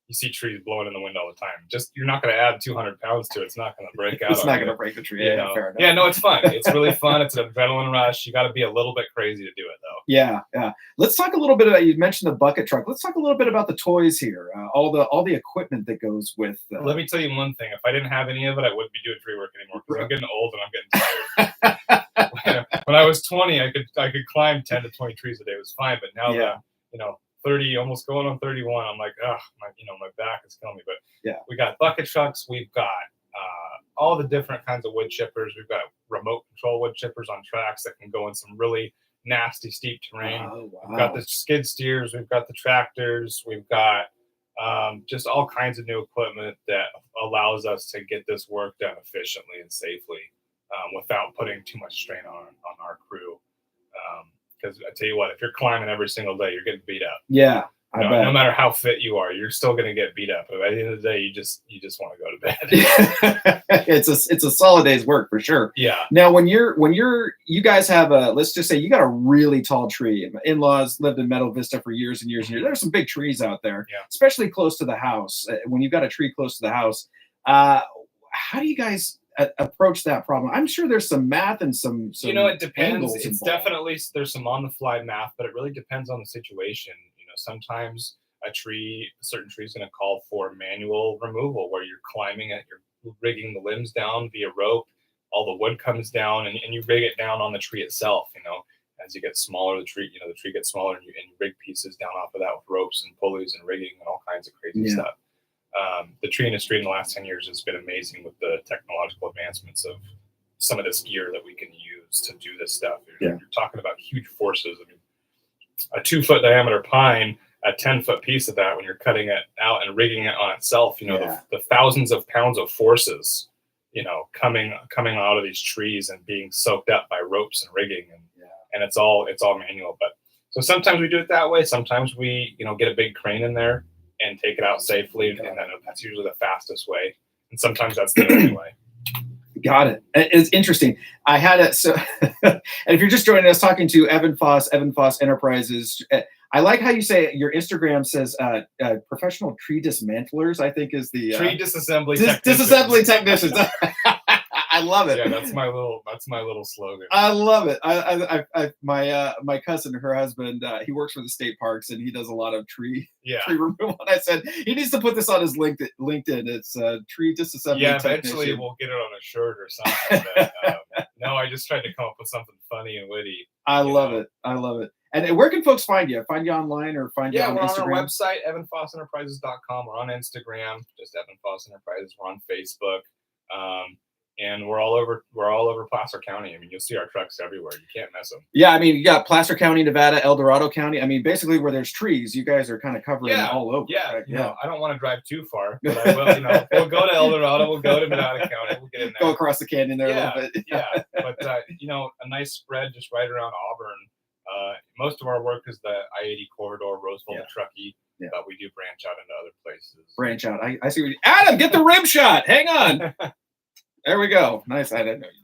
you see trees blowing in the wind all the time. Just you're not going to add 200 pounds to it. It's not going to break out. It's not on going to you, break the tree. you Yeah, know? fair enough. Yeah, no, it's fun. It's really fun. It's an adrenaline rush. You got to be a little bit crazy to do it, though. Yeah, yeah. Let's talk a little bit about. You mentioned the bucket truck. Let's talk a little bit about the toys here. All the equipment that goes with. Let me tell you one thing. If I didn't have any of it, I wouldn't be doing tree work anymore because I'm getting old and I'm getting tired. When I was 20, I could climb 10 to 20 trees a day. It was fine. But now that 30, almost going on 31, I'm like, my back is killing me. But yeah, we got bucket trucks. We've got all the different kinds of wood chippers. We've got remote control wood chippers on tracks that can go in some really nasty, steep terrain. Oh, wow. We've got the skid steers. We've got the tractors. We've got just all kinds of new equipment that allows us to get this work done efficiently and safely without putting too much strain on our crew. Because I tell you what, if you're climbing every single day, you're getting beat up. Yeah, No matter how fit you are, you're still going to get beat up. But at the end of the day, you just want to go to bed. It's a solid day's work for sure. Yeah. Now, when you guys have let's just say you got a really tall tree. My in-laws lived in Meadow Vista for years and years and years. There's some big trees out there, especially close to the house. When you've got a tree close to the house, how do you guys approach that problem? I'm sure there's some math and some it depends. It's involved. definitely, there's some on the fly math, but it really depends on the situation. Sometimes a certain tree is going to call for manual removal where you're climbing it, you're rigging the limbs down via rope, all the wood comes down and you rig it down on the tree itself. As you get smaller, the tree gets smaller and you rig pieces down off of that with ropes and pulleys and rigging and all kinds of crazy stuff. The tree industry in the last 10 years has been amazing with the technological advancements of some of this gear that we can use to do this stuff. You're talking about huge forces. I mean, a 2-foot diameter pine, a 10-foot piece of that, when you're cutting it out and rigging it on itself, the thousands of pounds of forces, coming out of these trees and being soaked up by ropes and rigging, and it's all manual. But so sometimes we do it that way. Sometimes we, get a big crane in there and take it out safely, and then that's usually the fastest way. And sometimes that's the only way. Got it. It's interesting. I had it. So, and if you're just joining us, talking to Evan Foss Enterprises. I like how you say your Instagram says professional tree dismantlers. I think is the tree disassembly technicians. I love it. Yeah, that's my little slogan. I love it. My cousin, her husband, he works for the state parks and he does a lot of tree removal. And I said he needs to put this on his LinkedIn. It's tree disassembly. Yeah, eventually we'll get it on a shirt or something. But, no, I just tried to come up with something funny and witty. I love it. And where can folks find you? Find you online or find you on Instagram? We're on our website, evanfossenterprises.com. We're on Instagram, just Evan Foss Enterprises. We're on Facebook. And we're all over Placer County. I mean, you'll see our trucks everywhere. You can't miss them. Yeah, I mean, you got Placer County, Nevada, El Dorado County. I mean, basically where there's trees, you guys are kind of covering all over. Yeah, right? I don't want to drive too far, but I will. We'll go to El Dorado. We'll go to Nevada County. We'll get in there. Go across the canyon there a little bit. But a nice spread just right around Auburn. Most of our work is the I-80 corridor, Roseville to Truckee. Yeah. But we do branch out into other places. Branch out. I see. Adam, get the rim shot. Hang on. There we go. Nice. I didn't know you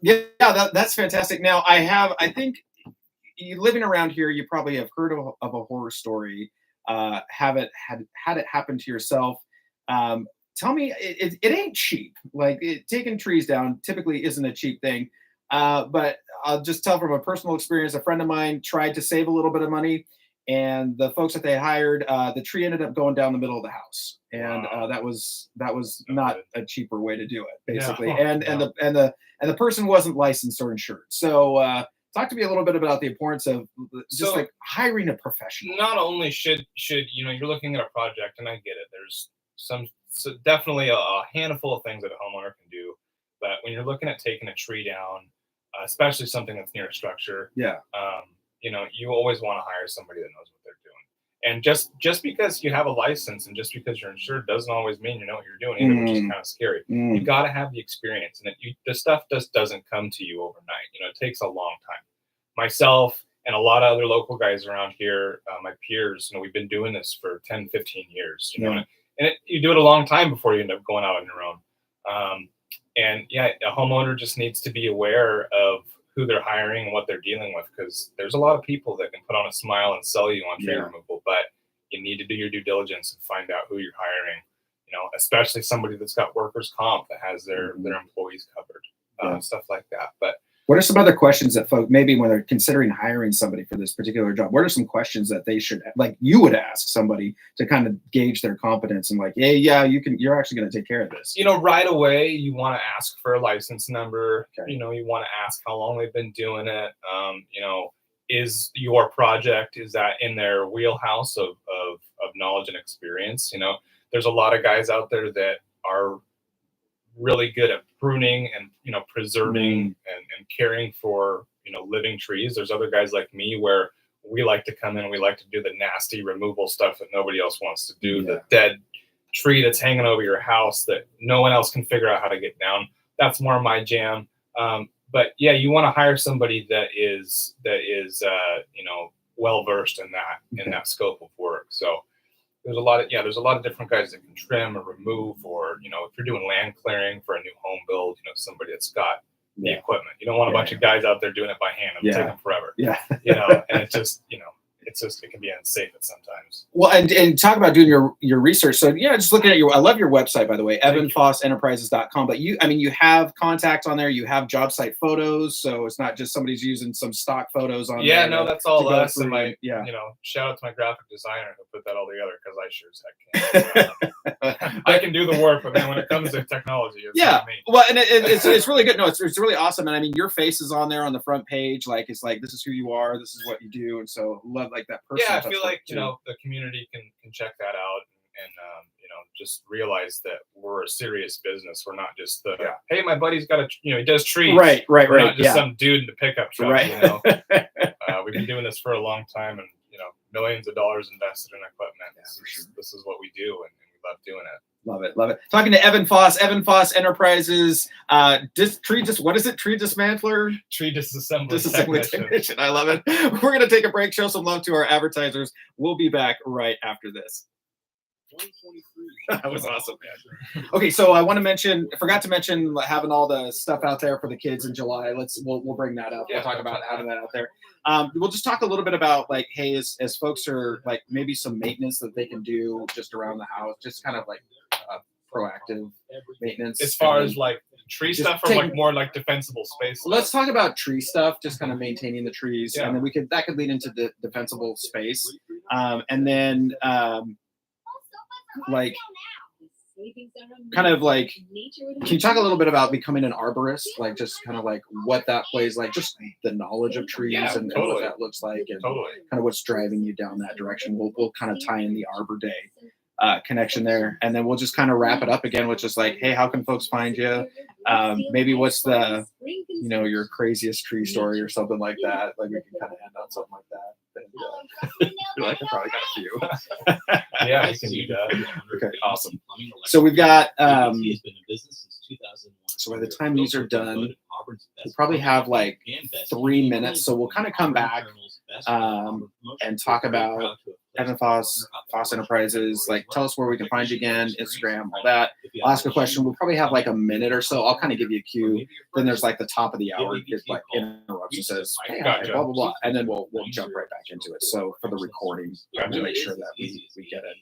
did that. That's fantastic. Now I think you living around here, you probably have heard of a horror story. Had it happen to yourself. Tell me, it ain't cheap. Like taking trees down typically isn't a cheap thing. But I'll just tell from a personal experience, a friend of mine tried to save a little bit of money. And the folks that they hired, the tree ended up going down the middle of the house, and that was not a cheaper way to do it, basically. And the person wasn't licensed or insured. So talk to me a little bit about the importance of just like hiring a professional. Not only should you're looking at a project, and I get it. There's definitely a handful of things that a homeowner can do, but when you're looking at taking a tree down, especially something that's near a structure, you always want to hire somebody that knows what they're doing. And just because you have a license and just because you're insured doesn't always mean you know what you're doing either, which is kind of scary. You got to have the experience, and the stuff just doesn't come to you overnight. It takes a long time. Myself and a lot of other local guys around here, my peers, we've been doing this for 10, 15 years, and you do it a long time before you end up going out on your own. A homeowner just needs to be aware of who they're hiring and what they're dealing with, because there's a lot of people that can put on a smile and sell you on tree removal, but you need to do your due diligence and find out who you're hiring. You know, especially somebody that's got workers' comp that has their employees covered, stuff like that. But what are some other questions that folks, maybe when they're considering hiring somebody for this particular job, what are some questions that they should, like you would ask somebody to kind of gauge their competence and like, hey, yeah, you're actually going to take care of this? You know, right away, you want to ask for a license number. Okay. You know, you want to ask how long they've been doing it. You know, is your project, is that in their wheelhouse of knowledge and experience? You know, there's a lot of guys out there that are really good at pruning and, you know, preserving and caring for, you know, living trees. There's other guys like me where we like to come in and we like to do the nasty removal stuff that nobody else wants to do. The dead tree that's hanging over your house that no one else can figure out how to get down. That's more my jam. But yeah, you want to hire somebody that is you know, well versed in that scope of work. So there's a lot of different guys that can trim or remove, or, you know, if you're doing land clearing for a new home build, you know, somebody that's got the equipment. You don't want a bunch of guys out there doing it by hand. It'll take them forever. You know, and it's just, you know, it can be unsafe at sometimes. Well, and talk about doing your research. So yeah, just looking at I love your website, by the way, evanfossenterprises.com. But you have contacts on there. You have job site photos, so it's not just somebody's using some stock photos on. Yeah, no, that's all us. And my, you know, shout out to my graphic designer who put that all together, because I sure as heck can't. I can do the work, but then when it comes to technology, it's not me. Well, and it's really good. No, it's really awesome. And I mean, your face is on there on the front page. Like, it's like, this is who you are. This is what you do. And so love like that person. Yeah, I feel like, you know, the community can check that out and you know, just realize that we're a serious business. We're not just the hey, my buddy's got he does trees. Right. We're not just some dude in the pickup truck. Right. You know, we've been doing this for a long time, and, you know, millions of dollars invested in equipment. This is what we do, and we love doing it. Love it, love it. Talking to Evan Foss Enterprises. Tree dismantler, tree disassembly technician. I love it. We're gonna take a break, show some love to our advertisers. We'll be back right after this. That was awesome, man. Okay, so I forgot to mention having all the stuff out there for the kids in July. We'll bring that up. We'll talk about having that out there. We'll just talk a little bit about, like, hey, as folks are like, maybe some maintenance that they can do just around the house, just kind of like proactive maintenance. As far as like tree stuff, or like more like defensible space. Let's talk about tree stuff, just kind of maintaining the trees, and then that could lead into the defensible space, and then like kind of like, can you talk a little bit about becoming an arborist, like just kind of like what that plays, like just the knowledge of trees and what that looks like, and kind of what's driving you down that direction. We'll kind of tie in the Arbor Day connection there, and then we'll just kind of wrap it up again with just like, hey, how can folks find you? Maybe what's the, you know, your craziest tree story or something like that. Like, we can kind of end on something like that. And, I feel like I probably got a few. Yeah, you can do that. Okay, awesome. So we've got so by the time these are done, we'll probably have like 3 minutes. So we'll kind of come back and talk about Evan Foss Enterprises. Like, tell us where we can find you again, Instagram, all that. I'll ask a question. We'll probably have like a minute or so. I'll kind of give you a cue. Then there's like the top of the hour, it like interrupts and says, hey, blah, blah, blah. And then we'll jump right back into it. So for the recording, we'll make sure that we get it.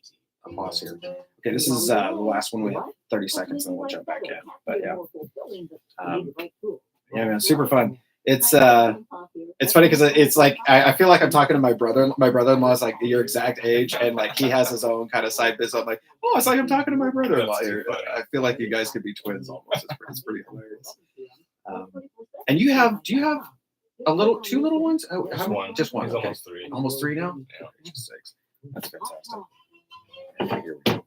A pause here. Okay, this is the last one. We have 30 seconds, and we'll jump back in. But yeah, man, super fun. It's funny because it's like I feel like I'm talking to my brother. My brother-in-law is like your exact age, and like he has his own kind of side business. I'm like, oh, it's like I'm talking to my brother-in-law here. I feel like you guys could be twins almost. It's pretty hilarious. And do you have two little ones? Oh, just one. He's okay. almost 3. Almost 3 now. Yeah, just 6. That's fantastic. Here we go.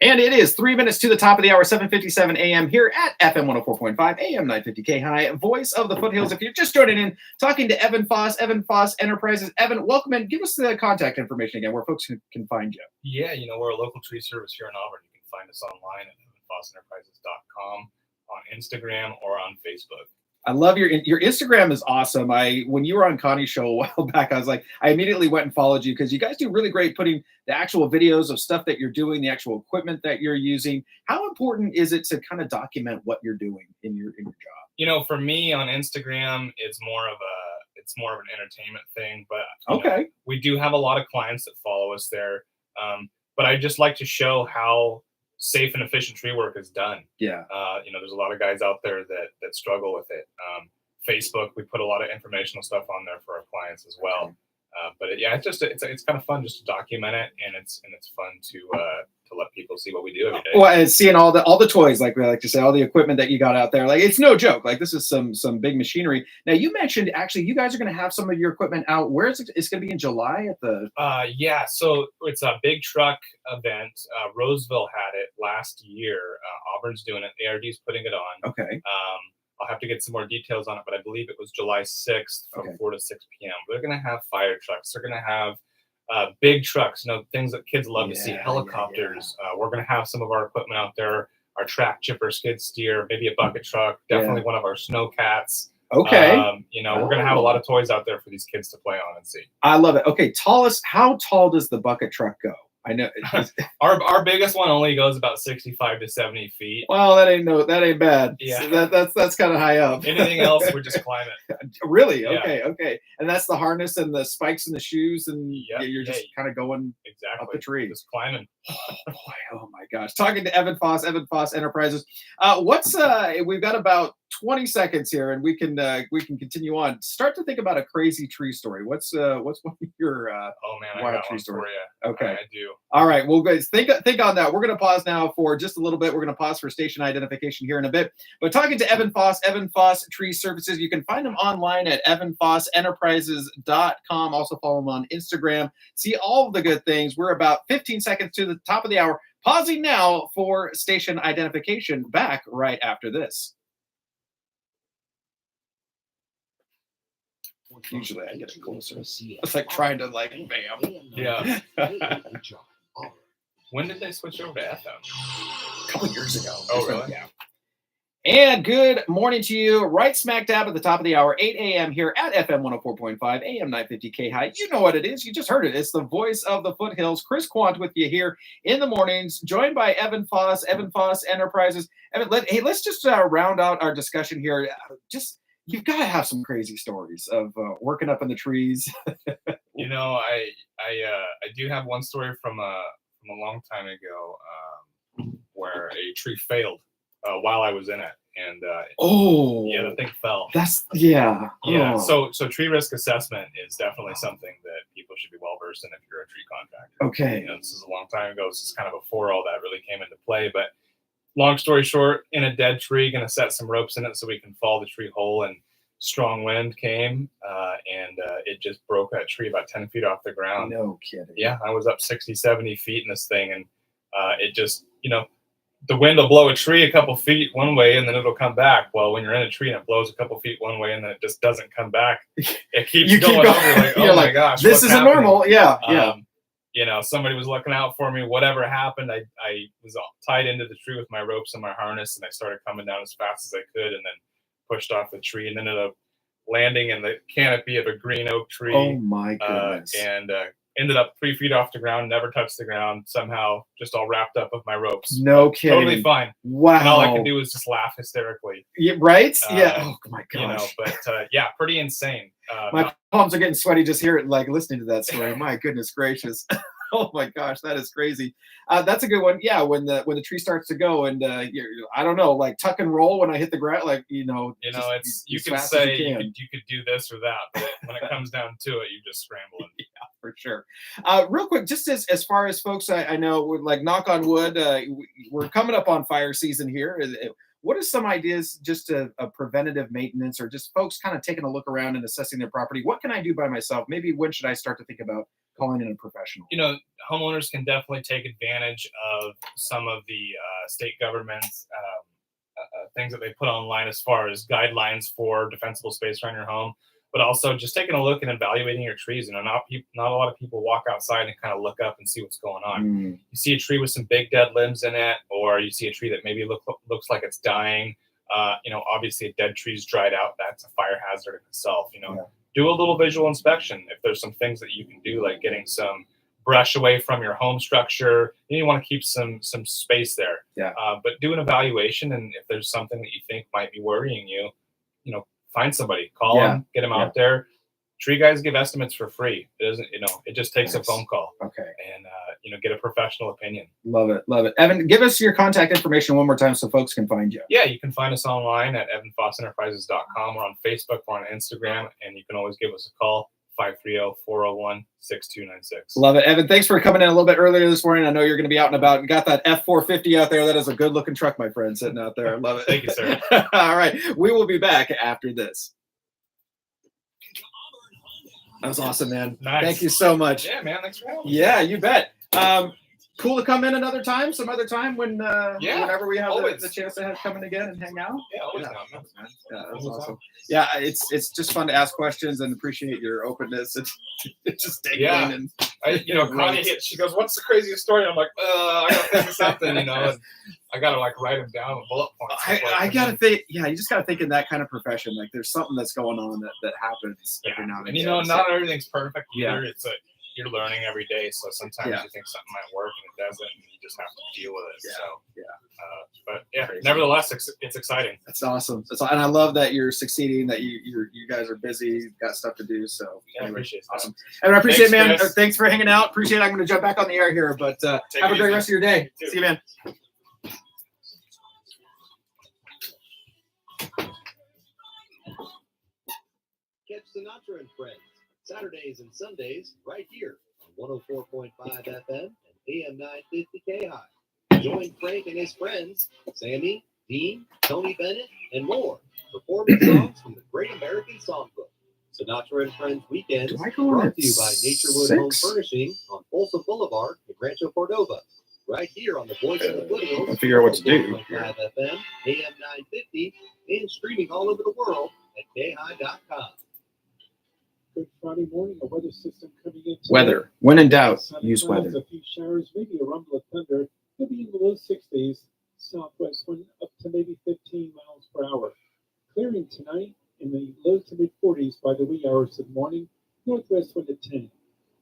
And it is 3 minutes to the top of the hour, 7:57 a.m. here at FM 104.5, AM 950 KAHI, voice of the foothills. If you're just joining in, talking to Evan Foss Enterprises. Evan, welcome, and give us the contact information again, where folks can find you. Yeah, you know, we're a local tree service here in Auburn. You can find us online at evanfossenterprises.com, on Instagram, or on Facebook. I love your Instagram is awesome. When you were on Connie's show a while back, I immediately went and followed you because you guys do really great putting the actual videos of stuff that you're doing, the actual equipment that you're using. How important is it to kind of document what you're doing in your job? You know, for me on Instagram, it's more of an entertainment thing. But you know, we do have a lot of clients that follow us there. But I just like to show how safe and efficient tree work is done. Yeah. You know, there's a lot of guys out there that struggle with it. Facebook, we put a lot of informational stuff on there for our clients as well. But yeah, it's kind of fun just to document it, and it's fun to let people see what we do every day. Well, and seeing all the toys, like we like to say, all the equipment that you got out there, like it's no joke. Like this is some big machinery. Now you mentioned actually you guys are going to have some of your equipment out. Where is it? It's going to be in July at the. Yeah, so it's a big truck event. Roseville had it last year. Auburn's doing it. ARD's putting it on. Okay. I'll have to get some more details on it, but I believe it was July 6th from 4 to 6 p.m. They're going to have fire trucks. They're going to have big trucks, you know, things that kids love to see, helicopters. We're going to have some of our equipment out there, our track chipper, skid steer, maybe a bucket truck, definitely one of our snow cats. Okay. You know, we're going to have a lot of toys out there for these kids to play on and see. I love it. Okay, how tall does the bucket truck go? I know our biggest one only goes about 65 to 70 feet. Well, that ain't bad. Yeah, so that's kind of high up. Anything else, we just climb it. Really? Yeah. Okay. And that's the harness and the spikes and the shoes, and you're just kind of going up the tree, just climbing. Oh boy! Oh my gosh! Talking to Evan Foss Enterprises. We've got about 20 seconds here, and we can continue on. Start to think about a crazy tree story. What's one of your oh man, I wild got tree one story? for you. Okay, I do. All right, well, guys, think on that. We're going to pause now for just a little bit. We're going to pause for station identification here in a bit. But talking to Evan Foss Tree Services, you can find him online at evanfossenterprises.com. Also follow him on Instagram. See all of the good things. We're about 15 seconds to the top of the hour. Pausing now for station identification. Back right after this. Usually I get it closer. It's like trying to bam. Yeah. When did they switch over to FM? A couple years ago. Oh, really? Yeah. And good morning to you. Right smack dab at the top of the hour, 8 a.m. here at FM 104.5, AM 950 KAHI. You know what it is. You just heard it. It's the voice of the foothills. Chris Quant with you here in the mornings, joined by Evan Foss Enterprises. Evan, let's just round out our discussion here. You've got to have some crazy stories of working up in the trees. You know, I do have one story from a long time ago where a tree failed while I was in it, and the thing fell. Yeah. So tree risk assessment is definitely something that people should be well versed in if you're a tree contractor. Okay. You know, this is a long time ago. This is kind of before all that really came into play, but. Long story short, in a dead tree, going to set some ropes in it so we can fall the tree whole. And strong wind came, and it just broke that tree about 10 feet off the ground. No kidding. Yeah, I was up 60, 70 feet in this thing, and it just, the wind will blow a tree a couple feet one way, and then it'll come back. Well, when you're in a tree and it blows a couple feet one way, and then it just doesn't come back, it keeps going over. You're my gosh, this isn't normal. Yeah. Somebody was looking out for me. Whatever happened, I was all tied into the tree with my ropes and my harness, and I started coming down as fast as I could, and then pushed off the tree, and ended up landing in the canopy of a green oak tree. Oh my goodness! And ended up 3 feet off the ground, never touched the ground. Somehow, just all wrapped up with my ropes. No kidding. Totally fine. Wow. And all I could do was just laugh hysterically. Yeah, right? Oh my gosh. Pretty insane. My palms are getting sweaty just hearing listening to that story. My goodness gracious. Oh my gosh, that is crazy. That's a good one. Yeah, when the tree starts to go, and I don't know, tuck and roll when I hit the ground, you can say you could do this or that, but when it comes down to it, you just scramble. Yeah, for sure. Real quick, just as far as folks, I know, knock on wood, we're coming up on fire season here. What are some ideas just a preventative maintenance, or just folks kind of taking a look around and assessing their property? What can I do by myself? Maybe when should I start to think about calling in a professional? Homeowners can definitely take advantage of some of the state government's things that they put online as far as guidelines for defensible space around your home, but also just taking a look and evaluating your trees. Not a lot of people walk outside and kind of look up and see what's going on. You see a tree with some big dead limbs in it, or you see a tree that maybe looks like it's dying. Obviously a dead tree's dried out. That's a fire hazard in itself. Do a little visual inspection. If there's some things that you can do, like getting some brush away from your home structure, you want to keep some space there. Yeah. But do an evaluation, and if there's something that you think might be worrying you, find somebody, call Yeah. them, get them out there. Tree guys give estimates for free. It doesn't, it just takes a phone call. Okay. And, get a professional opinion. Love it. Love it. Evan, give us your contact information one more time so folks can find you. Yeah, you can find us online at evanfossenterprises.com. We're on Facebook, we're on Instagram, and you can always give us a call, 530-401-6296. Love it. Evan, thanks for coming in a little bit earlier this morning. I know you're going to be out and about. You got that F450 out there. That is a good looking truck, my friend, sitting out there. Love it. Thank you, sir. All right. We will be back after this. That was awesome, man. Nice. Thank you so much. Yeah, man. Thanks for having me. Yeah, you bet. Cool to come in another time, some other time whenever we have the chance to come in again and hang out. Yeah, always Yeah. down. Yeah, that's awesome. Yeah, it's just fun to ask questions and appreciate your openness and just digging in. Connie hit. She goes, "What's the craziest story?" I'm like, I gotta think of something, and I gotta write them down with bullet points. I gotta think. Yeah, you just gotta think in that kind of profession. Like, there's something that's going on that happens every now and And again. not everything's perfect either. Yeah. It's you're learning every day, so sometimes Yeah. you think something might work and it doesn't, and you just have to deal with it. Yeah. So Yeah. But yeah, nevertheless, it's exciting. That's awesome. And I love that you're succeeding. That you guys are busy, got stuff to do. So Yeah, I appreciate that. awesome. And I appreciate, Thanks, man. Chris. Thanks for hanging out. Appreciate it. I'm going to jump back on the air here, but have it a great easy. rest of your day. You too. See you, man. Catch Sinatra and Friends Saturdays and Sundays right here on 104.5 FM and AM 950 KAHI. Join Frank and his friends, Sammy, Dean, Tony Bennett, and more, performing songs from the Great American Songbook. Sinatra and Friends Weekends Do I go on brought at to you by Naturewood Home 6? Furnishing on Folsom Boulevard in Rancho Cordova. Right here on the Voice of the Foothills. I'll figure out what to do. 104.5 FM, AM 950, and streaming all over the world at KAHI.com. Good Friday morning, a weather system coming in. Weather. When in doubt, Sunny use clouds, weather. A few showers, maybe a rumble of thunder. Could be in the low 60s. Southwest wind up to maybe 15 miles per hour. Clearing tonight in the low to mid 40s by the wee hours of the morning. Northwest wind at 10.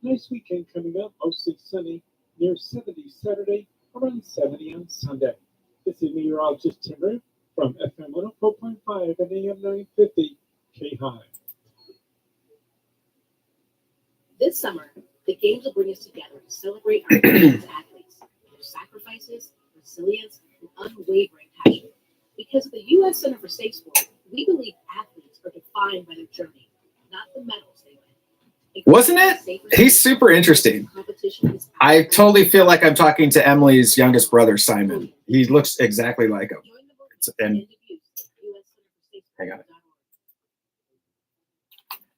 Nice weekend coming up, mostly sunny. Near 70 Saturday, around 70 on Sunday. This is meteorologist Tim Root from FM 104.5 and AM 950 KAHI. This summer, the games will bring us together to celebrate our nation's athletes, their sacrifices, resilience, and unwavering passion. Because at the U.S. Center for Safe Sport, we believe athletes are defined by their journey, not the medals they win. Wasn't it? He's super interesting. I totally feel like I'm talking to Emily's youngest brother, Simon. He looks exactly like him. And hang on.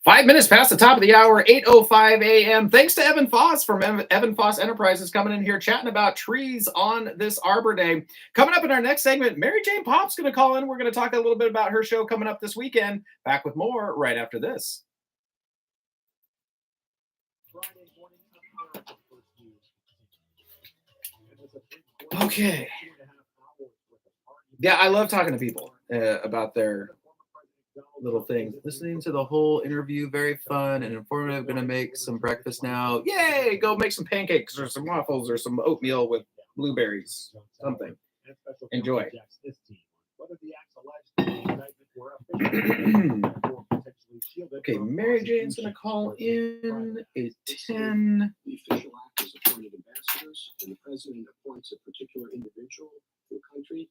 5 minutes past the top of the hour, 8:05 a.m. Thanks to Evan Foss from Evan Foss Enterprises coming in here chatting about trees on this Arbor Day. Coming up in our next segment, Mary Jane Pop's going to call in. We're going to talk a little bit about her show coming up this weekend. Back with more right after this. Okay. Yeah, I love talking to people about their little things. Listening to the whole interview, very fun and informative. Going to make some breakfast now. Yay! Go make some pancakes or some waffles or some oatmeal with blueberries. Something. Enjoy. Okay, Mary Jane's going to call in at 10. The official act is appointed ambassadors, and the president appoints a particular individual to the country,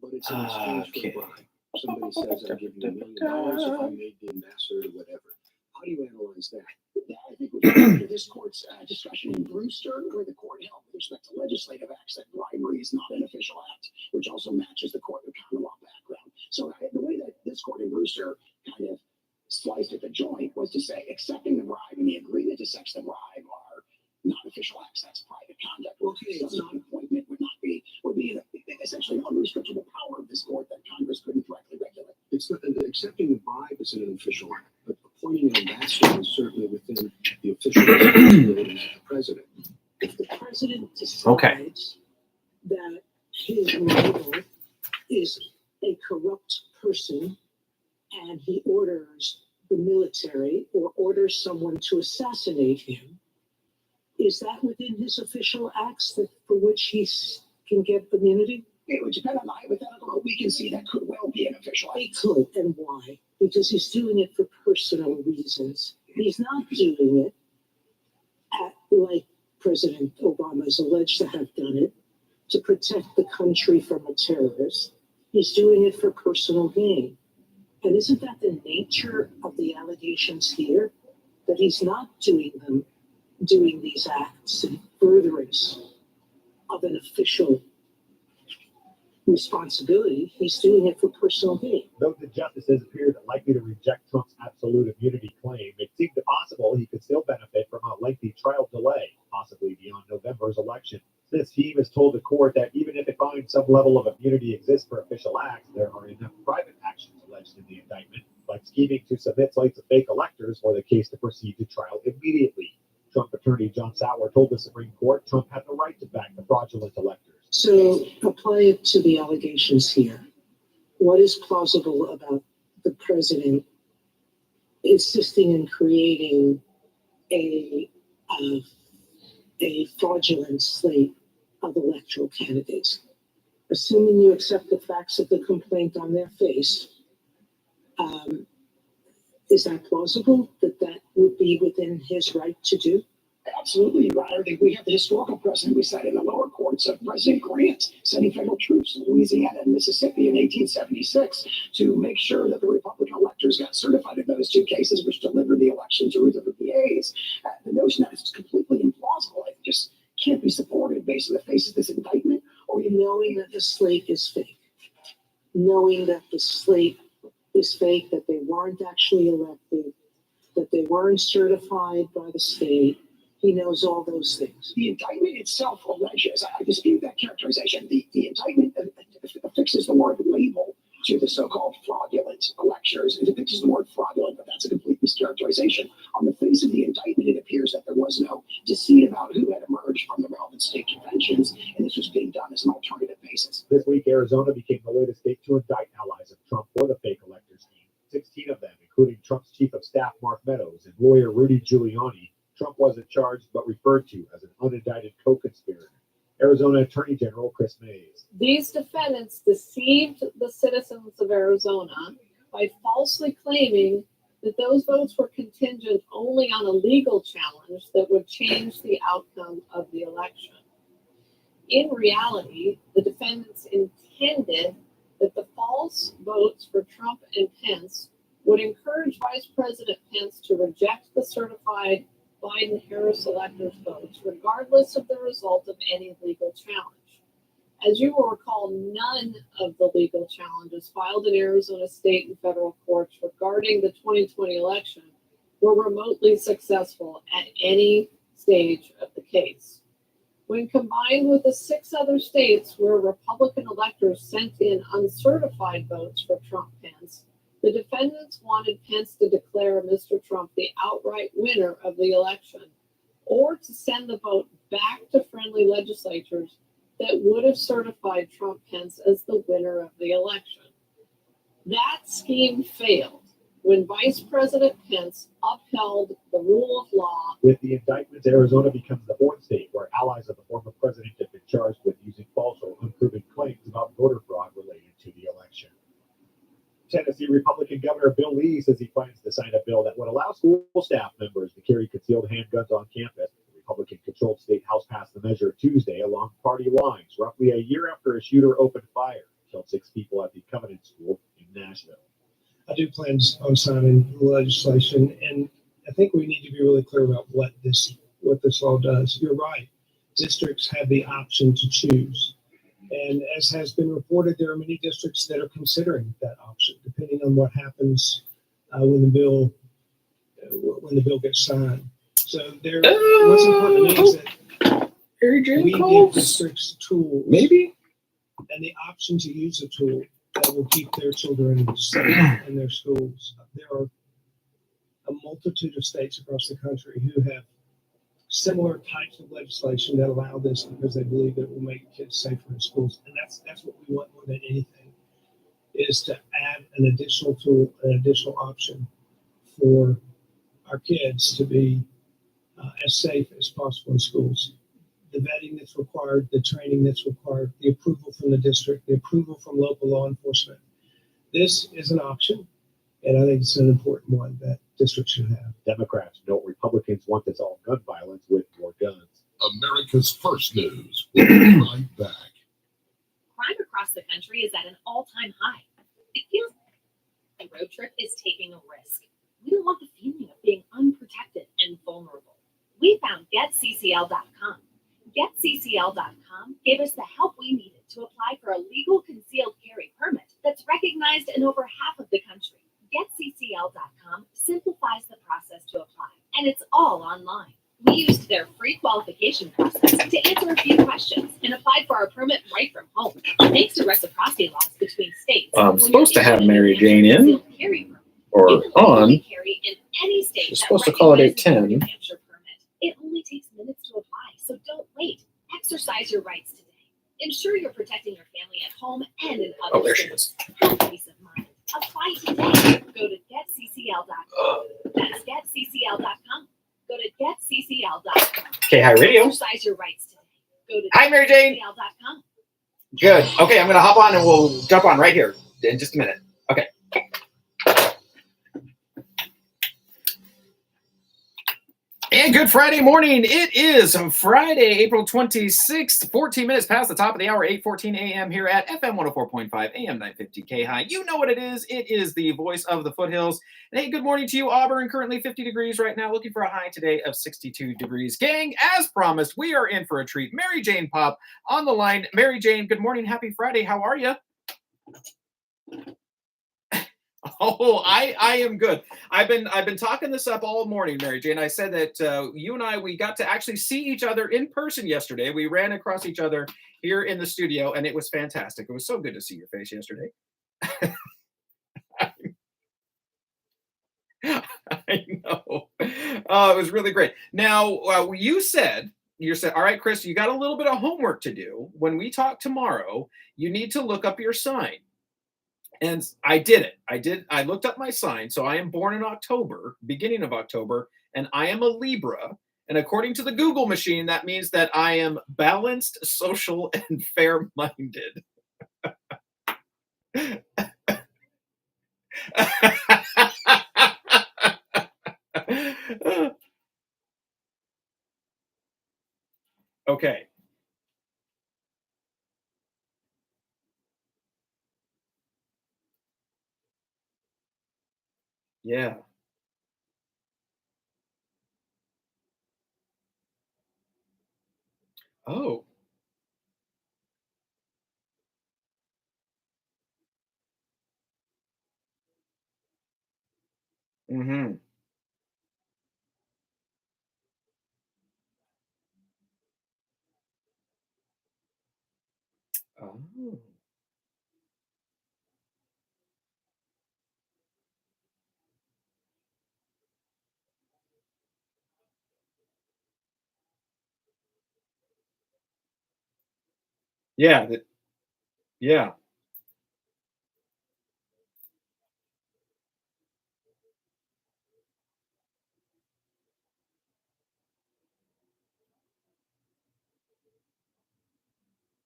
but it's in exchange for a bribe. Somebody says, "I'll give you $1 million if I made the ambassador," or whatever. How do you analyze that? I think we go to this court's discussion in Brewster, where the court held with respect to legislative acts that bribery is not an official act, which also matches the court of common law background. So the way that this court in Brewster kind of sliced at the joint was to say accepting the bribe and the agreement to sex the bribe are not official acts. That's private conduct. Okay, so non-appointment would be essentially an unrestricted power of this court that Congress couldn't directly regulate. It's not, accepting the bribe isn't an official act, but appointing an ambassador is certainly within the official responsibilities of the president. If the president decides that his rival is a corrupt person and he orders the military or orders someone to assassinate him, is that within his official acts that for which he can get immunity? It would depend on the hypothetical, but we can see that could well be an official act. It could, and why? because he's doing it for personal reasons. He's not doing it like President Obama is alleged to have done it to protect the country from a terrorist. He's doing it for personal gain. And isn't that the nature of the allegations here? That he's not doing these acts in furtherance of an official responsibility. He's doing it for personal gain. Though the justices appeared likely to reject Trump's absolute immunity claim, it seemed possible he could still benefit from a lengthy trial delay, possibly beyond November's election. This team has told the court that even if it finds some level of immunity exists for official acts, there are enough private actions alleged in the indictment, like scheming to submit slates of fake electors, for the case to proceed to trial immediately. Trump attorney John Sauer told the Supreme Court Trump had the right to back the fraudulent electors. So apply it to the allegations here. What is plausible about the president insisting in creating a fraudulent slate of electoral candidates? Assuming you accept the facts of the complaint on their face, is that plausible that that would be within his right to do? Absolutely, Your Honor. We have the historical precedent we cited in the lower courts of President Grant sending federal troops to Louisiana and Mississippi in 1876 to make sure that the Republican electors got certified in those two cases, which delivered the election to the VAs. The notion that it's completely implausible, it just can't be supported based on the face of this indictment. Or knowing that the slate is fake, knowing that the slate is fake, that they weren't actually elected, that they weren't certified by the state. He knows all those things. The indictment itself alleges, I dispute that characterization, the indictment affixes the word label to the so-called fraudulent electors. It affixes the word fraudulent, but that's a complete mischaracterization. On the face of the indictment, it appears that there was no deceit about who had emerged from the relevant state conventions, and this was being done as an alternative basis. This week, Arizona became the latest state to indict allies of Trump for the fake elector scheme. 16 of them, including Trump's chief of staff, Mark Meadows, and lawyer Rudy Giuliani. Trump wasn't charged, but referred to as an unindicted co-conspirator. Arizona Attorney General Chris Mays. These defendants deceived the citizens of Arizona by falsely claiming that those votes were contingent only on a legal challenge that would change the outcome of the election. In reality, the defendants intended that the false votes for Trump and Pence would encourage Vice President Pence to reject the certified Biden-Harris electors' votes, regardless of the result of any legal challenge. As you will recall, none of the legal challenges filed in Arizona state and federal courts regarding the 2020 election were remotely successful at any stage of the case. When combined with the 6 other states where Republican electors sent in uncertified votes for Trump-Pence, the defendants wanted Pence to declare Mr. Trump the outright winner of the election, or to send the vote back to friendly legislatures that would have certified Trump-Pence as the winner of the election. That scheme failed when Vice President Pence upheld the rule of law. With the indictments, Arizona becomes the 4th state where allies of the former president have been charged with using false or unproven claims about voter fraud related to the election. Tennessee Republican Governor Bill Lee says he plans to sign a bill that would allow school staff members to carry concealed handguns on campus. The Republican-controlled state house passed the measure Tuesday along party lines, roughly a year after a shooter opened fire, killed 6 people at the Covenant School in Nashville. I do plan on signing legislation, and I think we need to be really clear about what this law does. You're right. Districts have the option to choose. And as has been reported, there are many districts that are considering that option, depending on what happens when the bill gets signed. So what's important to me is that we give districts tools, and the option to use a tool that will keep their children safe in their schools. There are a multitude of states across the country who have similar types of legislation that allow this because they believe that it will make kids safer in schools. And that's what we want more than anything, is to add an additional tool, an additional option for our kids to be as safe as possible in schools. The vetting that's required, the training that's required, the approval from the district, the approval from local law enforcement. This is an option, And I think it's an important one that districts should have. Democrats note Republicans want this all gun violence with more guns. America's First News. We'll be right back. Crime across the country is at an all-time high. It feels like the road trip is taking a risk. We don't want the feeling of being unprotected and vulnerable. We found GetCCL.com. GetCCL.com gave us the help we needed to apply for a legal concealed carry permit that's recognized in over half of the country. GetCCL.com simplifies the process to apply, and it's all online. We used their free qualification process to answer a few questions and applied for our permit right from home. Thanks to reciprocity laws between states. I'm supposed to have Mary Jane in or on. Carry in any state She's supposed to call it 8:10. It only takes minutes to apply, so don't wait. Exercise your rights today. Ensure you're protecting your family at home and in other Oh, there she states. Have peace of mind. Apply today. Go to getccl.com. That's getccl.com. Go to getccl.com. KAHI Radio. Exercise your rights today. Go to Hi, Mary Jane. getccl.com. Good. Okay, I'm going to hop on and we'll jump on right here in just a minute. Okay. And good Friday morning. It is Friday, April 26th, 14 minutes past the top of the hour, 8:14 a.m. here at FM 104.5, AM 950 KAHI. You know what it is. It is the voice of the foothills. And hey, good morning to you, Auburn. Currently 50 degrees right now, looking for a high today of 62 degrees. Gang, as promised, we are in for a treat. Mary Jane Pop on the line. Mary Jane, good morning. Happy Friday. How are you? Oh, I am good. I've been talking this up all morning, Mary Jane. I said that you and I, we got to actually see each other in person yesterday. We ran across each other here in the studio, and it was fantastic. It was so good to see your face yesterday. I know. It was really great. Now, you said, all right, Chris, you got a little bit of homework to do. When we talk tomorrow, you need to look up your sign. And I did it. I looked up my sign. So I am born in October, beginning of October, and I am a Libra. And according to the Google machine, that means that I am balanced, social, and fair-minded. Okay. Yeah. Oh. Mm-hmm. Oh. Yeah. Yeah.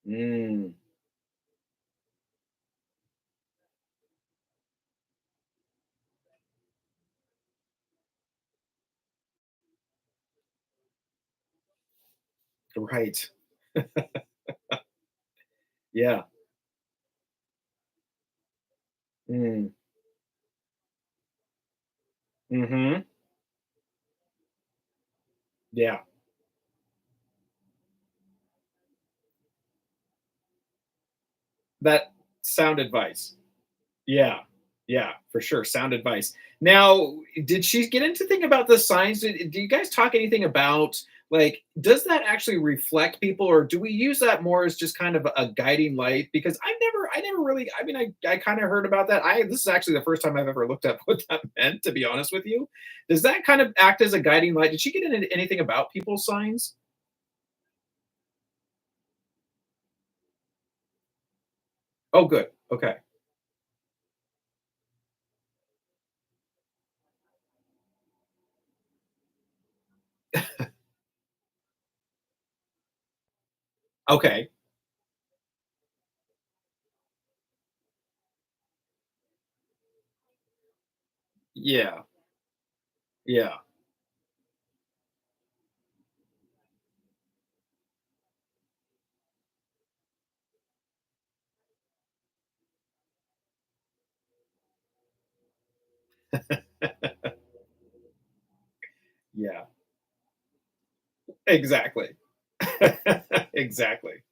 Mm. Right. Yeah. Mm. Mm-hmm. Yeah. That sound advice. Yeah. Yeah, for sure. Sound advice. Now, did she get into thing about the signs? Do you guys talk anything about, like, does that actually reflect people, or do we use that more as just kind of a guiding light? Because I never really, I mean, I kind of heard about that. This is actually the first time I've ever looked up what that meant, to be honest with you. Does that kind of act as a guiding light? Did she get into anything about people's signs? Oh, good. Okay. Okay. Yeah. Yeah. Yeah. Exactly. Exactly.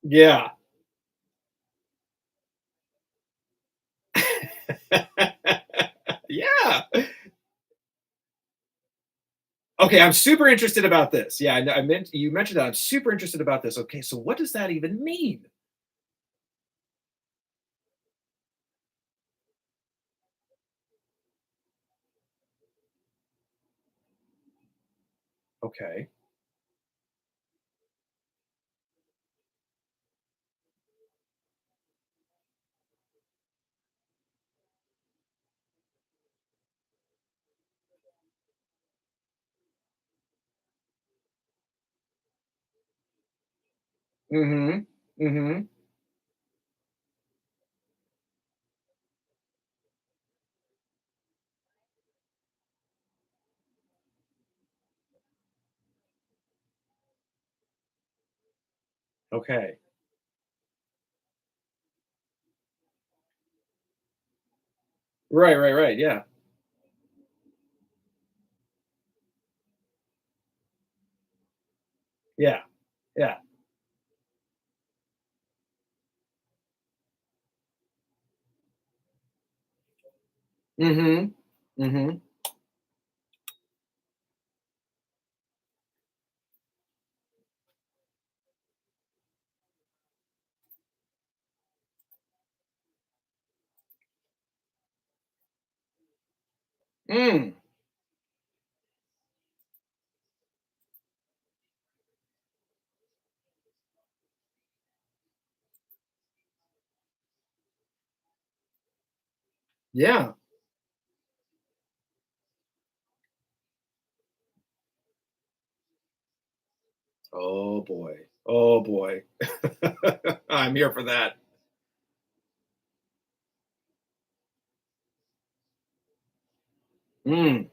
Yeah. Yeah. Okay, I'm super interested about this. Yeah, I meant you mentioned that. I'm super interested about this. Okay, so what does that even mean? Okay. Mhm. Mhm. Okay. Right, right, right. Yeah. Yeah. Yeah. Mhm. Mhm. Mm. Yeah. Oh boy. Oh boy. I'm here for that. Mm.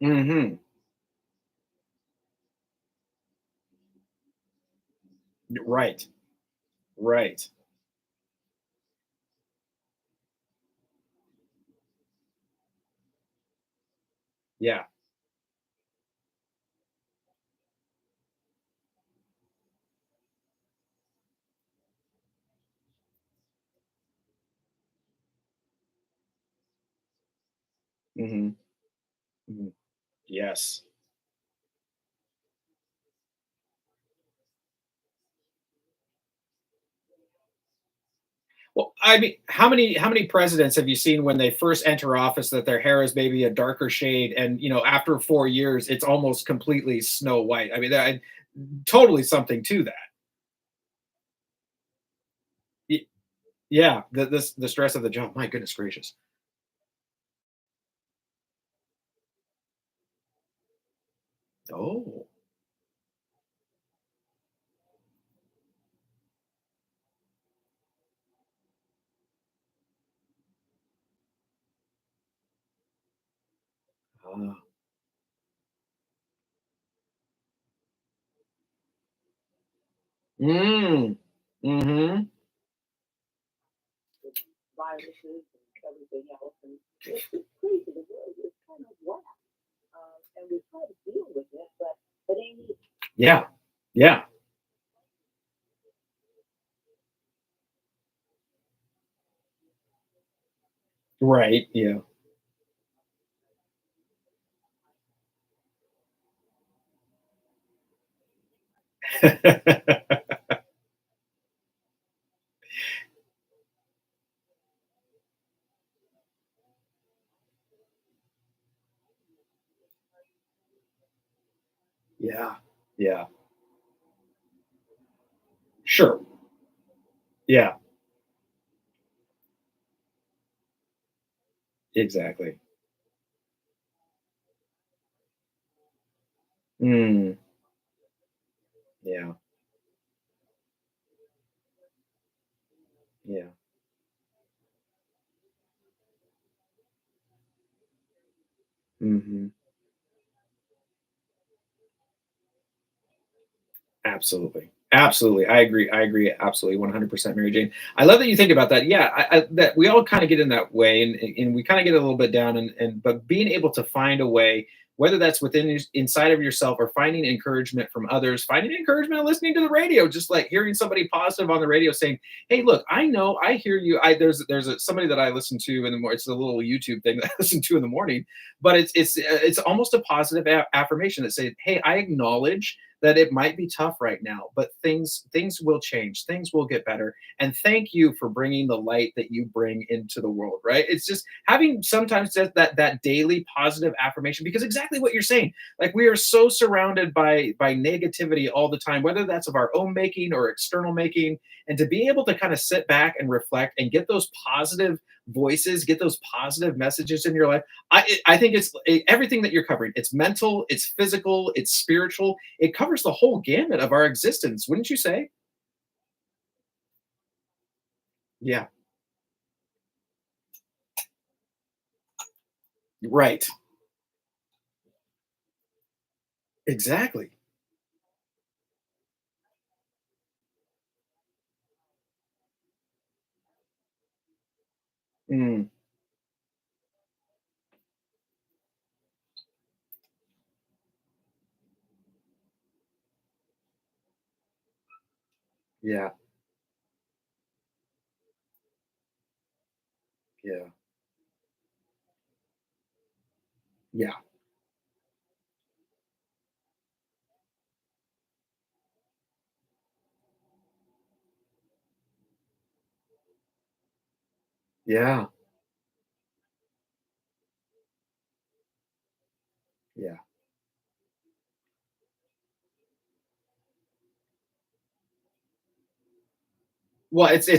Mhm. Right. Right. Yeah. Mhm. Mhm. Yes. Well, I mean, how many presidents have you seen when they first enter office that their hair is maybe a darker shade, and after 4 years it's almost completely snow white? I mean, that totally something to that. Y- Yeah, the stress of the job. My goodness gracious. Oh. Ah. Mm. Mhm. Viruses and everything else. And it's crazy. The world is kind of whack. And we try to deal with it, but it ain't easy. Yeah. Yeah. Right. Yeah. Yeah. Yeah. Sure. Yeah. Exactly. Mm. Yeah. Yeah. Hmm. Absolutely. Absolutely. I agree. I agree. Absolutely. 100%, Mary Jane. I love that you think about that. Yeah. That we all kind of get in that way, and we kind of get a little bit down, but being able to find a way, whether that's inside of yourself, or finding encouragement from others, finding encouragement, listening to the radio, just like hearing somebody positive on the radio saying, "Hey, look, I know, I hear you." Somebody that I listen to in the morning. It's a little YouTube thing that I listen to in the morning, but it's almost a positive affirmation that says, "Hey, I acknowledge that it might be tough right now, but things will change, things will get better, and thank you for bringing the light that you bring into the world." Right? It's just having sometimes that daily positive affirmation, because exactly what you're saying, like, we are so surrounded by negativity all the time, whether that's of our own making or external making, and to be able to kind of sit back and reflect and get those positive voices, get those positive messages in your life. I think it's everything that you're covering. It's mental, it's physical, it's spiritual. It covers the whole gamut of our existence, wouldn't you say? Yeah. Right. Exactly. Mm, yeah. Yeah. Yeah. Yeah. Yeah. Well, it's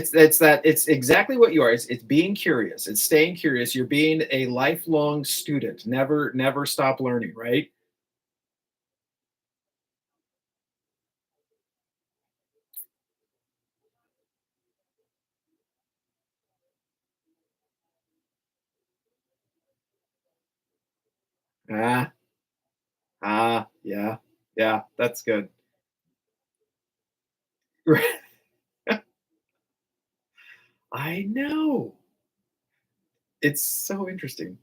exactly what you are. It's being curious. It's staying curious. You're being a lifelong student. Never stop learning, right? Ah, yeah. Yeah, that's good. I know. It's so interesting.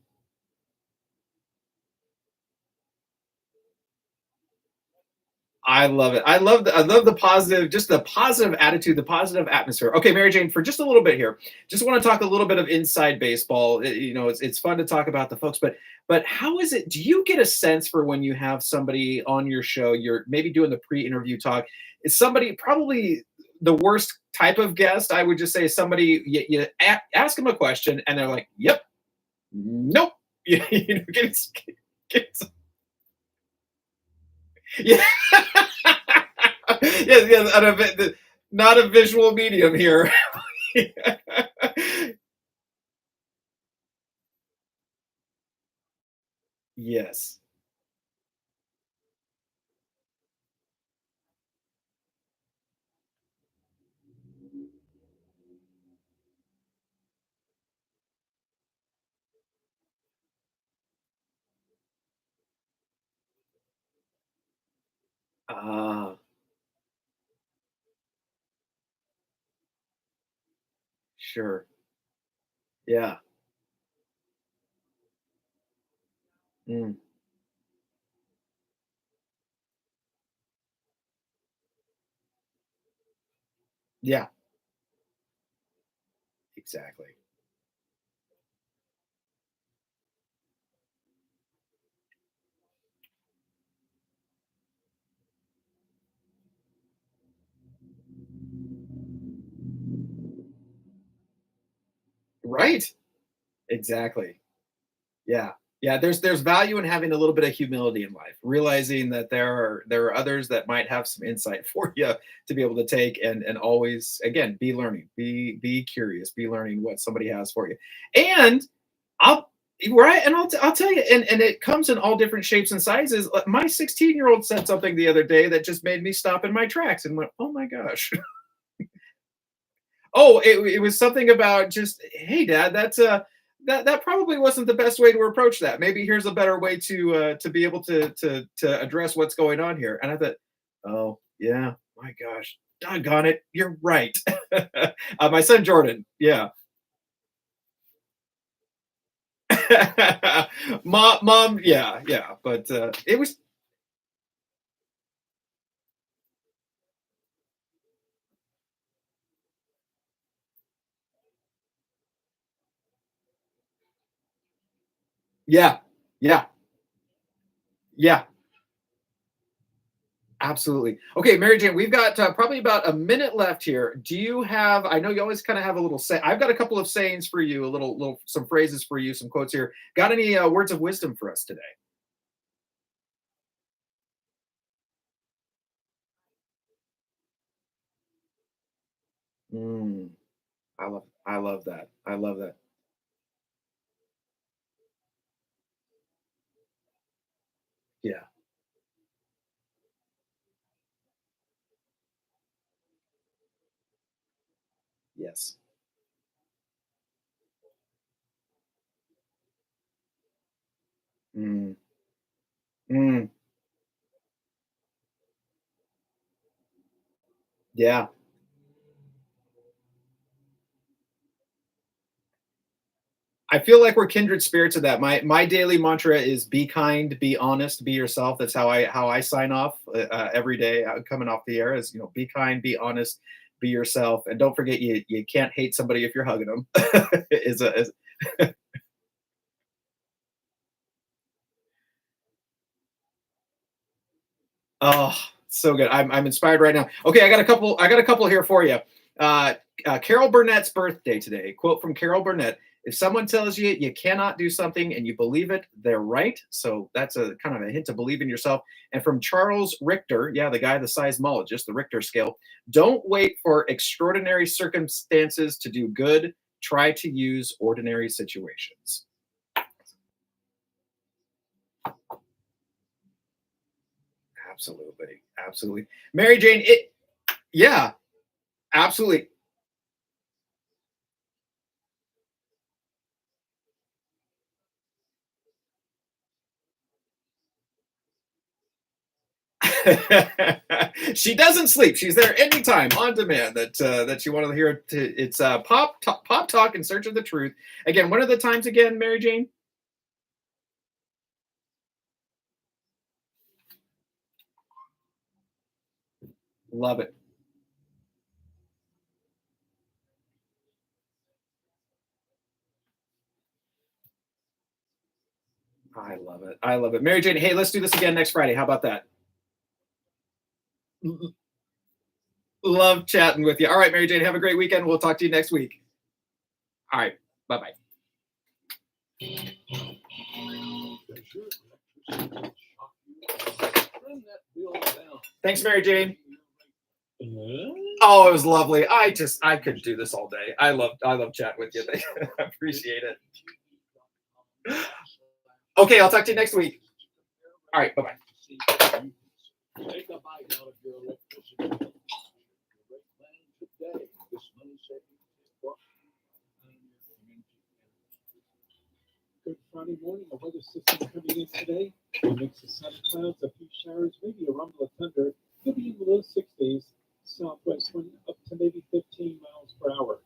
I love it. I love the positive, just the positive attitude, the positive atmosphere. Okay, Mary Jane, for just a little bit here, just want to talk a little bit of inside baseball. It's fun to talk about the folks, but how is it? Do you get a sense for when you have somebody on your show? You're maybe doing the pre-interview talk. Is somebody probably the worst type of guest? I would just say somebody ask them a question and they're like, "Yep, nope." Get, yeah. Yes, yes, not a visual medium here. Yes. Ah, sure. Yeah. Mm, yeah, exactly. Right. Exactly. Yeah. Yeah, there's value in having a little bit of humility in life, realizing that there are others that might have some insight for you to be able to take, and always, again, be learning, be curious, be learning what somebody has for you. And I'll Right, and I'll tell you, and it comes in all different shapes and sizes. My 16-year-old said something the other day that just made me stop in my tracks and went, "Oh my gosh!" Oh, it was something about just, "Hey, Dad, that probably wasn't the best way to approach that. Maybe here's a better way to be able to address what's going on here." And I thought, "Oh yeah, my gosh, doggone it, you're right." My son Jordan, yeah. Mom, yeah, yeah, but it was, yeah, yeah, yeah, absolutely. Okay, Mary Jane, we've got probably about a minute left here. Do you have? I know you always kind of have a little say. I've got a couple of sayings for you, a little some phrases for you, some quotes here. Got any words of wisdom for us today? Mm, I love that. I love that. Yeah. Yes. Mm, mm, yeah. I feel like we're kindred spirits of that. My daily mantra is be kind, be honest, be yourself. That's how I sign off every day coming off the air is, be kind, be honest, be yourself, and don't forget you can't hate somebody if you're hugging them. is Oh, so good. I'm inspired right now. Okay, I got a couple here for you. Uh, Carol Burnett's birthday today. Quote from Carol Burnett: "If someone tells you you cannot do something and you believe it, they're right." So that's a kind of a hint to believe in yourself. And from Charles Richter, yeah, the guy, the seismologist, the Richter scale. "Don't wait for extraordinary circumstances to do good. Try to use ordinary situations." Absolutely, absolutely. Mary Jane, yeah, absolutely. She doesn't sleep. She's there anytime on demand that you want to hear. It's pop talk in search of the truth. Again, what are the times again, Mary Jane? Love it. I love it. I love it. Mary Jane, hey, let's do this again next Friday. How about that? Love chatting with you. All right, Mary Jane, have a great weekend. We'll talk to you next week. All right. Bye bye. Thanks, Mary Jane. Oh, it was lovely. I could do this all day. I love chatting with you. I appreciate it. Okay, I'll talk to you next week. All right, bye-bye. Take a bite out of your electricity. Great plan today. This money saving is brought to you by Community. Good Friday morning. A weather system coming in today. A mix of sun and clouds, a few showers, maybe a rumble of thunder. Could be in the low 60s. Southwest wind up to maybe 15 miles per hour.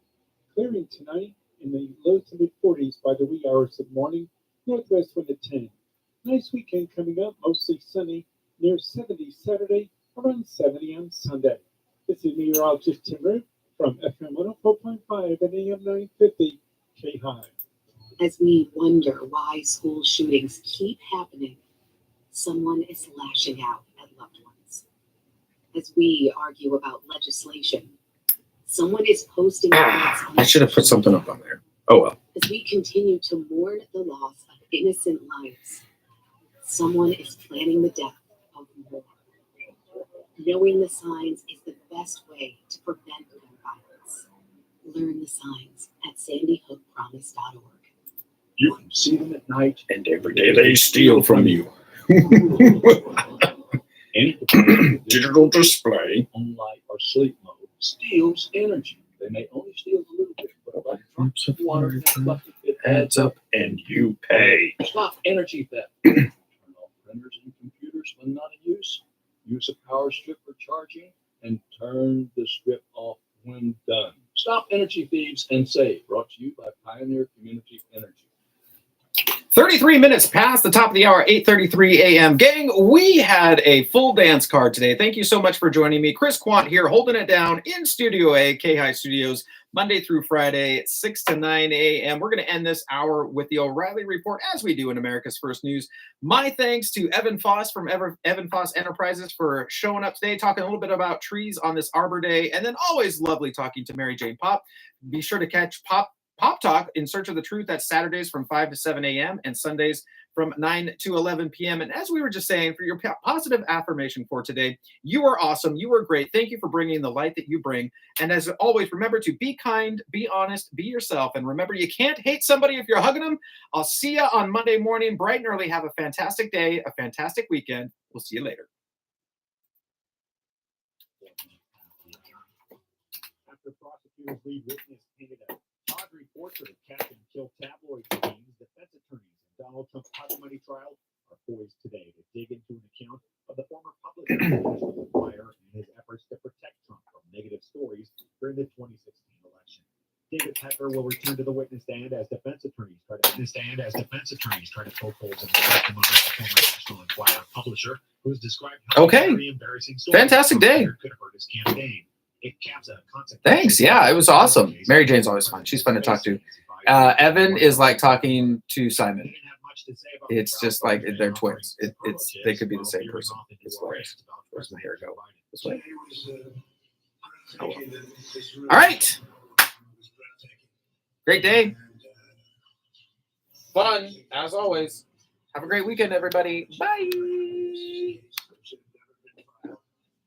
Clearing tonight in the low to mid 40s by the wee hours of morning. Northwest wind at 10. Nice weekend coming up, mostly sunny, near 70 Saturday, around 70 on Sunday. This is meteorologist Tim Root from FM 104.5 and AM 950 KAHI. As we wonder why school shootings keep happening, someone is lashing out at loved ones. As we argue about legislation, someone is posting threats on I should have put something up on there. Oh well. As we continue to mourn the loss of innocent lives, someone is planning the death of more. Knowing the signs is the best way to prevent gun violence. Learn the signs at sandyhookpromise.org. You can see them at night, and every day they steal from you. Any device Digital display. on light or sleep mode steals energy. They may only steal a little bit, but like drops of water in that bucket, it Adds up and you pay. Stop energy theft. Turn off printers and computers when not in use. Use a power strip for charging, and turn the strip off when done. Stop energy thieves and save. Brought to you by Pioneer Community Energy. 33 minutes past the top of the hour, 8:33 a.m. Gang, we had a full dance card today. Thank you so much for joining me. Chris Quant here, holding it down in Studio A, KAHI Studios, Monday through Friday, 6 to 9 a.m. We're going to end this hour with the O'Reilly Report, as we do in America's First News. My thanks to Evan Foss from Evan Foss Enterprises for showing up today, talking a little bit about trees on this Arbor Day, and then always lovely talking to Mary Jane Pop. Be sure to catch Pop Talk in Search of the Truth. That's Saturdays from 5 to 7 a.m. and Sundays from 9 to 11 p.m. And as we were just saying, for your positive affirmation for today, you are awesome. You are great. Thank you for bringing the light that you bring. And as always, remember to be kind, be honest, be yourself. And remember, you can't hate somebody if you're hugging them. I'll see you on Monday morning, bright and early. Have a fantastic day, a fantastic weekend. We'll see you later. After prosecutors lead witness painted a tawdry portrait of Captain Kill tabloid scenes, defense attorneys in Donald Trump's hush money trial are poised today to dig into an account of the former public fire and his efforts to protect Trump from negative stories during the 2016 election. David Pecker will return to the witness stand as defense attorneys try to poke holes in the testimony of the former National Enquirer publisher, who has described how very embarrassing stories Fantastic day. could have hurt his campaign. Thanks. Yeah, it was awesome. Mary Jane's always fun. She's fun to talk to. Evan is like talking to Simon. It's just like they're twins. They could be the same person. It's hilarious. Where's my hair go? This way. Oh, well. All right. Great day. Fun as always. Have a great weekend, everybody. Bye.